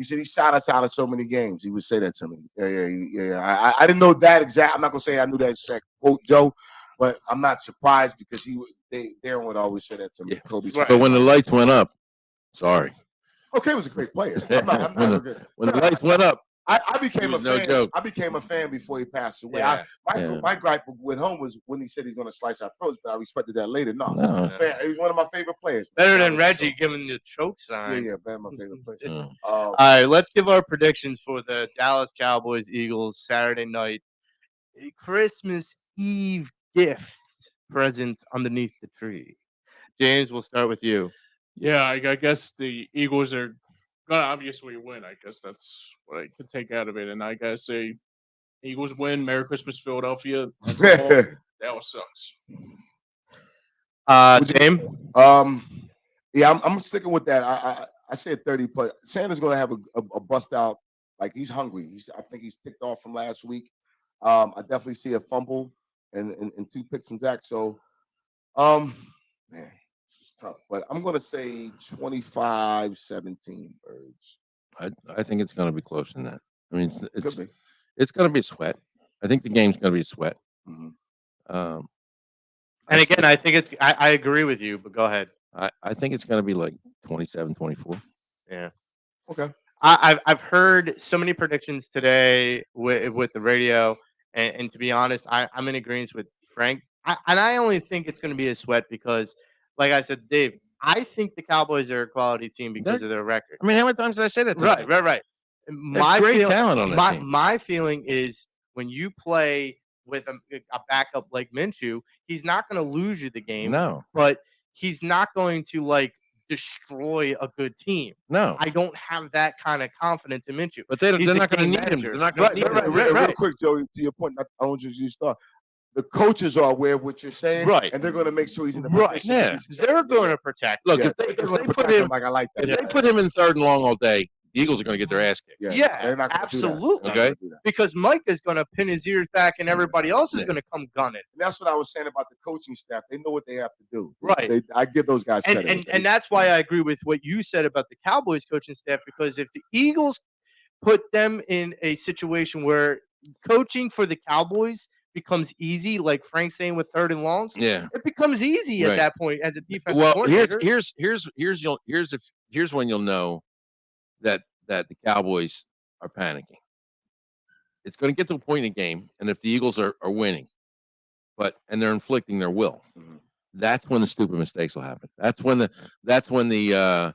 said he shot us out of so many games. He would say that to me. Yeah. I didn't know that exact. I'm not gonna say I knew that exact quote, Joe, but I'm not surprised because Darren would always say that to me.
Yeah.
Kobe's
But when the lights went up, sorry.
Okay was a great player. I'm
When
not good.
When the lights went up,
I became a
was no
fan.
joke.
I became a fan before he passed away.
Yeah.
Yeah.
My gripe with him was when he said he's going to slice our throats, but I respected that later. No,
No.
he was one of my favorite players.
Better than
So-
Reggie giving the choke
Yeah,
sign.
yeah, better than my favorite player.
Mm.
All right, let's give our predictions for the Dallas Cowboys Eagles Saturday night. A Christmas Eve gift present underneath the tree. James, we'll start with you.
Yeah, I guess the Eagles are gonna obviously win. I guess that's what I can take out of it. And I gotta say, Eagles win. Merry Christmas, Philadelphia. Dallas sucks.
James.
Yeah, I'm sticking with that. I said 30 plus. Sanders going to have a bust out. Like he's hungry. I think he's ticked off from last week. I definitely see a fumble and 2 picks from Jack. So, man, it's tough. But I'm going to say 25-17 Birds.
I think it's going to be closer than that. I mean,
Could be.
it's going to be a sweat. I think the game's going to be a sweat.
Mhm.
And again, I think I agree with you, but go ahead.
I think it's going to be like 27-24.
Yeah.
Okay.
I've heard so many predictions today with the radio, and to be honest, I'm in agreement with Frank. And I only think it's going to be a sweat because, like I said, Dave, I think the Cowboys are a quality team because of their record.
I mean, how many times did I say that? Tonight?
Right.
There's great talent on that team.
My feeling is when you play with a backup like Minshew, he's not going to lose you the game.
No.
But he's not going to like destroy a good team.
No.
I don't have that kind of confidence in Minshew.
But they're
He's a
not going to
game
need him.
manager.
They're not going to need him.
Real quick, Joey, to your point, I don't want you to start. The coaches are aware of what you're saying,
Right.
and they're going to make sure he's in the
Right.
position.
Yeah.
They're going to protect.
Look,
Yeah,
if they
they're gonna
put
protect
him,
like I like that.
if they put him in 3rd and long all day, the Eagles are going to get their ass kicked.
Yeah,
they're not gonna do that.
absolutely.
They're not
Okay.
gonna do that.
Because Mike is going to pin his ears back, and everybody else is
Yeah.
going to come gunning.
And that's what I was saying about the coaching staff. They know what they have to do.
Right.
I give those guys credit.
And that's why I agree with what you said about the Cowboys coaching staff, because if the Eagles put them in a situation where coaching for the Cowboys becomes easy, like Frank's saying with 3rd and longs,
Yeah.
it becomes easy at
Right.
that point as a defensive
Well,
coordinator.
here's when you'll know that the Cowboys are panicking. It's going to get to a point in the game, and if the Eagles are winning, and they're inflicting their will, that's when the stupid mistakes will happen. That's when the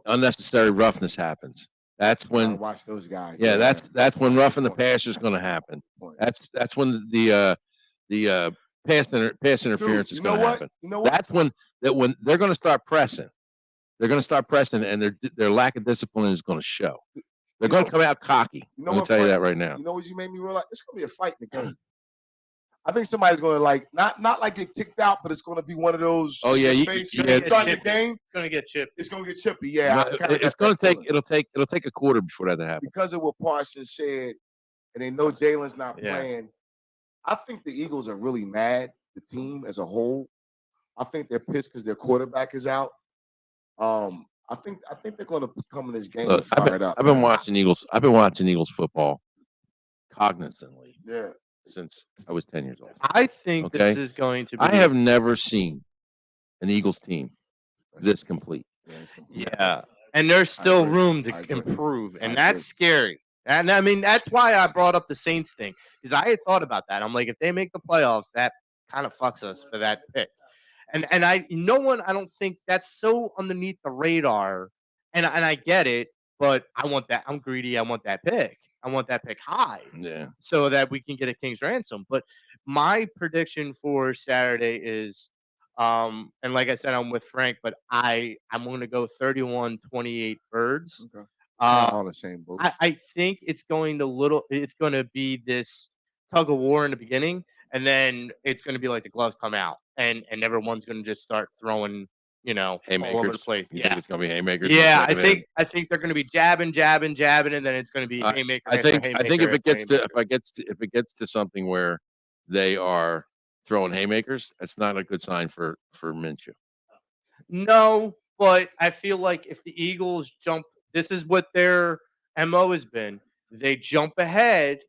unnecessary roughness happens. That's when
watch those guys.
Yeah, that's when roughing the passer is going to happen. That's when the pass interference is going to happen.
You know what?
That's when they're going to start pressing. They're going to start pressing, and their lack of discipline is going to show. They're going to come out cocky.
You know
I'm going
what,
to tell you
Frank?
that right now.
You know what you made me realize? It's going to be a fight in the game. I think somebody's going to like not like get kicked out, but it's going to be one of those.
Oh yeah,
starting the game.
It's going to get chipped.
It's going to get chippy. Yeah,
No, it's going to take. It'll take a quarter before that happens.
Because of what Parsons said, and they know Jalen's not
Yeah.
playing. I think the Eagles are really mad. The team as a whole. I think they're pissed because their quarterback is out. I think they're going to come in this game
Look,
fired up.
I've been watching Eagles. I've been watching Eagles football cognizantly
Yeah.
since I was 10 years old.
I think
Okay.
this is going to be.
I have never seen an Eagles team this complete.
Yeah. And there's still
agree.
room to
I agree.
improve. And
I
that's
agree.
scary. And I mean, that's why I brought up the Saints thing, because I had thought about that. I'm like, if they make the playoffs, that kind of fucks us for that pick. And I don't think that's so underneath the radar. And I get it, but I want that. I'm greedy. I want that pick. I want that pick high
Yeah.
so that we can get a king's ransom. But my prediction for Saturday is, and like I said, I'm with Frank, but I'm going to go 31-28 Birds.
Okay.
Uh,
All the same boat.
I think it's going to be this tug of war in the beginning, and then it's going to be like the gloves come out, and everyone's going to just start throwing, all over the
Haymakers.
place.
You
Yeah.
think it's going to be haymakers? in the
Yeah,
second half?
I think they're going to be jabbing, and then it's going to be haymaker.
I
after
think
haymaker
if
after
it gets to something where they are throwing haymakers, that's not a good sign for Minshew.
No, but I feel like if the Eagles jump, this is what their MO has been. They jump ahead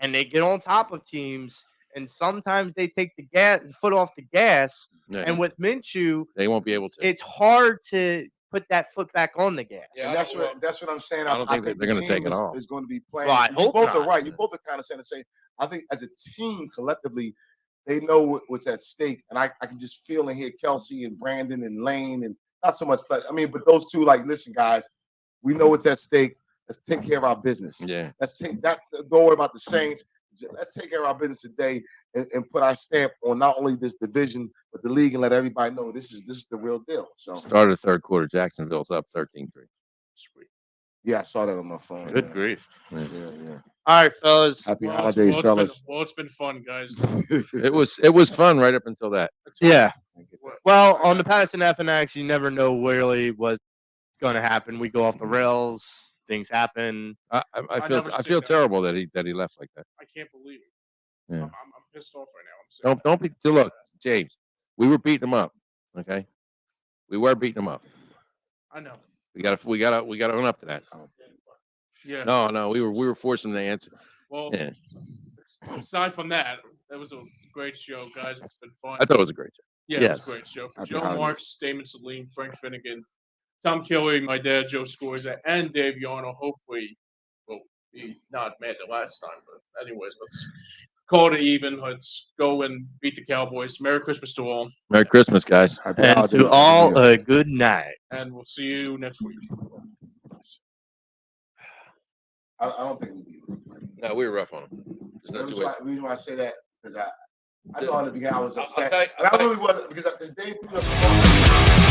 and they get on top of teams, and sometimes they take the foot off the gas.
Yeah.
And with Minshew,
They won't be able to.
it's hard to put that foot back on the gas.
And that's what I'm saying.
I don't think they're
the
gonna
team
take it off.
is going to be playing.
Well, I
you
hope
both are
not.
right. You both are kind of saying the same. I think as a team collectively, they know what's at stake, and I can just feel and hear Kelsey and Brandon and Lane, and not so much. I mean, but those two, like, listen, guys, we know what's at stake. Let's take care of our business.
Yeah.
Let's take that. Don't worry about the Saints. Let's take care of our business today and put our stamp on not only this division but the league, and let everybody know this is the real deal. So
Start of the third quarter, Jacksonville's up 13-3.
Sweet.
yeah, I saw that on my phone.
Good
yeah.
grief.
Yeah, yeah.
All right, fellas.
Happy
Well,
holidays, fellas.
It's been fun, guys.
It was fun right up until that.
Yeah. Well, on the Pattison Ave Phanatics, you never know really what's going to happen. We go off the rails. Things happen.
I
never seen
feel
that.
terrible that he left like that.
I can't believe it.
Yeah.
I'm pissed off right now. I'm sick.
Don't be. So look, James, we were beating him up. Okay, we were beating him up.
I know.
We got to own up to that.
Yeah.
No, we were forcing him to answer.
Well,
Yeah,
aside from that was a great show, guys. It's been fun.
I thought it was a great show.
Yeah, it
Yes.
was a great show. For
Happy
Joe
holidays.
Marks, Damon Salim, Frank Finnegan, Tom Kelly, my dad, Joe Scorza, and Dave Yarno. Hopefully, will be not mad the last time. But anyways, let's call it even. Let's go and beat the Cowboys. Merry Christmas to all,
Merry Christmas, guys.
Happy
And
holidays,
to
Happy
all,
New Year.
a good night.
and we'll see you next week.
I don't think we beat them.
No, we were rough on them. There's no two ways.
The reason why I say that because I thought in the beginning I was
I'll
upset.
tell you-
And I really wasn't because Dave threw us the ball.